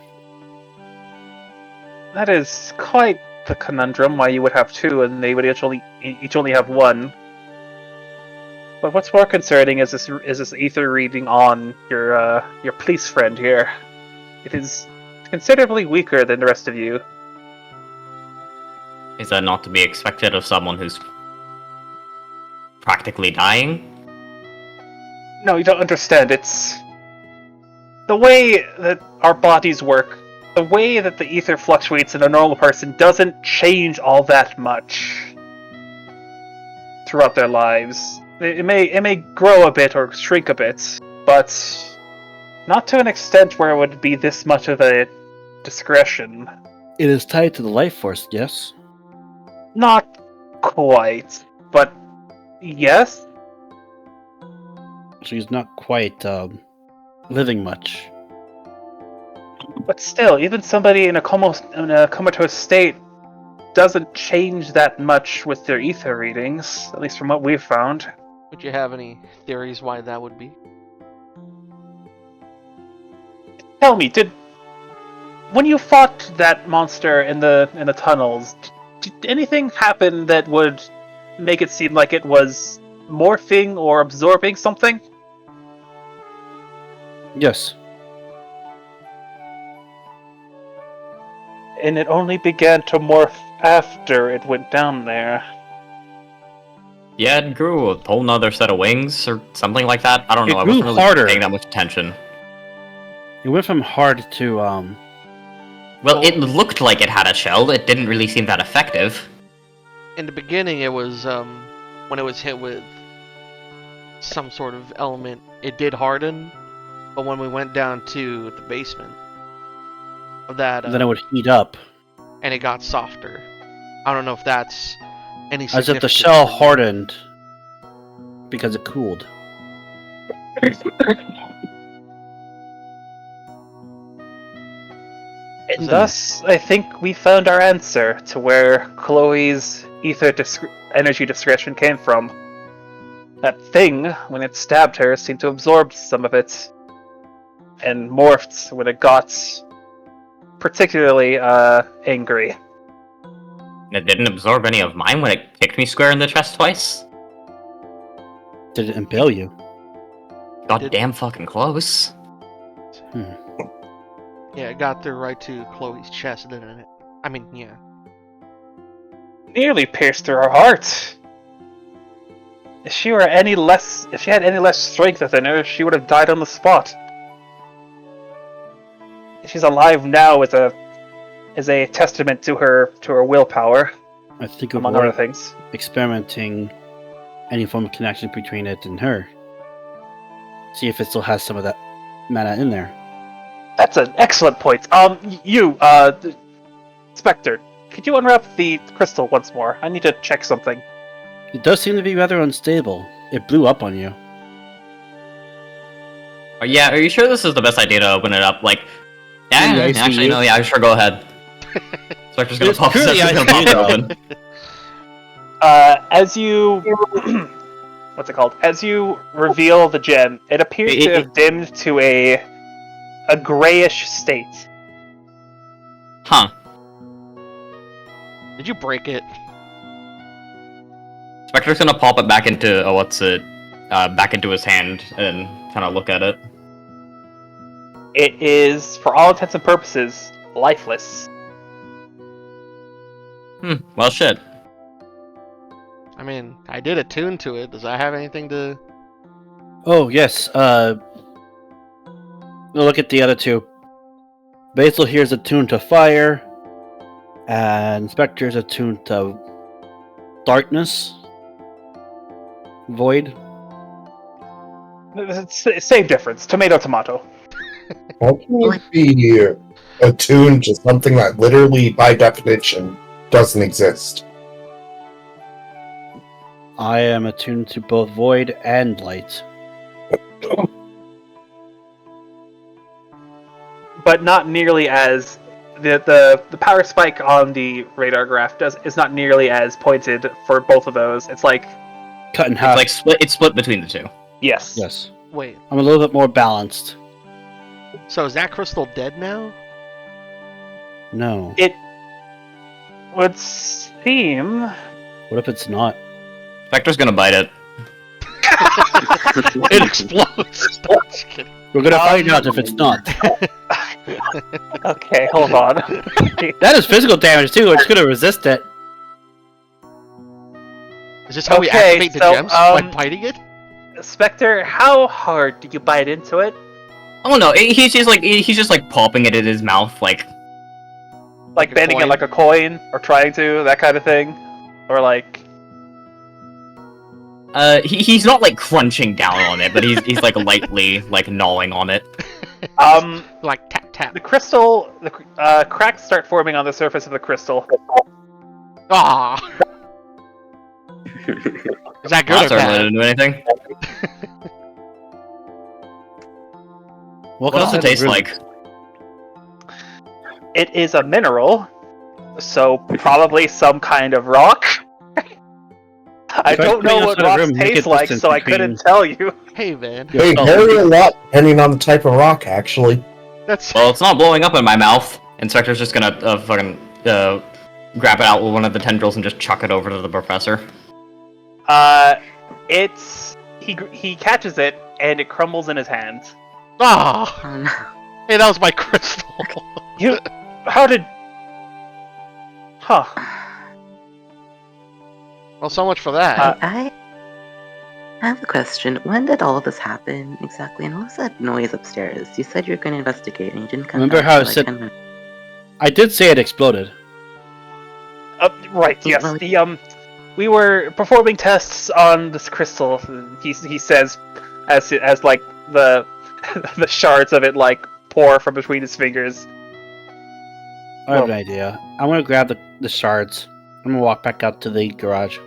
[SPEAKER 2] That is quite the conundrum why you would have two and they would each only have one. But what's more concerning is this ether reading on your police friend here. It is considerably weaker than the rest of you.
[SPEAKER 9] Is that not to be expected of someone who's practically dying?
[SPEAKER 2] No, you don't understand. It's the way that our bodies work. The way that the ether fluctuates in a normal person doesn't change all that much throughout their lives. It may grow a bit or shrink a bit, but not to an extent where it would be this much of a discretion.
[SPEAKER 5] It is tied to the life force, yes?
[SPEAKER 2] Not quite, but yes.
[SPEAKER 5] She's not quite living much.
[SPEAKER 2] But still, even somebody in a comatose state doesn't change that much with their ether readings, at least from what we've found.
[SPEAKER 1] Would you have any theories why that would be?
[SPEAKER 2] Tell me, when you fought that monster in the tunnels, did anything happen that would make it seem like it was morphing or absorbing something?
[SPEAKER 5] Yes.
[SPEAKER 2] And it only began to morph after it went down there.
[SPEAKER 9] Yeah, it grew a whole nother set of wings or something like that. I don't know.
[SPEAKER 5] It
[SPEAKER 9] I wasn't
[SPEAKER 5] grew
[SPEAKER 9] really
[SPEAKER 5] harder.
[SPEAKER 9] paying that much attention.
[SPEAKER 5] It went from hard to
[SPEAKER 9] Well, it looked like it had a shell. It didn't really seem that effective.
[SPEAKER 1] In the beginning, it was when it was hit with some sort of element, it did harden. But when we went down to the basement, that
[SPEAKER 5] then it would heat up.
[SPEAKER 1] and it got softer. I don't know if that's any
[SPEAKER 5] As if the
[SPEAKER 1] significance
[SPEAKER 5] shell
[SPEAKER 1] for you.
[SPEAKER 5] hardened because it cooled.
[SPEAKER 2] And thus, I think we found our answer to where Chloe's energy discretion came from. That thing, when it stabbed her, seemed to absorb some of it, and morphed when it got particularly angry.
[SPEAKER 9] It didn't absorb any of mine when it kicked me square in the chest twice.
[SPEAKER 5] Did it impale you?
[SPEAKER 9] God damn fucking close.
[SPEAKER 1] Yeah, it got through right to Chloe's chest, didn't it? I mean, yeah.
[SPEAKER 2] Nearly pierced through her heart. If she had any less strength within her, she would have died on the spot. She's alive now is a testament to her willpower,
[SPEAKER 5] I think it
[SPEAKER 2] among
[SPEAKER 5] was
[SPEAKER 2] other things.
[SPEAKER 5] experimenting any form of connection between it and her. See if it still has some of that mana in there.
[SPEAKER 2] That's an excellent point. Spectre, could you unwrap the crystal once more? I need to check something.
[SPEAKER 5] It does seem to be rather unstable. It blew up on you.
[SPEAKER 9] Yeah, are you sure this is the best idea to open it up? Like, yeah,
[SPEAKER 5] In the
[SPEAKER 9] actually,
[SPEAKER 5] ICU?
[SPEAKER 9] no, yeah, sure, go ahead. Spectre's gonna
[SPEAKER 5] It's
[SPEAKER 9] pop
[SPEAKER 5] purely
[SPEAKER 9] it
[SPEAKER 5] ICU,
[SPEAKER 9] open.
[SPEAKER 2] As you... what's it called? As you reveal the gem, it appears to have dimmed to a grayish state.
[SPEAKER 9] Huh.
[SPEAKER 1] Did you break it?
[SPEAKER 9] Spectre's gonna pop it back into, back into his hand and kind of look at it.
[SPEAKER 2] It is, for all intents and purposes, lifeless.
[SPEAKER 9] Well, shit.
[SPEAKER 1] I mean, I did attune to it. Does that have anything to...
[SPEAKER 5] Oh, yes. Look at the other two. Basil here is attuned to fire, and Spectre is attuned to darkness. Void.
[SPEAKER 2] Same difference. Tomato, tomato.
[SPEAKER 4] How can you be attuned to something that literally, by definition, doesn't exist?
[SPEAKER 5] I am attuned to both void and light.
[SPEAKER 2] But not nearly as... The power spike on the radar graph is not nearly as pointed for both of those. It's like...
[SPEAKER 5] Cut in half.
[SPEAKER 9] It's split between the two.
[SPEAKER 2] Yes.
[SPEAKER 5] Yes.
[SPEAKER 1] Wait,
[SPEAKER 5] I'm a little bit more balanced.
[SPEAKER 1] so is that crystal dead now?
[SPEAKER 5] No.
[SPEAKER 2] would seem.
[SPEAKER 5] What if it's not?
[SPEAKER 9] Spectre's gonna bite it.
[SPEAKER 1] It explodes. No, I'm just kidding.
[SPEAKER 5] We're gonna find out if it's not.
[SPEAKER 2] Okay, hold on.
[SPEAKER 5] That is physical damage too. It's gonna resist it.
[SPEAKER 1] Is this how we
[SPEAKER 2] Okay,
[SPEAKER 1] activate the
[SPEAKER 2] so,
[SPEAKER 1] gems? By biting it?
[SPEAKER 2] Spectre, how hard do you bite into it?
[SPEAKER 9] Oh no, he's just like popping it in his mouth, like
[SPEAKER 2] Like
[SPEAKER 1] a
[SPEAKER 2] bending it
[SPEAKER 1] coin?
[SPEAKER 2] like a coin, or trying to, that kind of thing? Or like...
[SPEAKER 9] he's not like crunching down on it, but he's like lightly like gnawing on it.
[SPEAKER 1] Like tap tap.
[SPEAKER 2] The crystal, cracks start forming on the surface of the crystal.
[SPEAKER 1] Ah. Is that good
[SPEAKER 9] Not
[SPEAKER 1] or
[SPEAKER 9] certainly
[SPEAKER 1] bad?
[SPEAKER 9] didn't do anything. What does it taste like?
[SPEAKER 2] It is a mineral, so probably some kind of rock. I don't know what rocks taste like, so I couldn't tell you.
[SPEAKER 1] Hey man,
[SPEAKER 4] They vary a lot depending on the type of rock, actually.
[SPEAKER 1] that's
[SPEAKER 9] Well, it's not blowing up in my mouth. Inspector's just gonna fucking grab it out with one of the tendrils and just chuck it over to the professor.
[SPEAKER 2] He catches it and it crumbles in his hands.
[SPEAKER 1] ah.
[SPEAKER 6] Oh no.
[SPEAKER 1] Hey, that was my crystal.
[SPEAKER 2] How did? Huh?
[SPEAKER 1] Well, so much for that.
[SPEAKER 6] I have a question. When did all of this happen exactly? And what was that noise upstairs? You said you were going to investigate and you didn't come
[SPEAKER 5] Remember
[SPEAKER 6] back
[SPEAKER 5] how
[SPEAKER 6] for
[SPEAKER 5] I said-
[SPEAKER 6] 10 minutes.
[SPEAKER 5] I did say it exploded.
[SPEAKER 2] Right. Yes. We were performing tests on this crystal. He says, as like the the shards of it like pour from between his fingers.
[SPEAKER 5] I have an idea. I'm gonna grab the shards. I'm gonna walk back out to the garage.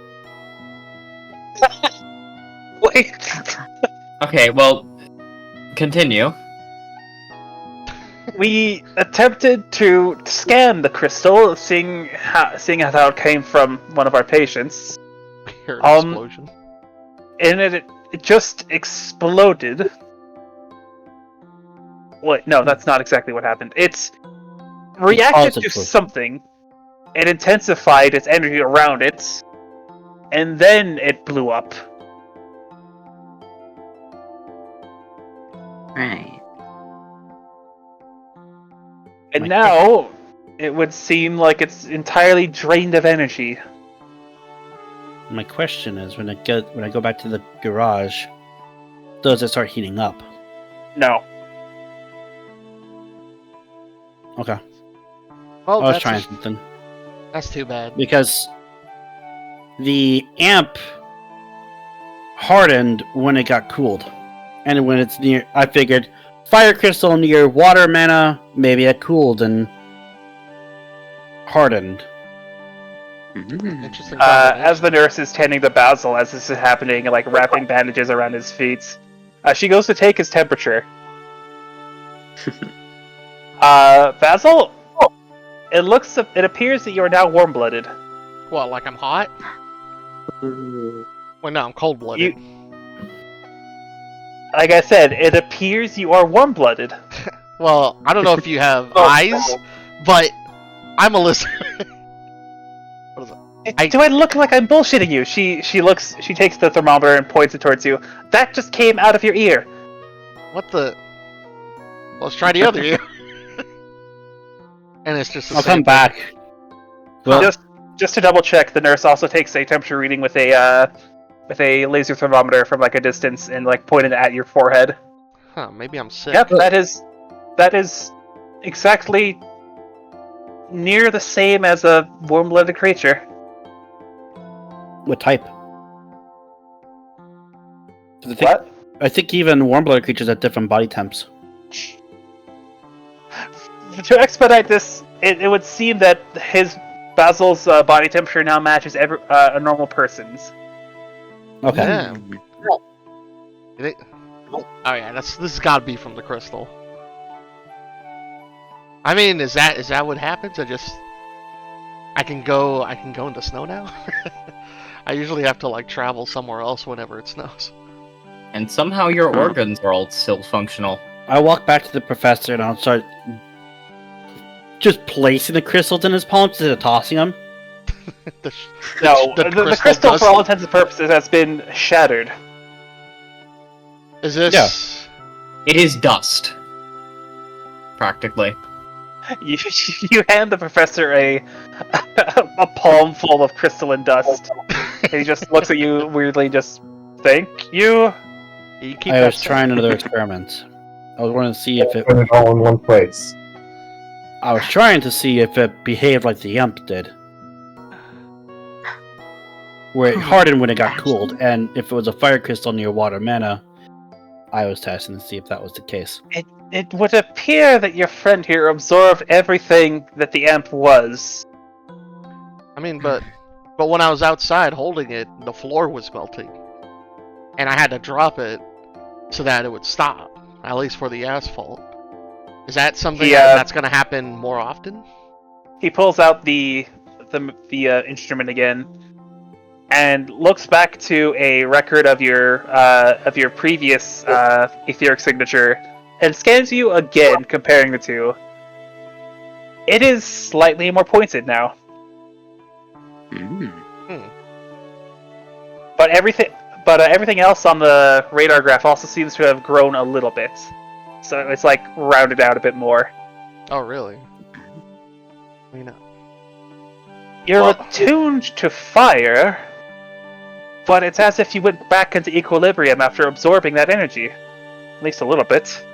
[SPEAKER 2] Wait.
[SPEAKER 9] Okay, well, continue.
[SPEAKER 2] We attempted to scan the crystal, seeing how it came from one of our patients,
[SPEAKER 1] Hear an explosion.
[SPEAKER 2] and it just exploded. Wait, no, that's not exactly what happened. It's reacted to
[SPEAKER 5] exploded.
[SPEAKER 2] something, and intensified its energy around it, and then it blew up.
[SPEAKER 6] Right.
[SPEAKER 2] And now, it would seem like it's entirely drained of energy.
[SPEAKER 5] My question is, when I go back to the garage, does it start heating up?
[SPEAKER 2] No.
[SPEAKER 5] Okay.
[SPEAKER 1] Well,
[SPEAKER 5] I was
[SPEAKER 1] that's,
[SPEAKER 5] trying something.
[SPEAKER 1] that's too bad.
[SPEAKER 5] Because the amp hardened when it got cooled. And when it's near, I figured fire crystal near water mana, maybe it cooled and hardened.
[SPEAKER 1] Interesting.
[SPEAKER 2] As the nurse is tending to Basil as this is happening, like wrapping bandages around his feet, she goes to take his temperature. Basil, it appears that you are now warm-blooded.
[SPEAKER 1] What, like I'm hot? Well, no, I'm cold-blooded.
[SPEAKER 2] Like I said, it appears you are warm-blooded.
[SPEAKER 1] Well, I don't know if you have eyes, but I'm a lizard. What is it?
[SPEAKER 2] Do I look like I'm bullshitting you? She takes the thermometer and points it towards you. That just came out of your ear.
[SPEAKER 1] What the? Let's try the other ear. And it's just the
[SPEAKER 5] I'll
[SPEAKER 1] same
[SPEAKER 5] come back. Well,
[SPEAKER 2] Just to double check, the nurse also takes a temperature reading with a laser thermometer from like a distance and like pointed at your forehead.
[SPEAKER 1] Huh, maybe I'm sick.
[SPEAKER 2] Yep, that is exactly near the same as a warm-blooded creature.
[SPEAKER 5] what type?
[SPEAKER 2] What?
[SPEAKER 5] I think even warm-blooded creatures have different body temps.
[SPEAKER 2] To expedite this, it would seem that Basil's body temperature now matches a normal person's.
[SPEAKER 5] Okay.
[SPEAKER 1] Yeah. Oh yeah, this has got to be from the crystal. I mean, is that what happens? I can go in the snow now. I usually have to like travel somewhere else whenever it snows.
[SPEAKER 9] And somehow your organs are all still functional.
[SPEAKER 5] I walk back to the professor and I'll start just placing the crystals in his palms instead of tossing them.
[SPEAKER 1] the,
[SPEAKER 2] No, the crystal,
[SPEAKER 1] dust.
[SPEAKER 2] for all intents and purposes, has been shattered.
[SPEAKER 1] Is this?
[SPEAKER 3] Yeah.
[SPEAKER 9] It is dust. Practically.
[SPEAKER 2] You hand the professor a palm full of crystalline dust. And he just looks at you weirdly, just, thank you.
[SPEAKER 1] You keep
[SPEAKER 5] I
[SPEAKER 1] that
[SPEAKER 5] was trying another experiment. I was wanting to see if it.
[SPEAKER 4] Put it all in one place.
[SPEAKER 5] I was trying to see if it behaved like the imp did, where it hardened when it got cooled, and if it was a fire crystal near water mana, I was testing to see if that was the case.
[SPEAKER 2] It would appear that your friend here absorbed everything that the amp was.
[SPEAKER 1] I mean, but when I was outside holding it, the floor was melting, and I had to drop it so that it would stop, at least for the asphalt. Is that something that's going to happen more often?
[SPEAKER 2] He pulls out the instrument again, and looks back to a record of your previous etheric signature, and scans you again, comparing the two. It is slightly more pointed now. But everything else on the radar graph also seems to have grown a little bit. So it's like rounded out a bit more.
[SPEAKER 1] Oh, really?
[SPEAKER 2] You're attuned to fire, but it's as if you went back into equilibrium after absorbing that energy. At least a little bit.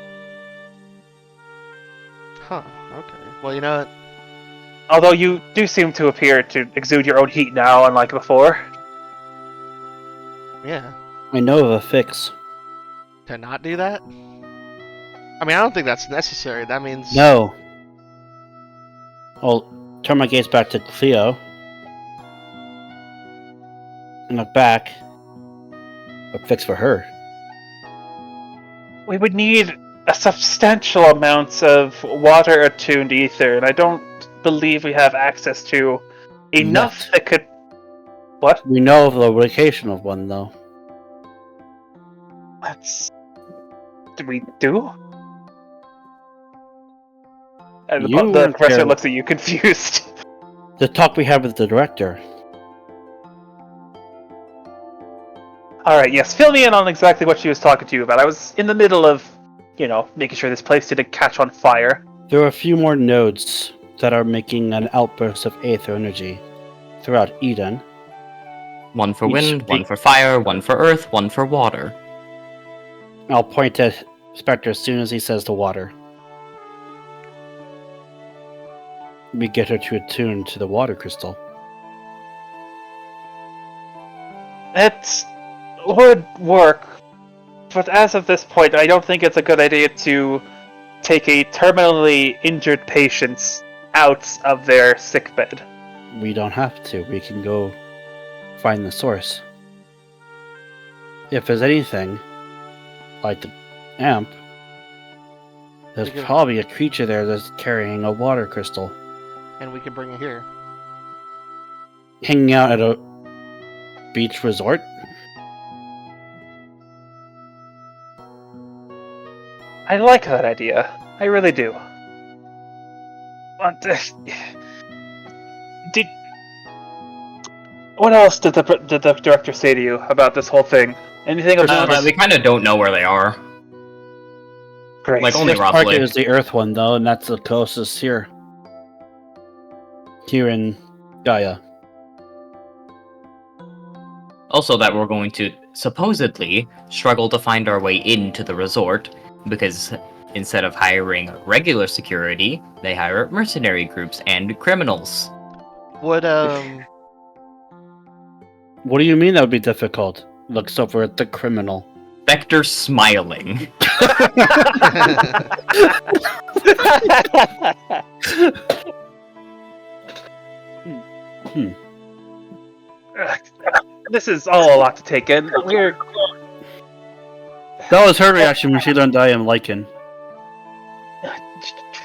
[SPEAKER 1] Huh, okay. Well, you know what?
[SPEAKER 2] Although you do seem to appear to exude your own heat now, unlike before.
[SPEAKER 1] Yeah.
[SPEAKER 5] I know of a fix.
[SPEAKER 1] To not do that? I mean, I don't think that's necessary. That means...
[SPEAKER 5] No. I'll turn my gaze back to Cleo. And look back. A fix for her.
[SPEAKER 2] We would need a substantial amount of water-attuned ether, and I don't believe we have access to enough that could... What?
[SPEAKER 5] We know of the location of one, though.
[SPEAKER 2] We do? And
[SPEAKER 5] You
[SPEAKER 2] the
[SPEAKER 5] weren't
[SPEAKER 2] professor
[SPEAKER 5] there.
[SPEAKER 2] looks at you confused.
[SPEAKER 5] The talk we had with the director.
[SPEAKER 2] Alright, yes, fill me in on exactly what she was talking to you about. I was in the middle of, making sure this place didn't catch on fire.
[SPEAKER 5] There are a few more nodes that are making an outburst of aether energy throughout Eden.
[SPEAKER 9] One for
[SPEAKER 5] Each
[SPEAKER 9] wind,
[SPEAKER 5] speak-
[SPEAKER 9] one for fire, one for earth, one for water.
[SPEAKER 5] I'll point at Spectre as soon as he says the water. We get her to attune to the water crystal.
[SPEAKER 2] It would work, but as of this point, I don't think it's a good idea to take a terminally injured patient out of their sickbed.
[SPEAKER 5] We don't have to. We can go find the source. If there's anything like the amp, there's
[SPEAKER 1] We can-
[SPEAKER 5] probably a creature there that's carrying a water crystal,
[SPEAKER 1] And we can bring it here.
[SPEAKER 5] hanging out at a beach resort.
[SPEAKER 2] I like that idea. I really do. But, what else did the director say to you about this whole thing? Anything about
[SPEAKER 9] We kind of don't know where they are.
[SPEAKER 2] Great.
[SPEAKER 9] Like, only
[SPEAKER 5] This park
[SPEAKER 9] roughly.
[SPEAKER 5] is the Earth one, though, and that's the closest here. Here in Gaia.
[SPEAKER 9] Also, that we're going to supposedly struggle to find our way into the resort, because instead of hiring regular security, they hire mercenary groups and criminals.
[SPEAKER 1] Would,
[SPEAKER 5] What do you mean that would be difficult? Looks over at the criminal.
[SPEAKER 9] Spectre smiling.
[SPEAKER 2] This is all a lot to take in. We're
[SPEAKER 5] That was her reaction when she learned I am Lycan.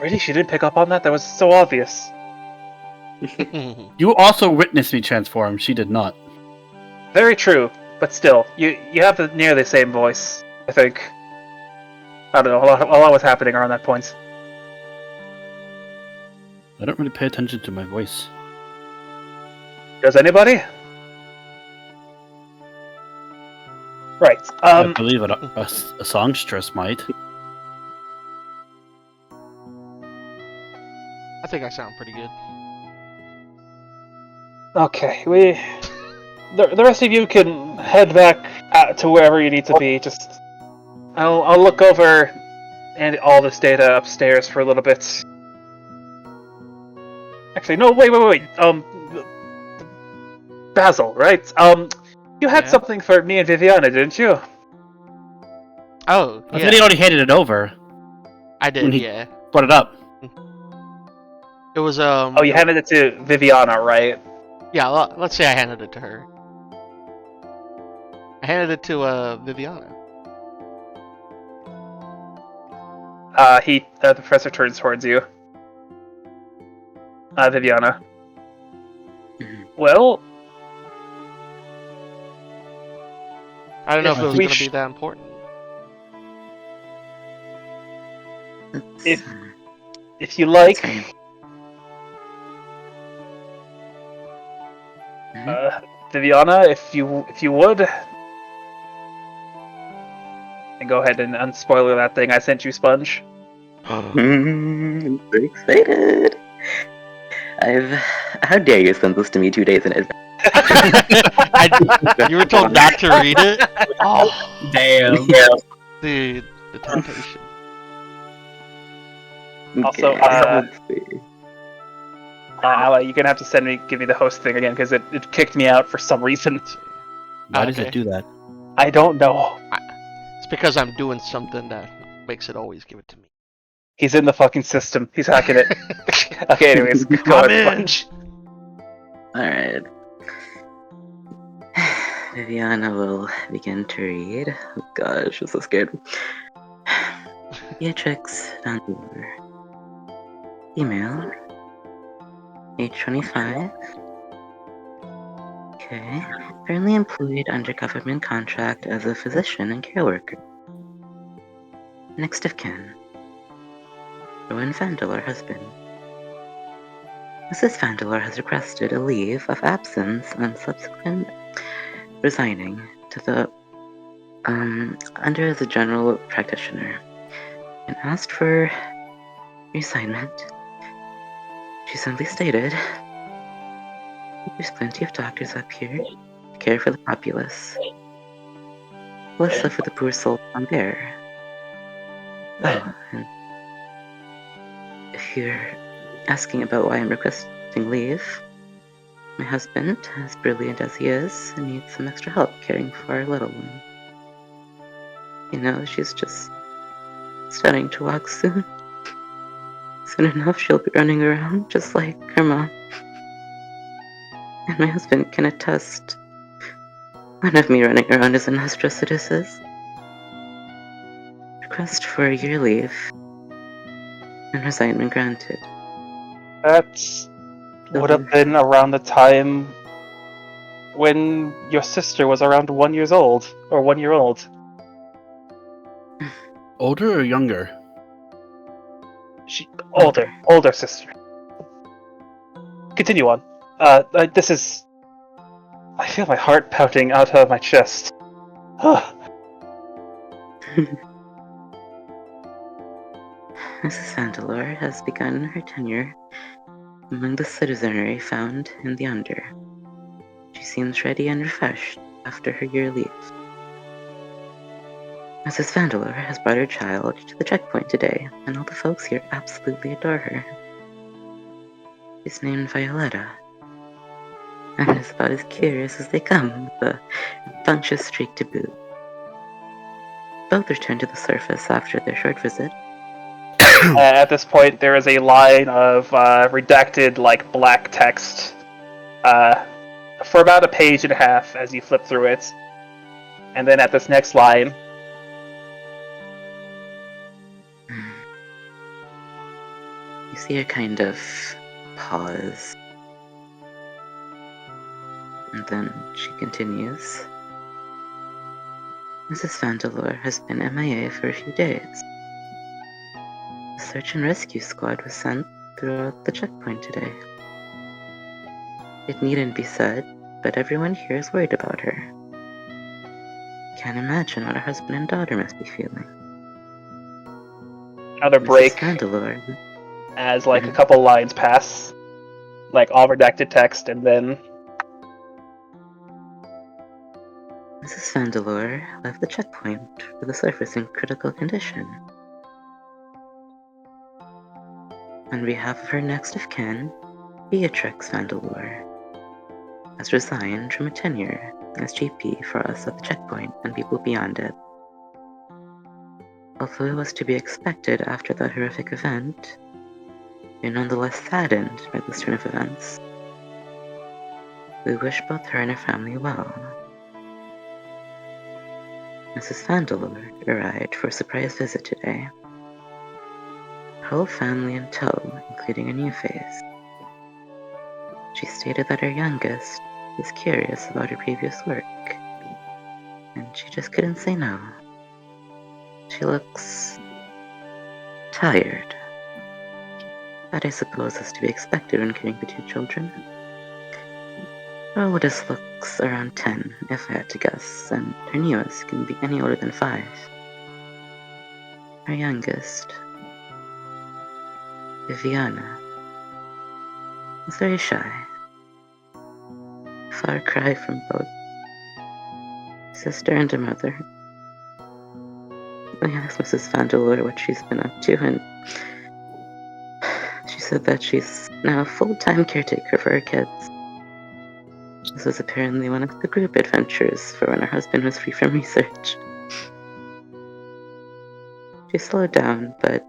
[SPEAKER 2] really, she didn't pick up on that. That was so obvious.
[SPEAKER 5] You also witnessed me transform. She did not.
[SPEAKER 2] Very true, but still, you have nearly the same voice. I think. I don't know. A lot was happening around that point.
[SPEAKER 5] I don't really pay attention to my voice.
[SPEAKER 2] Does anybody? Right.
[SPEAKER 5] I believe a songstress might.
[SPEAKER 1] I think I sound pretty good.
[SPEAKER 2] Okay, the rest of you can head back to wherever you need to be. Just, I'll look over and all this data upstairs for a little bit. Actually, no, wait. Basil, right? You had
[SPEAKER 1] Yeah?
[SPEAKER 2] something for me and Viviana, didn't you?
[SPEAKER 1] Oh,
[SPEAKER 5] I
[SPEAKER 1] yeah.
[SPEAKER 5] thought he already handed it over
[SPEAKER 1] I
[SPEAKER 5] when
[SPEAKER 1] did,
[SPEAKER 5] he-
[SPEAKER 1] yeah.
[SPEAKER 5] brought it up.
[SPEAKER 1] It was,
[SPEAKER 2] Oh, you handed it to Viviana, right?
[SPEAKER 1] Yeah, let's say I handed it to her. I handed it to, Viviana.
[SPEAKER 2] The professor turns towards you. Viviana. Well,
[SPEAKER 1] I don't know if it was
[SPEAKER 2] we
[SPEAKER 1] gonna be
[SPEAKER 2] sh-
[SPEAKER 1] that important.
[SPEAKER 2] if you like,
[SPEAKER 6] Sorry.
[SPEAKER 2] Viviana, if you would, and go ahead and unspoiler that thing I sent you, Sponge.
[SPEAKER 6] I'm so excited. How dare you send this to me 2 days in advance?
[SPEAKER 1] You were told not to read it? Oh,
[SPEAKER 9] Damn.
[SPEAKER 1] dude, the temptation.
[SPEAKER 2] Also,
[SPEAKER 6] let's see.
[SPEAKER 2] Ally, you're gonna have to give me the host thing again because it kicked me out for some reason.
[SPEAKER 1] Let's see.
[SPEAKER 5] Why does
[SPEAKER 1] Okay.
[SPEAKER 5] it do that?
[SPEAKER 2] I don't know.
[SPEAKER 1] It's because I'm doing something that makes it always give it to me.
[SPEAKER 2] He's in the fucking system. He's hacking it. Okay, anyways, go
[SPEAKER 1] I'm
[SPEAKER 2] ahead,
[SPEAKER 1] in.
[SPEAKER 2] Sponge.
[SPEAKER 6] Alright. Viviana will begin to read. Oh gosh, I'm so scared. Beatrix Dunbar. Female. Age 25. Okay. Currently employed under government contract as a physician and care worker. Next of kin. Rowan Vandelor, husband. Mrs. Vandelor has requested a leave of absence on subsequent resigning to the under the general practitioner and asked for reassignment. She simply stated, "There's plenty of doctors up here to care for the populace. Let's live for the poor soul down there." Oh, and if you're asking about why I'm requesting leave, my husband, as brilliant as he is, needs some extra help caring for our little one. You know, she's just starting to walk soon. Soon enough, she'll be running around just like her mom. And my husband can attest, one of me running around isn't as stressed as it is. Request for a year leave, and resignment granted.
[SPEAKER 2] That would have been around the time when your sister was around 1 year old, or 1 year old.
[SPEAKER 5] Older or younger?
[SPEAKER 2] Older sister. Continue on. This is. I feel my heart pounding out of my chest.
[SPEAKER 6] Mrs. Vandelor has begun her tenure among the citizenry found in the Under. She seems ready and refreshed after her year leave. Mrs. Vandelor has brought her child to the checkpoint today, and all the folks here absolutely adore her. She's named Violetta, and is about as curious as they come, with a functious streak to boot. Both return to the surface after their short visit.
[SPEAKER 2] At this point, there is a line of redacted, black text for about a page and a half as you flip through it. And then at this next line,
[SPEAKER 6] You see her kind of pause. And then she continues. Mrs. Vandelor has been MIA for a few days. A search and rescue squad was sent throughout the checkpoint today. It needn't be said, but everyone here is worried about her. Can't imagine what her husband and daughter must be feeling.
[SPEAKER 2] Another
[SPEAKER 6] Mrs.
[SPEAKER 2] break
[SPEAKER 6] Vandeleur.
[SPEAKER 2] as like a couple lines pass, like all redacted text, and then
[SPEAKER 6] Mrs. Vandeleur left the checkpoint with the surface in critical condition. On behalf of her next of kin, Beatrix Vandeleur has resigned from a tenure as GP for us at the checkpoint and people beyond it. Although it was to be expected after that horrific event, we're nonetheless saddened by this turn of events. We wish both her and her family well. Mrs. Vandeleur arrived for a surprise visit today. Her whole family in tow, including a new face. She stated that her youngest was curious about her previous work, and she just couldn't say no. She looks tired. That I suppose is to be expected when getting the two children. Her oldest looks around 10, if I had to guess, and her newest can be any older than 5. Her youngest, Viviana, is very shy. Far cry from both sister and her mother. I asked Mrs. Vandeleur what she's been up to, and she said that she's now a full-time caretaker for her kids. This was apparently one of the group adventures for when her husband was free from research. She slowed down, but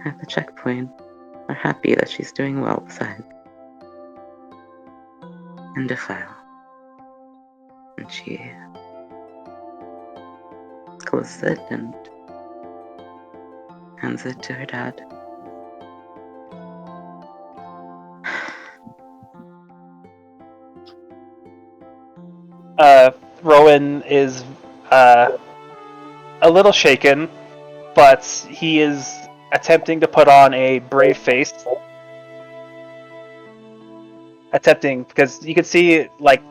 [SPEAKER 6] at the checkpoint, are happy that she's doing well besides. And a file. And she closes it and hands it to her dad.
[SPEAKER 2] Rowan is a little shaken, but he is attempting to put on a brave face. Attempting, because you can see like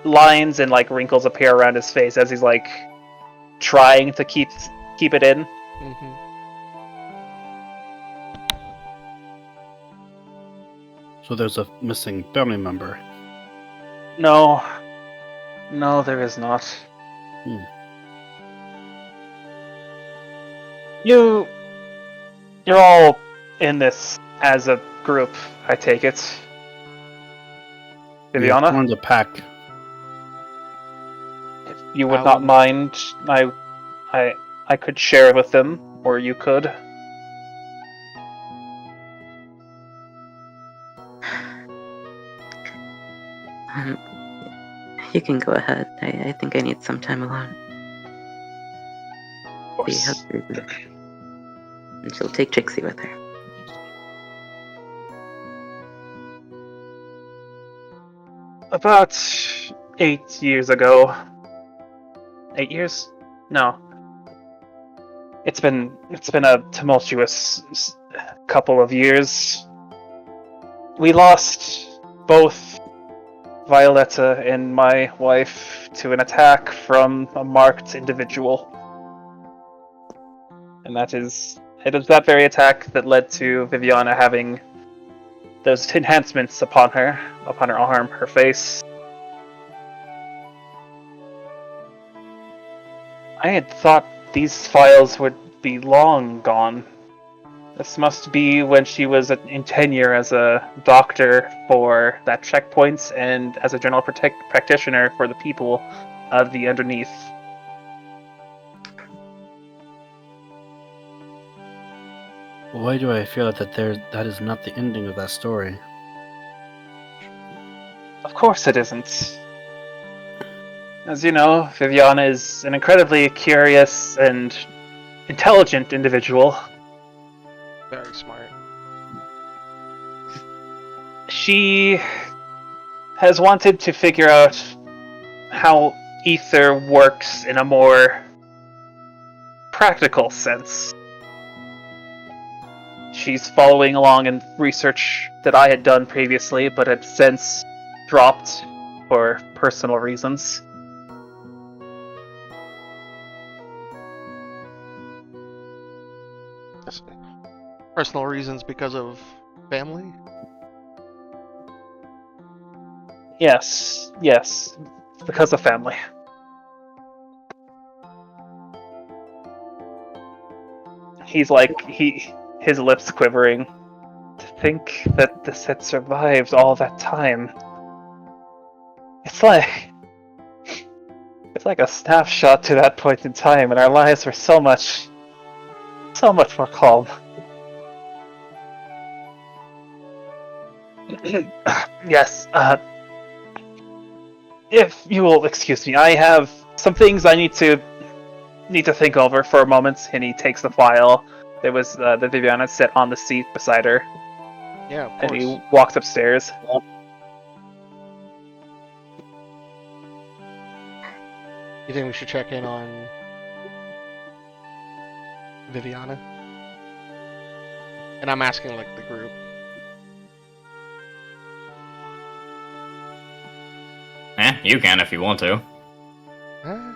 [SPEAKER 2] lines and like wrinkles appear around his face as he's like trying to keep it in.
[SPEAKER 1] Mm-hmm.
[SPEAKER 5] So there's a missing family member.
[SPEAKER 2] No, there is not. You're all in this as a group, I take it. Viviana?
[SPEAKER 5] On the pack.
[SPEAKER 2] If you would not mind, I could share with them, or you could.
[SPEAKER 6] You can go ahead. I think I need some time alone.
[SPEAKER 2] Of course.
[SPEAKER 6] And she'll take Trixie with her.
[SPEAKER 2] About 8 years ago. 8 years? No. It's been a tumultuous couple of years. We lost both Violetta and my wife to an attack from a marked individual. And it is that very attack that led to Viviana having those enhancements upon her arm, her face. I had thought these files would be long gone. This must be when she was in tenure as a doctor for that checkpoints and as a general practitioner for the people of the underneath.
[SPEAKER 5] Why do I feel that is not the ending of that story?
[SPEAKER 2] Of course it isn't. As you know, Viviana is an incredibly curious and intelligent individual.
[SPEAKER 1] Very smart.
[SPEAKER 2] She has wanted to figure out how ether works in a more practical sense. she's following along in research that I had done previously, but had since dropped for personal reasons.
[SPEAKER 1] Personal reasons because of family?
[SPEAKER 2] Yes, because of family. He's like, his lips quivering. To think that this had survived all that time. It's like a snapshot to that point in time, and our lives were so much more calm. Yes, if you will excuse me, I have some things I need to think over for a moment. And he takes the file that was that Viviana set on the seat beside her,
[SPEAKER 1] Yeah, of
[SPEAKER 2] and
[SPEAKER 1] course.
[SPEAKER 2] he walks upstairs.
[SPEAKER 1] You think we should check in on Viviana? And I'm asking like the group.
[SPEAKER 9] You can if you want to.
[SPEAKER 1] Huh?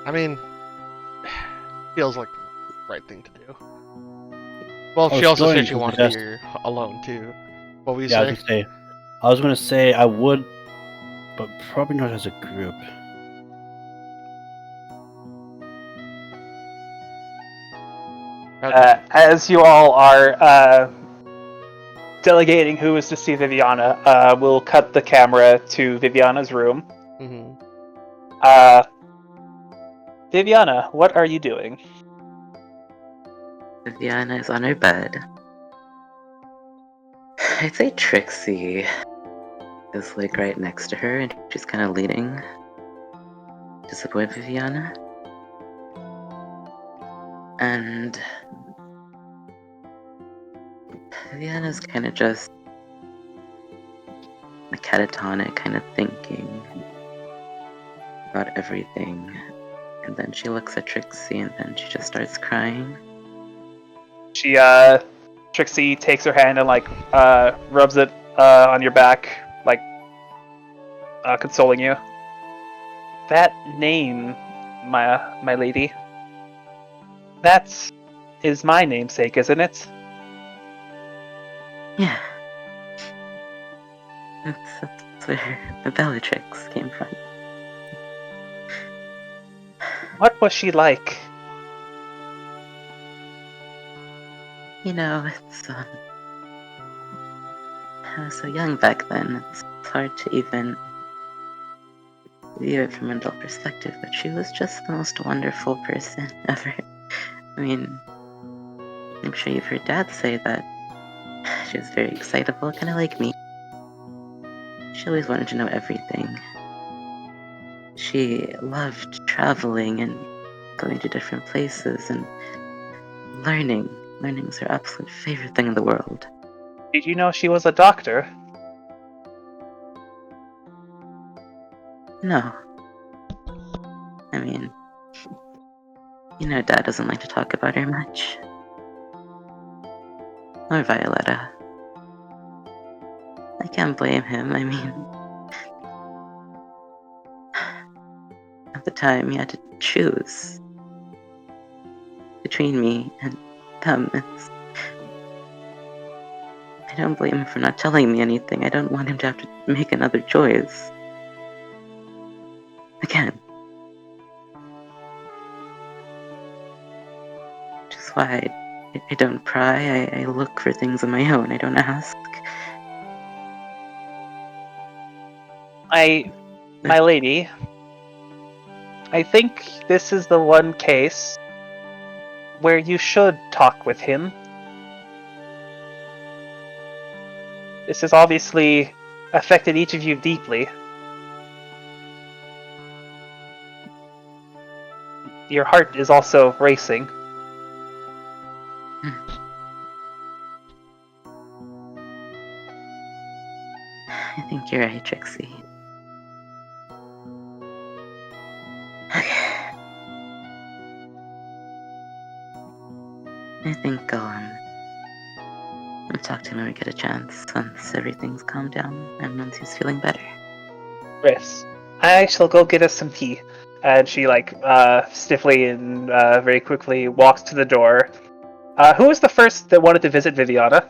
[SPEAKER 1] I mean, feels like the right thing to do. Well,
[SPEAKER 5] I
[SPEAKER 1] she
[SPEAKER 5] was
[SPEAKER 1] also
[SPEAKER 5] going
[SPEAKER 1] said she
[SPEAKER 5] to
[SPEAKER 1] wanted to be
[SPEAKER 5] suggest-
[SPEAKER 1] here alone too. What were you
[SPEAKER 5] Yeah,
[SPEAKER 1] saying?
[SPEAKER 5] I was gonna say I would, but probably not as a group.
[SPEAKER 1] Okay.
[SPEAKER 2] As you all are delegating who is to see Viviana, we'll cut the camera to Viviana's room.
[SPEAKER 1] Mm-hmm.
[SPEAKER 2] Viviana, what are you doing?
[SPEAKER 6] Viviana is on her bed. I'd say Trixie is like right next to her, and she's kind of leaning to support Viviana. And Viviana's kind of just catatonic, kind of thinking about everything. And then she looks at Trixie, and then she just starts crying.
[SPEAKER 2] Trixie takes her hand and rubs it on your back, consoling you. That name, my lady, that is my namesake, isn't it?
[SPEAKER 6] Yeah. That's where the Bellatrix came from.
[SPEAKER 2] What was she like?
[SPEAKER 6] You know, I was so young back then, it's hard to even view it from an adult perspective, but she was just the most wonderful person ever. I mean, I'm sure you've heard Dad say that she was very excitable, kind of like me. She always wanted to know everything. She loved traveling and going to different places and learning. Learning was her absolute favorite thing in the world.
[SPEAKER 2] Did you know she was a doctor?
[SPEAKER 6] No. I mean, you know Dad doesn't like to talk about her much. Or Violetta. I can't blame him, I mean... At the time, he had to choose between me and them. I don't blame him for not telling me anything. I don't want him to have to make another choice. Again. Which is why I don't pry. I look for things on my own. I don't ask.
[SPEAKER 2] My lady, I think this is the one case where you should talk with him. This has obviously affected each of you deeply. Your heart is also racing.
[SPEAKER 6] I think you're right, Trixie. Okay. I think I'll talk to him when we get a chance, once everything's calmed down and once he's feeling better.
[SPEAKER 2] Chris, I shall go get us some tea. And she, stiffly and very quickly walks to the door. Who was the first that wanted to visit Viviana?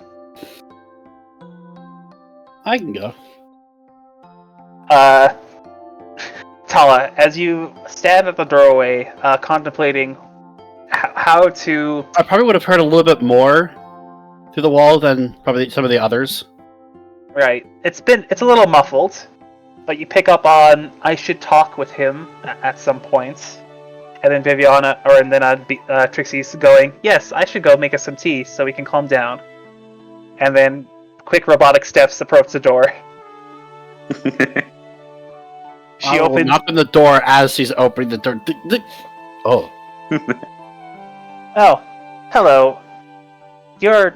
[SPEAKER 5] I can go.
[SPEAKER 2] Tala, as you stand at the doorway, contemplating how to...
[SPEAKER 5] I probably would have heard a little bit more through the wall than probably some of the others.
[SPEAKER 2] Right. It's a little muffled, but you pick up on, I should talk with him at some point. And then Trixie's going, yes, I should go make us some tea so we can calm down. And then quick robotic steps approach the door. She opens...
[SPEAKER 5] Open the door as she's opening the door. Oh.
[SPEAKER 2] Oh, hello. You're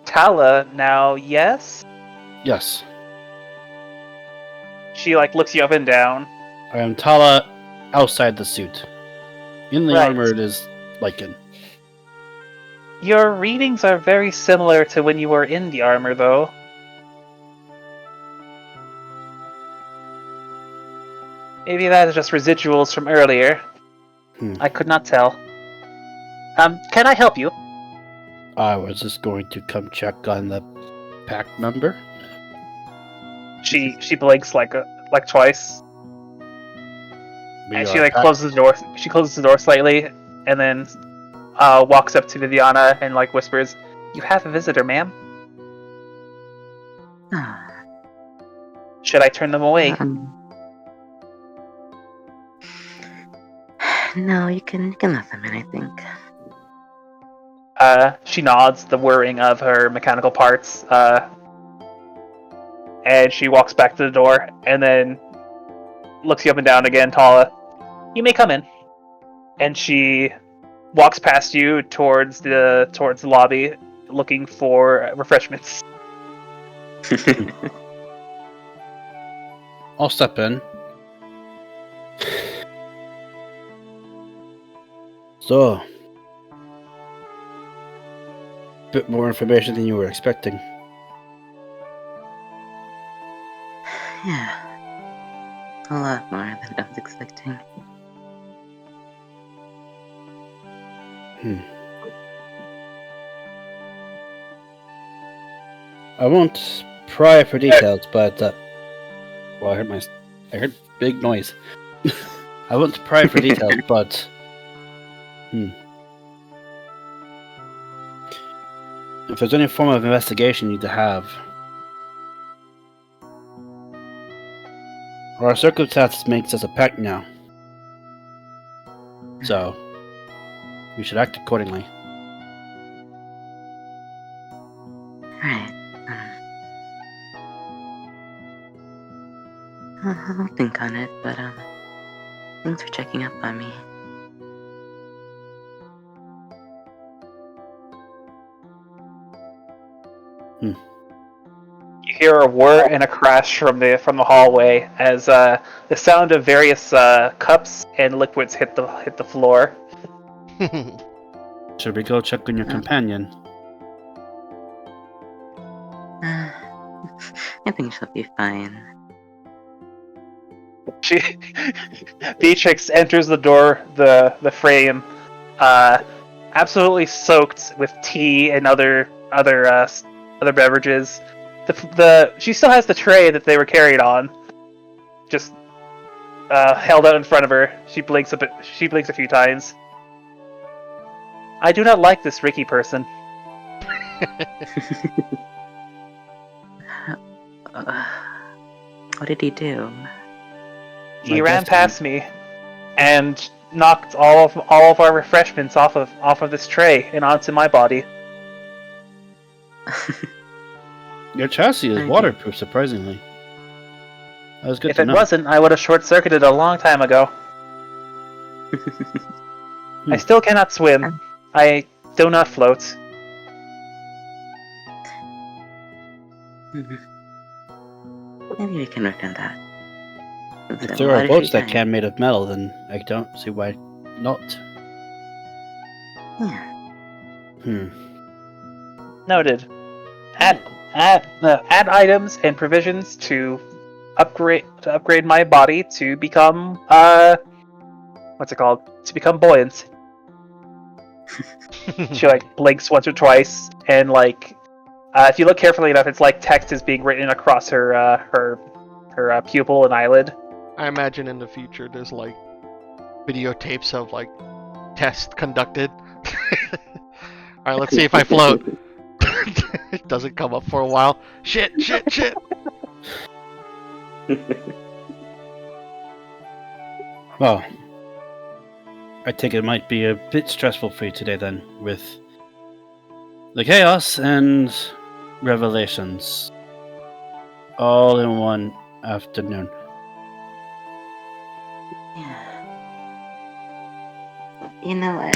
[SPEAKER 2] Tala now, yes?
[SPEAKER 5] Yes.
[SPEAKER 2] She, looks you up and down.
[SPEAKER 5] I am Tala outside the suit. In the
[SPEAKER 2] Right.
[SPEAKER 5] armor, it is Lycan.
[SPEAKER 2] Your readings are very similar to when you were in the armor, though. Maybe that is just residuals from earlier. I could not tell. Can I help you?
[SPEAKER 5] I was just going to come check on the pack member.
[SPEAKER 2] She blinks twice. And she closes the door. She closes the door slightly, and then walks up to Viviana and whispers, "You have a visitor, ma'am. Should I turn them away?"
[SPEAKER 6] No, you can let them in, I think.
[SPEAKER 2] She nods, the whirring of her mechanical parts, and she walks back to the door, and then looks you up and down again, Tala. "You may come in." And she walks past you towards the lobby, looking for refreshments.
[SPEAKER 5] I'll step in. So, bit more information than you were expecting.
[SPEAKER 6] Yeah. A lot more than I was expecting.
[SPEAKER 5] I won't pry for details, but well, I heard big noise. I won't pry for details, but if there's any form of investigation you need to have, our circumstances makes us a pact now, so we should act accordingly.
[SPEAKER 6] Alright. I'll think on it, but thanks for checking up on me.
[SPEAKER 2] You hear a whir and a crash from the hallway as the sound of various cups and liquids hit the floor.
[SPEAKER 5] Should we go check on your companion?
[SPEAKER 6] I think she'll be fine.
[SPEAKER 2] Beatrix enters the door, the frame, absolutely soaked with tea and other beverages. She still has the tray that they were carried on, just held out in front of her. She blinks a few times. "I do not like this Ricky person."
[SPEAKER 6] What did he do?
[SPEAKER 2] He ran past me and knocked all of our refreshments off of this tray and onto my body.
[SPEAKER 5] Your chassis is waterproof, surprisingly. That was good
[SPEAKER 2] If
[SPEAKER 5] to
[SPEAKER 2] it
[SPEAKER 5] know.
[SPEAKER 2] wasn't, I would have short-circuited a long time ago. I still cannot swim. I do not float.
[SPEAKER 6] Maybe we can work on that.
[SPEAKER 5] If there are boats that can made of metal, then I don't see why not.
[SPEAKER 6] Yeah.
[SPEAKER 2] Noted. Add items and provisions to upgrade my body to become what's it called? To become buoyant. She like blinks once or twice, and like if you look carefully enough, it's like text is being written across her pupil and eyelid.
[SPEAKER 1] I imagine in the future there's like videotapes of like tests conducted. Alright, let's see if I float. It doesn't come up for a while. Shit.
[SPEAKER 5] Well, I think it might be a bit stressful for you today then, with the chaos and revelations all in one afternoon.
[SPEAKER 6] Yeah. You know, I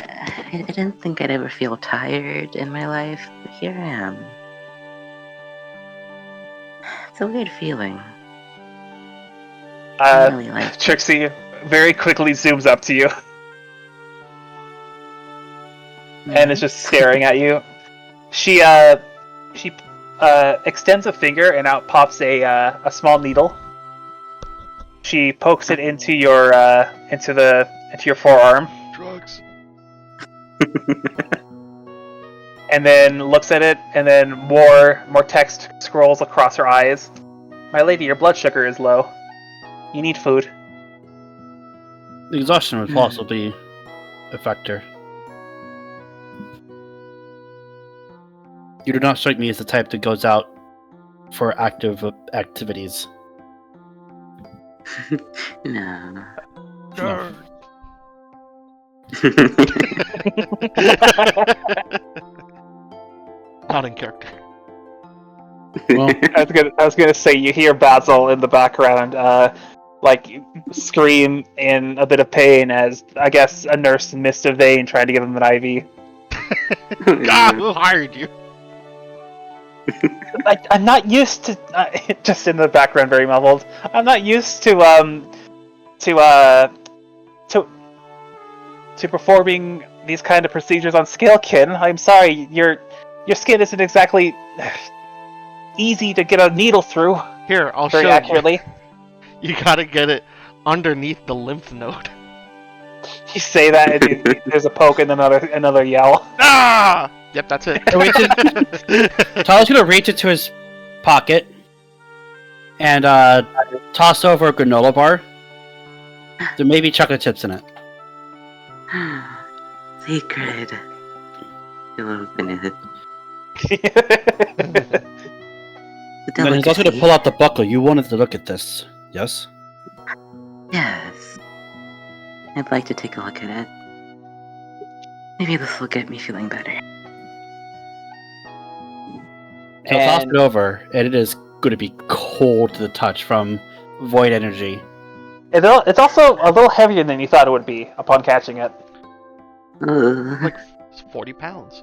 [SPEAKER 6] didn't think I'd ever feel tired in my life, but here I am. It's a weird feeling. I really like it.
[SPEAKER 2] Trixie very quickly zooms up to you and is just staring at you. She extends a finger and out pops a small needle. She pokes it into your forearm.
[SPEAKER 1] Drugs.
[SPEAKER 2] And then looks at it, and then more text scrolls across her eyes. My lady, your blood sugar is low. You need food.
[SPEAKER 5] The exhaustion would possibly affect her. You do not strike me as the type that goes out for active activities.
[SPEAKER 6] No.
[SPEAKER 5] No.
[SPEAKER 1] Not in character.
[SPEAKER 5] Well,
[SPEAKER 2] I was gonna say you hear Basil in the background, like scream in a bit of pain as I guess a nurse missed a vein trying to give him an IV.
[SPEAKER 1] God, who hired you?
[SPEAKER 2] I'm not used to just in the background, very muffled. I'm not used to performing these kind of procedures on Scalekin. I'm sorry, your skin isn't exactly easy to get a needle through.
[SPEAKER 1] Here, I'll
[SPEAKER 2] very
[SPEAKER 1] show
[SPEAKER 2] accurately.
[SPEAKER 1] You gotta get it underneath the lymph node.
[SPEAKER 2] You say that, and there's a poke and another yell.
[SPEAKER 1] Ah! Yep, that's it.
[SPEAKER 5] Tyler's gonna reach into his pocket and toss over a granola bar. There may be chocolate chips in it.
[SPEAKER 6] Sacred. You'll open it.
[SPEAKER 5] And then he's also gonna pull out the buckle. You wanted to look at this, yes?
[SPEAKER 6] Yes. I'd like to take a look at it. Maybe this will get me feeling better.
[SPEAKER 5] So toss it over, and it is going to be cold to the touch from void energy.
[SPEAKER 2] It's also a little heavier than you thought it would be upon catching it.
[SPEAKER 1] Like 40 pounds.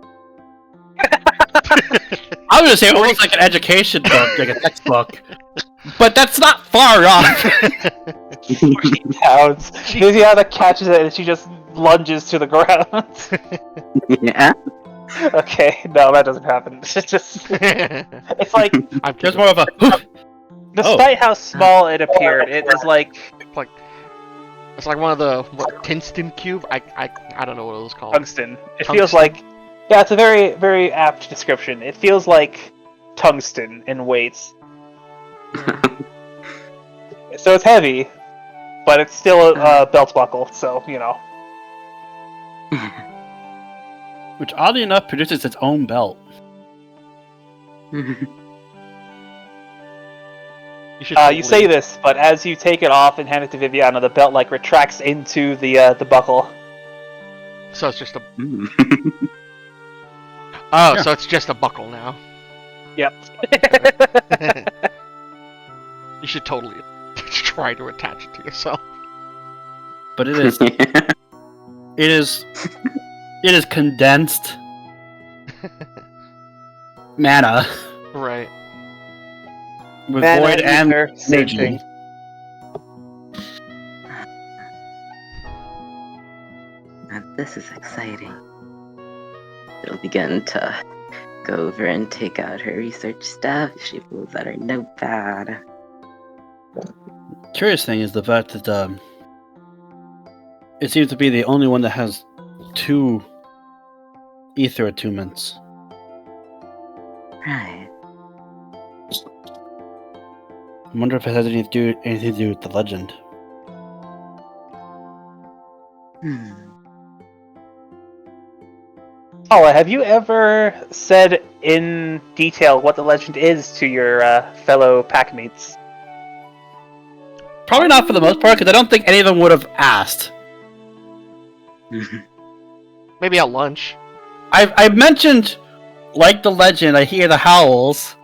[SPEAKER 5] I was going to say almost like an education book, like a textbook. But that's not far off.
[SPEAKER 2] 40 pounds. Viviana catches it and she just lunges to the ground.
[SPEAKER 6] Yeah.
[SPEAKER 2] Okay, no, that doesn't happen. It's just... It's like...
[SPEAKER 5] There's more of a...
[SPEAKER 2] Despite how small it appeared, it is like...
[SPEAKER 1] It's like one of the... What, Tungsten cube? I don't know what it was called.
[SPEAKER 2] Tungsten. It feels like... Yeah, it's a very, very apt description. It feels like tungsten in weight. So it's heavy, but it's still a belt buckle, so, you know.
[SPEAKER 5] Which, oddly enough, produces its own belt.
[SPEAKER 2] You say this, but as you take it off and hand it to Viviana, the belt like retracts into the buckle.
[SPEAKER 1] So it's just a...
[SPEAKER 5] Yeah.
[SPEAKER 1] So it's just a buckle now.
[SPEAKER 2] Yep.
[SPEAKER 1] You should totally try to attach it to yourself.
[SPEAKER 5] But it is... It is condensed mana.
[SPEAKER 1] Right.
[SPEAKER 5] With
[SPEAKER 2] Mana,
[SPEAKER 5] void and
[SPEAKER 2] ether, same
[SPEAKER 5] energy.
[SPEAKER 2] thing.
[SPEAKER 6] This is exciting. It'll begin to go over and take out her research stuff. She pulls out her notepad.
[SPEAKER 5] Curious thing is the fact that it seems to be the only one that has 2 ether attunements.
[SPEAKER 6] Right.
[SPEAKER 5] I wonder if it has anything to do with the legend.
[SPEAKER 2] Paula, have you ever said in detail what the legend is to your fellow packmates?
[SPEAKER 5] Probably not for the most part, because I don't think any of them would have asked.
[SPEAKER 1] Maybe at lunch.
[SPEAKER 5] I've mentioned, like the legend, I hear the howls.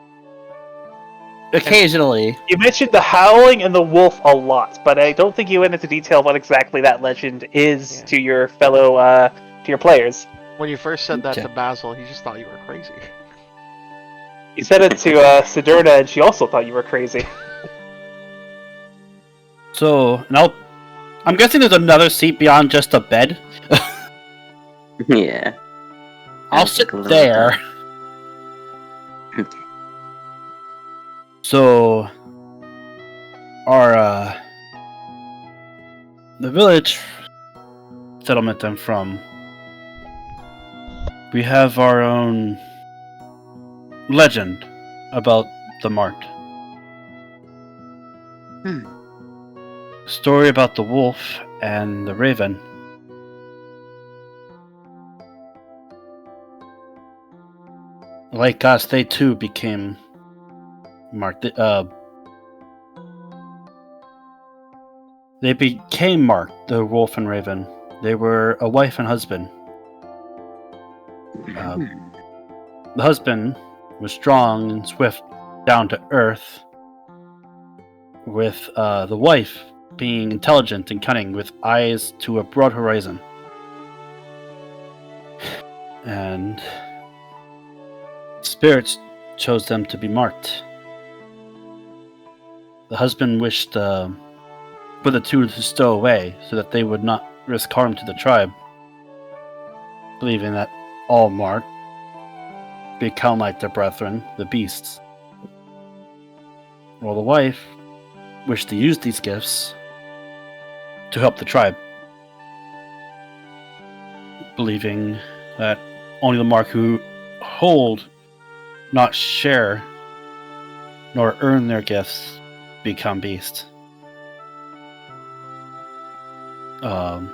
[SPEAKER 5] Occasionally.
[SPEAKER 2] You mentioned the howling and the wolf a lot, but I don't think you went into detail what exactly that legend is to your fellow, to your players.
[SPEAKER 1] When you first said that
[SPEAKER 5] Okay.
[SPEAKER 1] to Basil, he just thought you were crazy.
[SPEAKER 2] You said it to Sidurna, and she also thought you were crazy.
[SPEAKER 5] So, now, I'm guessing there's another seat beyond just a bed.
[SPEAKER 6] Yeah.
[SPEAKER 5] I'll
[SPEAKER 6] I'll
[SPEAKER 5] sit
[SPEAKER 6] take a look
[SPEAKER 5] there.
[SPEAKER 6] at Okay.
[SPEAKER 5] So, our, the village settlement I'm from, we have our own legend about the mart. Story about the wolf and the raven. Like us, they too became marked. They became marked, the wolf and raven. They were a wife and husband. The husband was strong and swift, down to earth, with the wife being intelligent and cunning, with eyes to a broad horizon. And spirits chose them to be marked. The husband wished for the two to stow away so that they would not risk harm to the tribe, believing that all marked become like their brethren, the beasts. While the wife wished to use these gifts to help the tribe, believing that only the mark who hold, not share, nor earn their gifts become beasts. One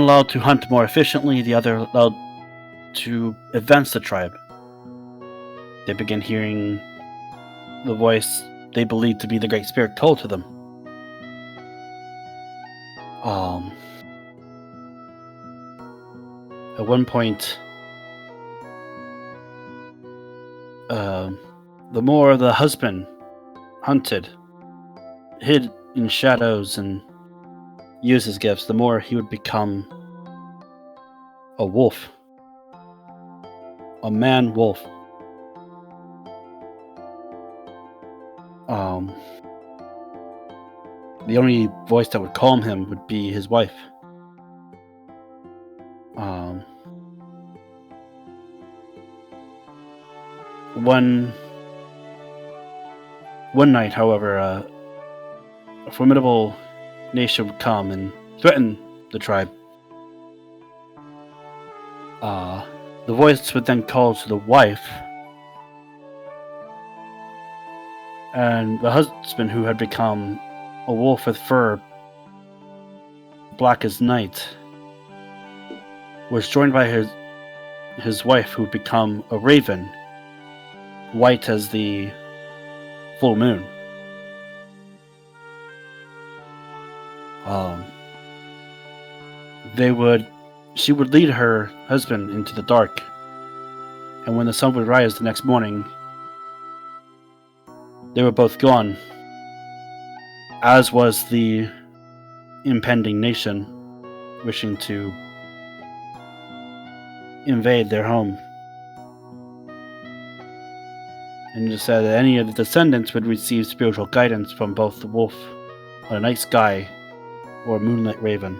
[SPEAKER 5] allowed to hunt more efficiently, the other allowed to advance the tribe. They began hearing the voice they believed to be the Great Spirit told to them. At one point, the more the husband hunted, hid in shadows, and used his gifts, the more he would become a wolf. A man wolf. The only voice that would calm him would be his wife. One night, however, a formidable nation would come and threaten the tribe. The voice would then call to the wife, and the husband, who had become a wolf with fur black as night, was joined by his wife, who had become a raven, white as the full moon. She would lead her husband into the dark, and when the sun would rise the next morning, they were both gone, as was the impending nation wishing to invade their home. And it said that any of the descendants would receive spiritual guidance from both the wolf on a night sky or a moonlit raven.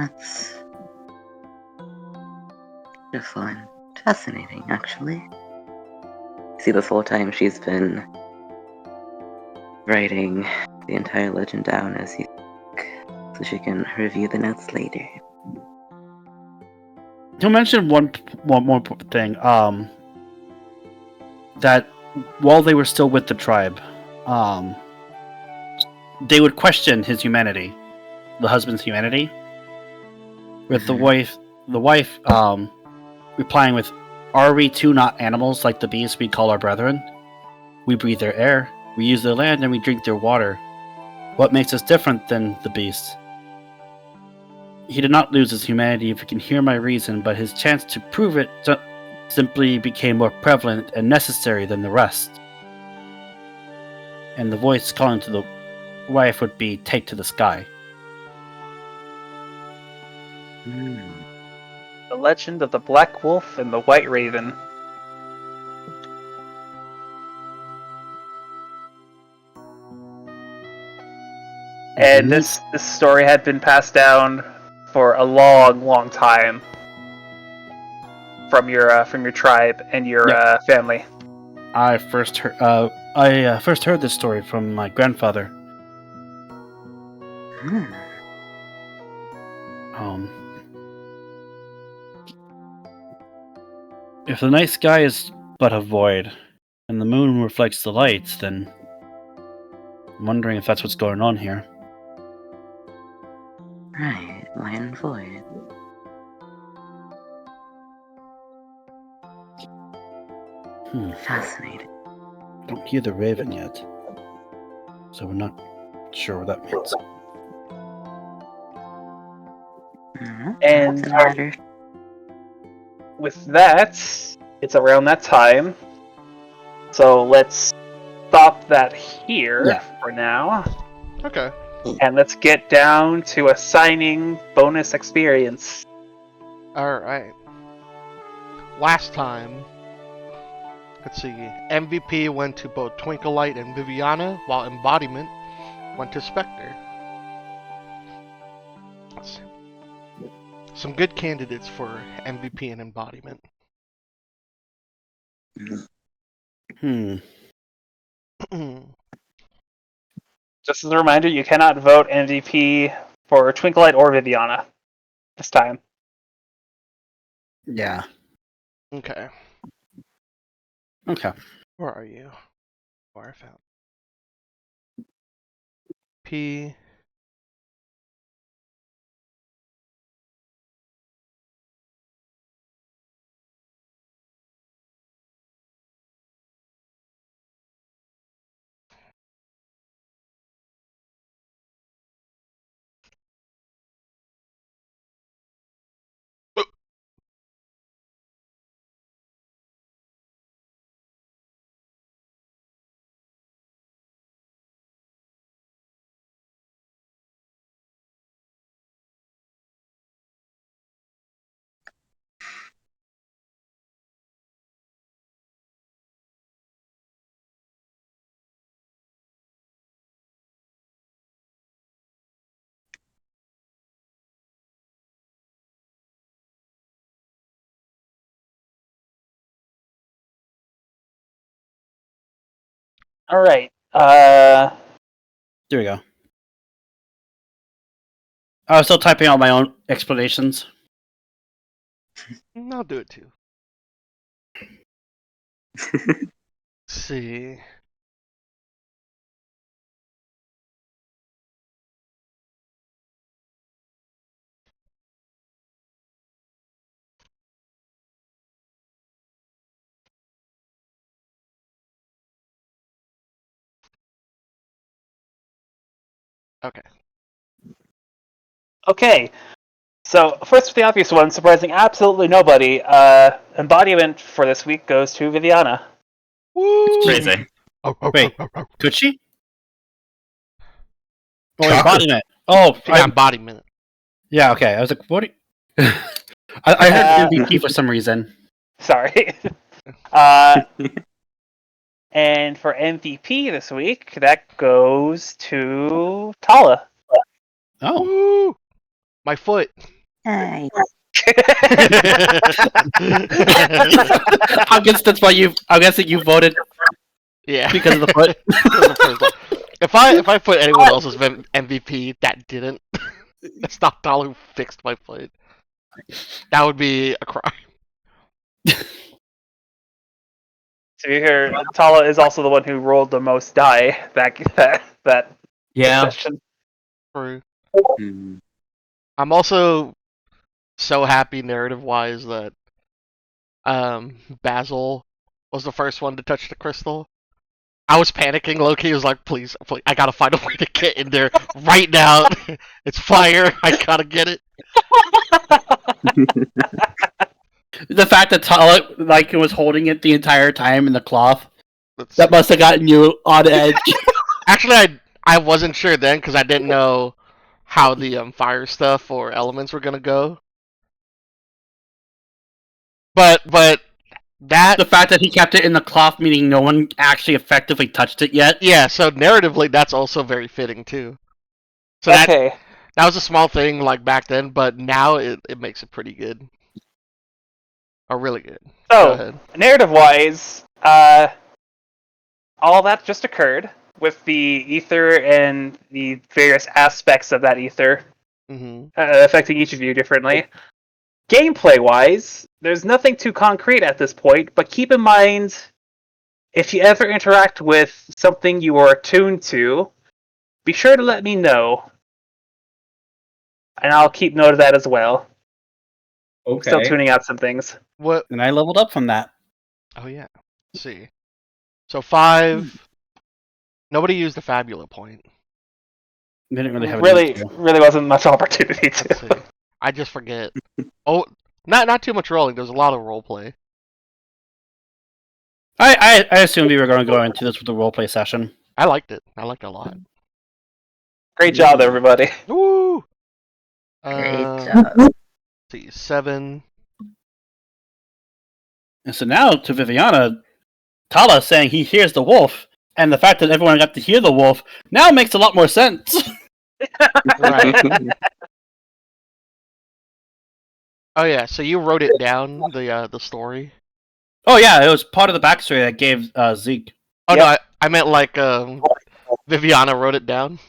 [SPEAKER 6] That's beautiful and fascinating, actually. See, this whole time she's been writing the entire legend down as you speak, so she can review the notes later.
[SPEAKER 5] He'll mention one more thing. That while they were still with the tribe, they would question his humanity, the husband's humanity, with the wife replying with, "Are we too not animals like the beasts we call our brethren? We breathe their air, we use their land, and we drink their water. What makes us different than the beasts?" He did not lose his humanity, if you can hear my reason, but his chance to prove it simply became more prevalent and necessary than the rest. And the voice calling to the wife would be, "Take to the sky."
[SPEAKER 2] The Legend of the Black Wolf and the White Raven. And this story had been passed down for a long time from your tribe and your family.
[SPEAKER 5] I first heard this story from my grandfather. If the night sky is but a void, and the moon reflects the lights, then I'm wondering if that's what's going on here.
[SPEAKER 6] Right, light and void. Fascinating.
[SPEAKER 5] Don't hear the raven yet, so we're not sure what that means.
[SPEAKER 2] And with that, it's around that time. So let's stop that here for now.
[SPEAKER 1] Okay.
[SPEAKER 2] And let's get down to assigning bonus experience.
[SPEAKER 1] Alright. Last time, let's see, MVP went to both Twinkleite and Viviana, while Embodiment went to Spectre. Some good candidates for MVP and Embodiment.
[SPEAKER 2] Just as a reminder, you cannot vote MVP for Twinkleite or Viviana this time.
[SPEAKER 5] Yeah.
[SPEAKER 1] Okay.
[SPEAKER 5] Okay.
[SPEAKER 1] Where are you? Where I found P.
[SPEAKER 2] All right.
[SPEAKER 5] There we go. I was still typing out my own explanations.
[SPEAKER 1] I'll do it too. Let's see. Okay.
[SPEAKER 2] Okay. So first, with the obvious one, surprising absolutely nobody. Embodiment for this week goes to Viviana.
[SPEAKER 1] Woo!
[SPEAKER 9] Crazy.
[SPEAKER 5] Wait, could she? Oh,
[SPEAKER 4] Shocker.
[SPEAKER 5] embodiment. Oh,
[SPEAKER 1] She got Embodiment.
[SPEAKER 5] yeah. Okay. I was like, what? I heard MVP for some reason.
[SPEAKER 2] Sorry. And for MVP this week, that goes to Tala.
[SPEAKER 5] Oh.
[SPEAKER 1] Woo! My foot.
[SPEAKER 6] Hi.
[SPEAKER 5] I guess that's why you. I guess that you voted
[SPEAKER 1] Yeah.
[SPEAKER 5] because of the foot.
[SPEAKER 1] Because of the first one. If I put anyone else's MVP that didn't, that's not Dollar who fixed my foot. That would be a crime.
[SPEAKER 2] To be fair, Tala is also the one who rolled the most die that
[SPEAKER 9] Yeah.
[SPEAKER 2] session.
[SPEAKER 1] True.
[SPEAKER 6] Hmm.
[SPEAKER 1] I'm also so happy narrative wise that Basil was the first one to touch the crystal. I was panicking. Loki was like, please, I gotta find a way to get in there right now. It's fire. I gotta get it.
[SPEAKER 5] The fact that Tala like was holding it the entire time in the cloth,
[SPEAKER 1] That's-
[SPEAKER 5] that must have gotten you on edge.
[SPEAKER 1] Actually, I wasn't sure then because I didn't know how the fire stuff or elements were gonna go. But that
[SPEAKER 5] The fact that he kept it in the cloth, meaning no one actually effectively touched it yet.
[SPEAKER 1] yeah. So narratively, that's also very fitting too. So
[SPEAKER 2] Okay.
[SPEAKER 1] that was a small thing like back then, but now it makes it pretty good. Or really good. Go
[SPEAKER 2] So,
[SPEAKER 1] ahead.
[SPEAKER 2] narrative-wise, all that just occurred with the ether and the various aspects of that ether
[SPEAKER 1] Mm-hmm.
[SPEAKER 2] affecting each of you differently. Gameplay-wise, there's nothing too concrete at this point, but keep in mind, if you ever interact with something you are attuned to, be sure to let me know, and I'll keep note of that as well. Still tuning out some things.
[SPEAKER 1] What?
[SPEAKER 5] And I leveled up from that.
[SPEAKER 1] Oh yeah. Let's see. So 5. Nobody used the Fabula point.
[SPEAKER 5] Didn't really have a
[SPEAKER 2] Really,
[SPEAKER 5] need to.
[SPEAKER 2] really wasn't much opportunity
[SPEAKER 1] Let's see.
[SPEAKER 2] to.
[SPEAKER 1] I just forget. Oh, not too much rolling. There's a lot of role play.
[SPEAKER 5] I assumed we were going to go into this with the roleplay session.
[SPEAKER 1] I liked it. I liked it a lot.
[SPEAKER 2] Great job, everybody.
[SPEAKER 1] Woo!
[SPEAKER 6] Great
[SPEAKER 1] Let's
[SPEAKER 6] job.
[SPEAKER 1] see, 7.
[SPEAKER 5] And so now to Viviana, Tala saying he hears the wolf, and the fact that everyone got to hear the wolf now makes a lot more sense.
[SPEAKER 1] Right. Oh yeah. So you wrote it down the story.
[SPEAKER 5] Oh yeah, it was part of the backstory that gave Zeke.
[SPEAKER 1] Oh
[SPEAKER 2] Yep.
[SPEAKER 1] no, I meant like Viviana wrote it down.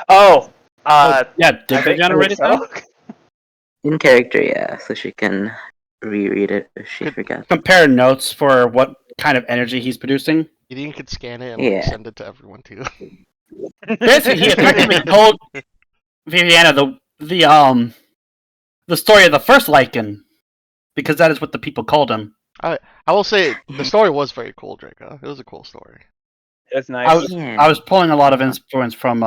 [SPEAKER 2] Oh,
[SPEAKER 5] Yeah, did
[SPEAKER 2] I think-
[SPEAKER 5] Viviana write it
[SPEAKER 2] so.
[SPEAKER 5] down?
[SPEAKER 6] In character, yeah, so she can reread it if she forgot.
[SPEAKER 5] Compare notes for what kind of energy he's producing.
[SPEAKER 1] You think you could scan it and like,
[SPEAKER 6] Yeah.
[SPEAKER 1] send it to everyone too?
[SPEAKER 5] Basically, he effectively told Viviana the story of the first Lycan, because that is what the people called him.
[SPEAKER 1] I will say the story was very cool, Draco. It was a cool story.
[SPEAKER 2] It's nice.
[SPEAKER 5] I was
[SPEAKER 6] Yeah.
[SPEAKER 5] I was pulling a lot of influence from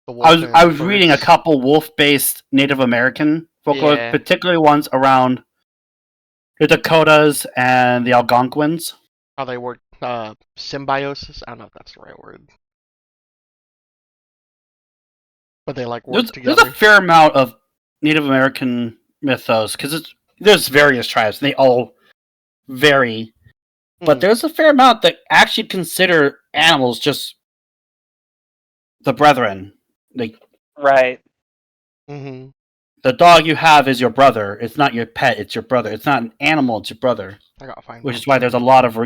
[SPEAKER 1] The wolf
[SPEAKER 5] I was
[SPEAKER 1] and
[SPEAKER 5] reading a
[SPEAKER 1] birds.
[SPEAKER 5] couple wolf-based Native American folklore,
[SPEAKER 1] Yeah.
[SPEAKER 5] particularly ones around the Dakotas and the Algonquins.
[SPEAKER 1] How they work symbiosis. I don't know if that's the right word. But they like work
[SPEAKER 5] There's
[SPEAKER 1] together.
[SPEAKER 5] a fair amount of Native American mythos because there's various tribes and they all vary, but
[SPEAKER 1] Mm.
[SPEAKER 5] there's a fair amount that actually consider animals just the brethren. Like
[SPEAKER 2] Right.
[SPEAKER 1] Mm-hmm.
[SPEAKER 5] the dog you have is your brother. It's not your pet. It's your brother. It's not an animal. It's your brother.
[SPEAKER 1] I gotta find
[SPEAKER 5] Which
[SPEAKER 1] one.
[SPEAKER 5] is why there's a lot of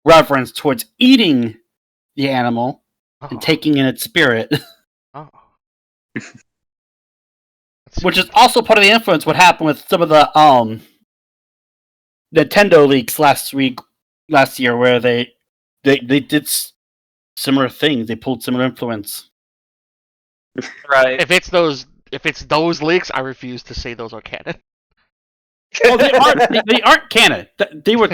[SPEAKER 5] reverence towards eating the animal
[SPEAKER 1] Oh.
[SPEAKER 5] and taking in its spirit,
[SPEAKER 1] Oh. Let's see.
[SPEAKER 5] which is also part of the influence. What happened with some of the Nintendo leaks last year, where they did similar things. They pulled similar influence.
[SPEAKER 2] Right.
[SPEAKER 1] If it's those leaks, I refuse to say those are canon.
[SPEAKER 5] Well, they aren't canon. They were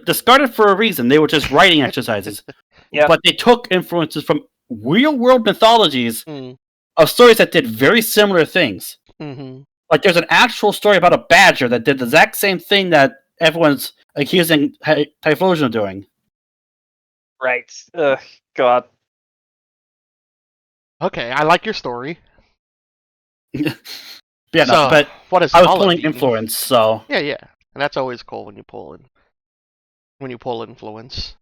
[SPEAKER 5] discarded for a reason. They were just writing exercises.
[SPEAKER 2] Yep.
[SPEAKER 5] But they took influences from real world mythologies
[SPEAKER 1] Mm.
[SPEAKER 5] of stories that did very similar things.
[SPEAKER 1] Mm-hmm.
[SPEAKER 5] Like there's an actual story about a badger that did the exact same thing that everyone's accusing Typhlosion of doing.
[SPEAKER 2] Right. Ugh, God.
[SPEAKER 1] Okay, I like your story.
[SPEAKER 5] Yeah,
[SPEAKER 1] So,
[SPEAKER 5] no, but
[SPEAKER 1] what is
[SPEAKER 5] I was
[SPEAKER 1] Olive
[SPEAKER 5] pulling
[SPEAKER 1] eating?
[SPEAKER 5] influence, so
[SPEAKER 1] Yeah, and that's always cool when you pull influence.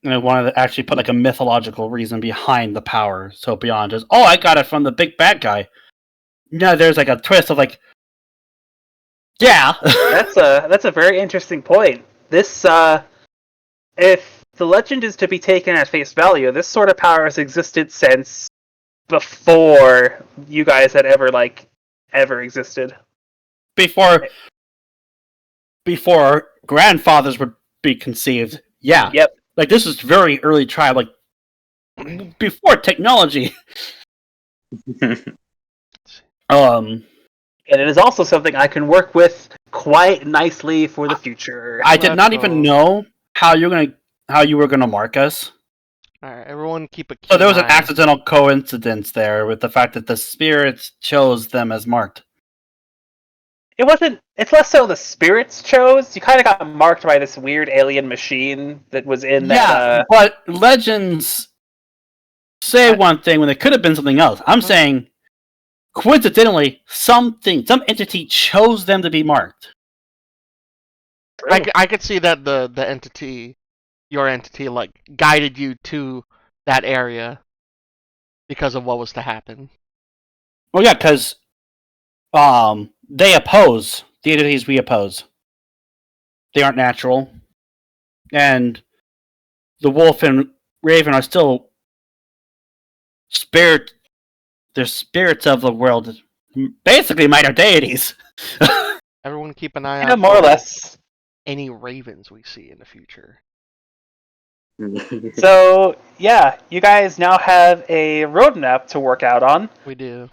[SPEAKER 5] And I wanted to actually put like a mythological reason behind the power, so beyond just I got it from the big bad guy. No, there's like a twist of like, yeah.
[SPEAKER 2] That's a very interesting point. This if the legend is to be taken at face value, this sort of power has existed since before you guys had ever existed.
[SPEAKER 5] before grandfathers would be conceived. Yeah.
[SPEAKER 2] Yep.
[SPEAKER 5] Like this is very early tribe, like before technology.
[SPEAKER 2] And it is also something I can work with quite nicely for the future.
[SPEAKER 5] I did not even know how you were gonna mark us.
[SPEAKER 1] Alright, everyone keep a keen
[SPEAKER 5] So there was an
[SPEAKER 1] eye.
[SPEAKER 5] accidental coincidence there with the fact that the spirits chose them as marked.
[SPEAKER 2] It wasn't. It's less so the spirits chose. You kind of got marked by this weird alien machine that was in that.
[SPEAKER 5] But legends say one thing when it could have been something else. I'm saying, coincidentally, some entity chose them to be marked.
[SPEAKER 1] I could see that the entity, your entity, like guided you to that area because of what was to happen.
[SPEAKER 5] Well, yeah, because they oppose the entities we oppose. They aren't natural, and the wolf and raven are still spirit. They're spirits of the world, basically minor deities.
[SPEAKER 1] Everyone keep an eye
[SPEAKER 2] Yeah,
[SPEAKER 1] out
[SPEAKER 2] more or
[SPEAKER 1] for
[SPEAKER 2] less.
[SPEAKER 1] any ravens we see in the future.
[SPEAKER 2] So yeah, you guys now have a roadmap to work out on.
[SPEAKER 1] We do.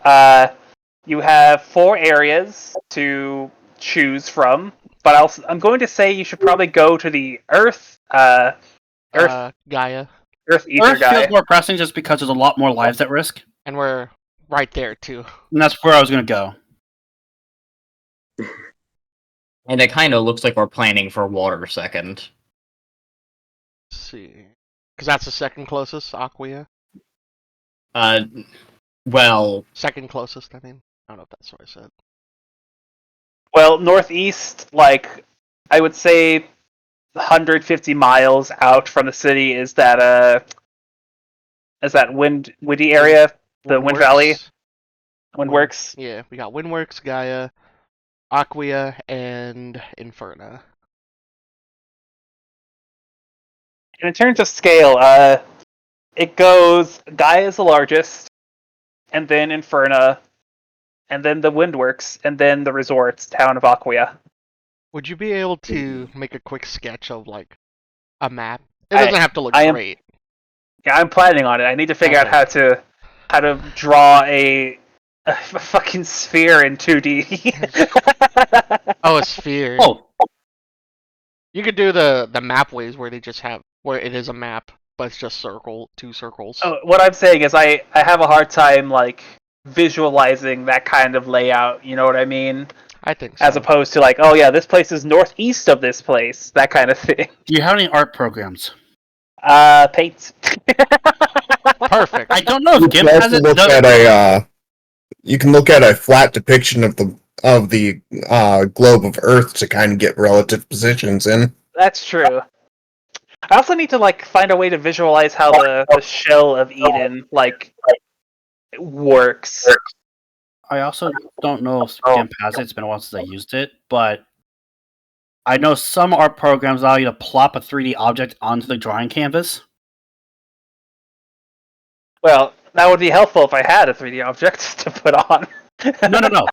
[SPEAKER 2] You have 4 areas to choose from, but I'm going to say you should probably go to the Earth
[SPEAKER 1] Gaia.
[SPEAKER 2] Earth Ether
[SPEAKER 5] Earth
[SPEAKER 2] guy.
[SPEAKER 5] feels more pressing just because there's a lot more lives at risk,
[SPEAKER 1] And we're right there too.
[SPEAKER 5] and that's where I was gonna go.
[SPEAKER 9] And it kind of looks like we're planning for water second.
[SPEAKER 1] Let's see. Because that's the second closest, Aquia.
[SPEAKER 9] Well,
[SPEAKER 1] Second closest, I mean. I don't know if that's what I said.
[SPEAKER 2] Well, northeast, like I would say 150 miles out from the city is that windy area, the Wind Valley, Windworks.
[SPEAKER 1] Yeah, we got Windworks, Gaia, Aquia, and Inferna.
[SPEAKER 2] And in terms of scale, it goes Gaia is the largest, and then Inferna, and then the Windworks, and then the resorts, town of Aquia.
[SPEAKER 1] Would you be able to make a quick sketch of like a map? It doesn't have to look
[SPEAKER 2] I am-
[SPEAKER 1] great.
[SPEAKER 2] Yeah, I'm planning on it. I need to figure out
[SPEAKER 1] Okay.
[SPEAKER 2] how to draw a fucking sphere in 2D.
[SPEAKER 1] Oh, a sphere.
[SPEAKER 5] Oh,
[SPEAKER 1] You could do the map ways where they just have where it is a map, but it's just two circles.
[SPEAKER 2] Oh, what I'm saying is I have a hard time like visualizing that kind of layout, you know what I mean?
[SPEAKER 1] I think so.
[SPEAKER 2] As opposed to like, oh yeah, this place is northeast of this place, that kind of thing.
[SPEAKER 5] do you have any art programs?
[SPEAKER 2] Paint.
[SPEAKER 1] Perfect.
[SPEAKER 5] I don't know
[SPEAKER 4] You
[SPEAKER 5] if
[SPEAKER 4] can
[SPEAKER 5] GIMP has
[SPEAKER 4] also
[SPEAKER 5] it.
[SPEAKER 4] look at you can look at a flat depiction of the globe of Earth to kind of get relative positions in.
[SPEAKER 2] That's true. I also need to like find a way to visualize how the shell of Eden works.
[SPEAKER 5] I also don't know if GIMP has it. It's been a while since I used it, but I know some art programs allow you to plop a 3D object onto the drawing canvas.
[SPEAKER 2] Well, that would be helpful if I had a 3D object to put on.
[SPEAKER 5] No.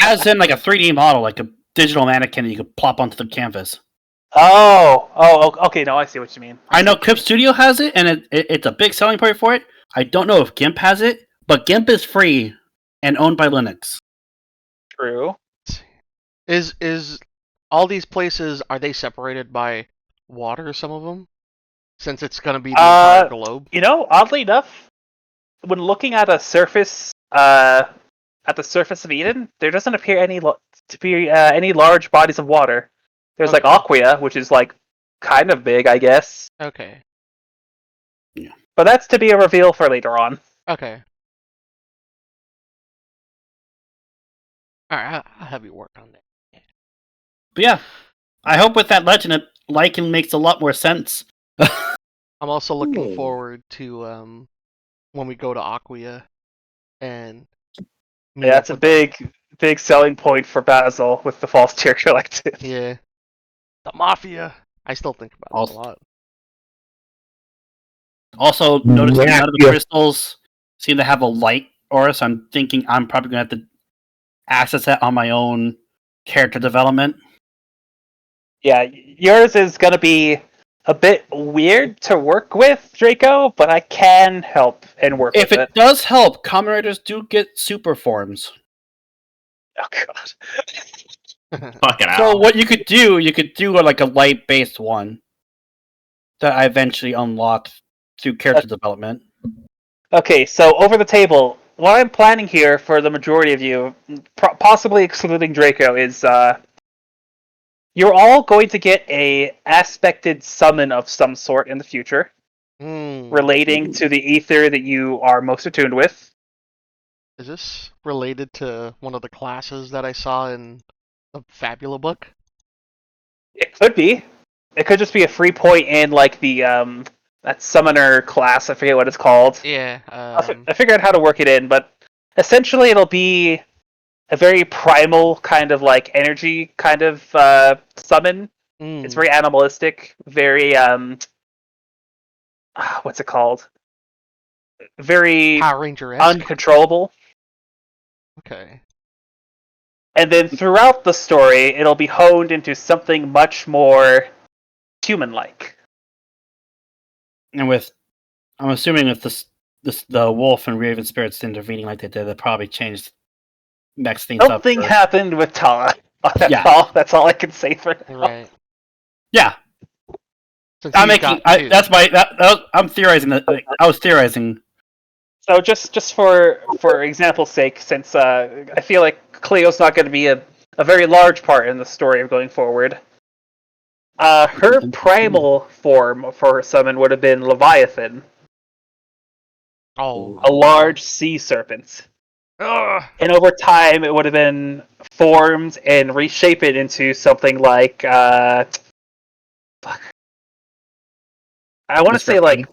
[SPEAKER 5] As in like a 3D model, like a digital mannequin that you could plop onto the canvas.
[SPEAKER 2] Okay, no, I see what you mean.
[SPEAKER 5] I know Clip Studio has it, and it's a big selling point for it. I don't know if GIMP has it, but GIMP is free and owned by Linux.
[SPEAKER 2] True.
[SPEAKER 1] Is all these places, are they separated by water, some of them? Since it's gonna be the entire globe?
[SPEAKER 2] You know, oddly enough, when looking at a surface, at the surface of Eden, there doesn't appear any large bodies of water. There's like
[SPEAKER 1] Okay.
[SPEAKER 2] Aquia, which is like kind of big, I guess.
[SPEAKER 1] Okay.
[SPEAKER 2] But that's to be a reveal for later on.
[SPEAKER 1] Okay. Alright, I'll have you work on that.
[SPEAKER 5] But yeah, I hope with that legend, Lycan makes a lot more sense.
[SPEAKER 1] I'm also looking
[SPEAKER 3] Ooh.
[SPEAKER 1] forward to when we go to Aquia and meet
[SPEAKER 2] Yeah,
[SPEAKER 1] up
[SPEAKER 2] that's a
[SPEAKER 1] with them.
[SPEAKER 2] big selling point for Basil with the false tier collective.
[SPEAKER 1] Yeah, the Mafia. I still think about them a lot.
[SPEAKER 5] Also, notice
[SPEAKER 4] Yeah,
[SPEAKER 5] none of the
[SPEAKER 4] yeah.
[SPEAKER 5] crystals seem to have a light aura, so I'm thinking I'm probably going to have to access that on my own character development.
[SPEAKER 2] Yeah, yours is gonna be a bit weird to work with, Draco, but I can help and work
[SPEAKER 5] If
[SPEAKER 2] with
[SPEAKER 5] it
[SPEAKER 2] it.
[SPEAKER 5] does help, Kamen Riders do get super forms.
[SPEAKER 2] Oh god.
[SPEAKER 9] Fucking
[SPEAKER 5] So
[SPEAKER 9] hell.
[SPEAKER 5] what you could do like a light-based one that I eventually unlocked through character development.
[SPEAKER 2] Okay, so over the table, what I'm planning here for the majority of you, possibly excluding Draco, is you're all going to get a aspected summon of some sort in the future, relating to the ether that you are most attuned with.
[SPEAKER 1] Is this related to one of the classes that I saw in the Fabula book?
[SPEAKER 2] It could be. It could just be a free point in like the that summoner class. I forget what it's called.
[SPEAKER 1] Yeah.
[SPEAKER 2] I figured out how to work it in, but essentially it'll be a very primal kind of like energy kind of summon. It's very animalistic, very what's it called? Very
[SPEAKER 1] Power Ranger-esque.
[SPEAKER 2] uncontrollable.
[SPEAKER 1] Okay.
[SPEAKER 2] And then throughout the story, it'll be honed into something much more human-like.
[SPEAKER 5] And I'm assuming if the wolf and raven spirits intervening like they did, that probably changed next things up.
[SPEAKER 2] Something happened with Tala.
[SPEAKER 5] Yeah.
[SPEAKER 2] That's all I can say for now.
[SPEAKER 1] Right.
[SPEAKER 5] Yeah.
[SPEAKER 1] Since
[SPEAKER 5] I'm
[SPEAKER 1] he's
[SPEAKER 5] making.
[SPEAKER 1] got two.
[SPEAKER 5] That's my. I'm theorizing that. I was theorizing.
[SPEAKER 2] So just for example's sake, since I feel like Cleo's not going to be a very large part in the story of going forward, her primal form for her summon would have been Leviathan,
[SPEAKER 1] Oh.
[SPEAKER 2] a large sea serpent.
[SPEAKER 1] Ugh.
[SPEAKER 2] And over time, it would have been formed and reshaped into something like fuck. I want to say like.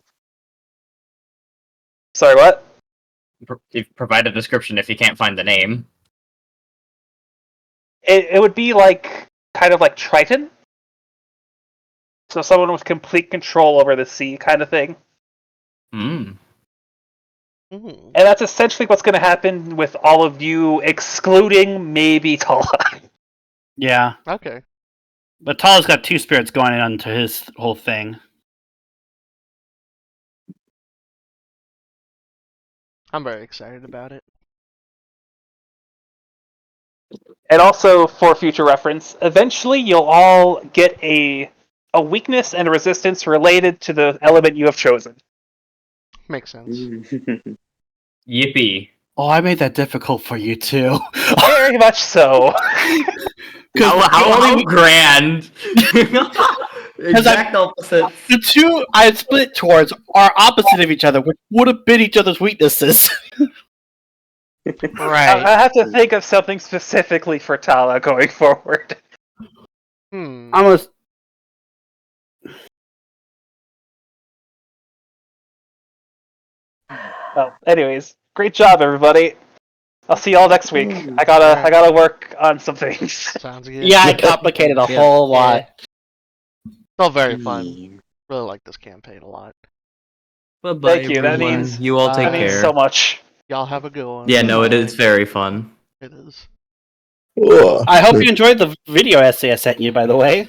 [SPEAKER 2] Sorry, what?
[SPEAKER 9] Provide a description if you can't find the name.
[SPEAKER 2] It would be like kind of like Triton. So someone with complete control over the sea, kind of thing.
[SPEAKER 9] Hmm.
[SPEAKER 2] And that's essentially what's going to happen with all of you, excluding maybe Tala.
[SPEAKER 5] Yeah.
[SPEAKER 1] Okay.
[SPEAKER 5] But Tala's got two spirits going into his whole thing.
[SPEAKER 1] I'm very excited about it.
[SPEAKER 2] And also, for future reference, eventually you'll all get a weakness and a resistance related to the element you have chosen.
[SPEAKER 1] Makes sense.
[SPEAKER 9] Yippee.
[SPEAKER 5] Oh, I made that difficult for you too.
[SPEAKER 2] Very much so.
[SPEAKER 9] How grand.
[SPEAKER 3] Exact opposite.
[SPEAKER 5] The two I split towards are opposite of each other, which would have been each other's weaknesses.
[SPEAKER 1] Right.
[SPEAKER 2] I have to think of something specifically for Tala going forward.
[SPEAKER 5] Almost.
[SPEAKER 2] Well, anyways, great job, everybody. I'll see y'all next week. I gotta work on some things.
[SPEAKER 1] Sounds good.
[SPEAKER 5] Yeah, I complicated a whole lot.
[SPEAKER 1] Still very fun. Really like this campaign a lot.
[SPEAKER 9] Bye-bye,
[SPEAKER 2] Thank you. That
[SPEAKER 9] everyone.
[SPEAKER 2] means
[SPEAKER 9] You all take
[SPEAKER 2] that means
[SPEAKER 9] care.
[SPEAKER 2] so much.
[SPEAKER 1] Y'all have a good one.
[SPEAKER 9] Yeah, no, it is very fun.
[SPEAKER 1] It is.
[SPEAKER 5] I hope you enjoyed the video essay I sent you, by the way.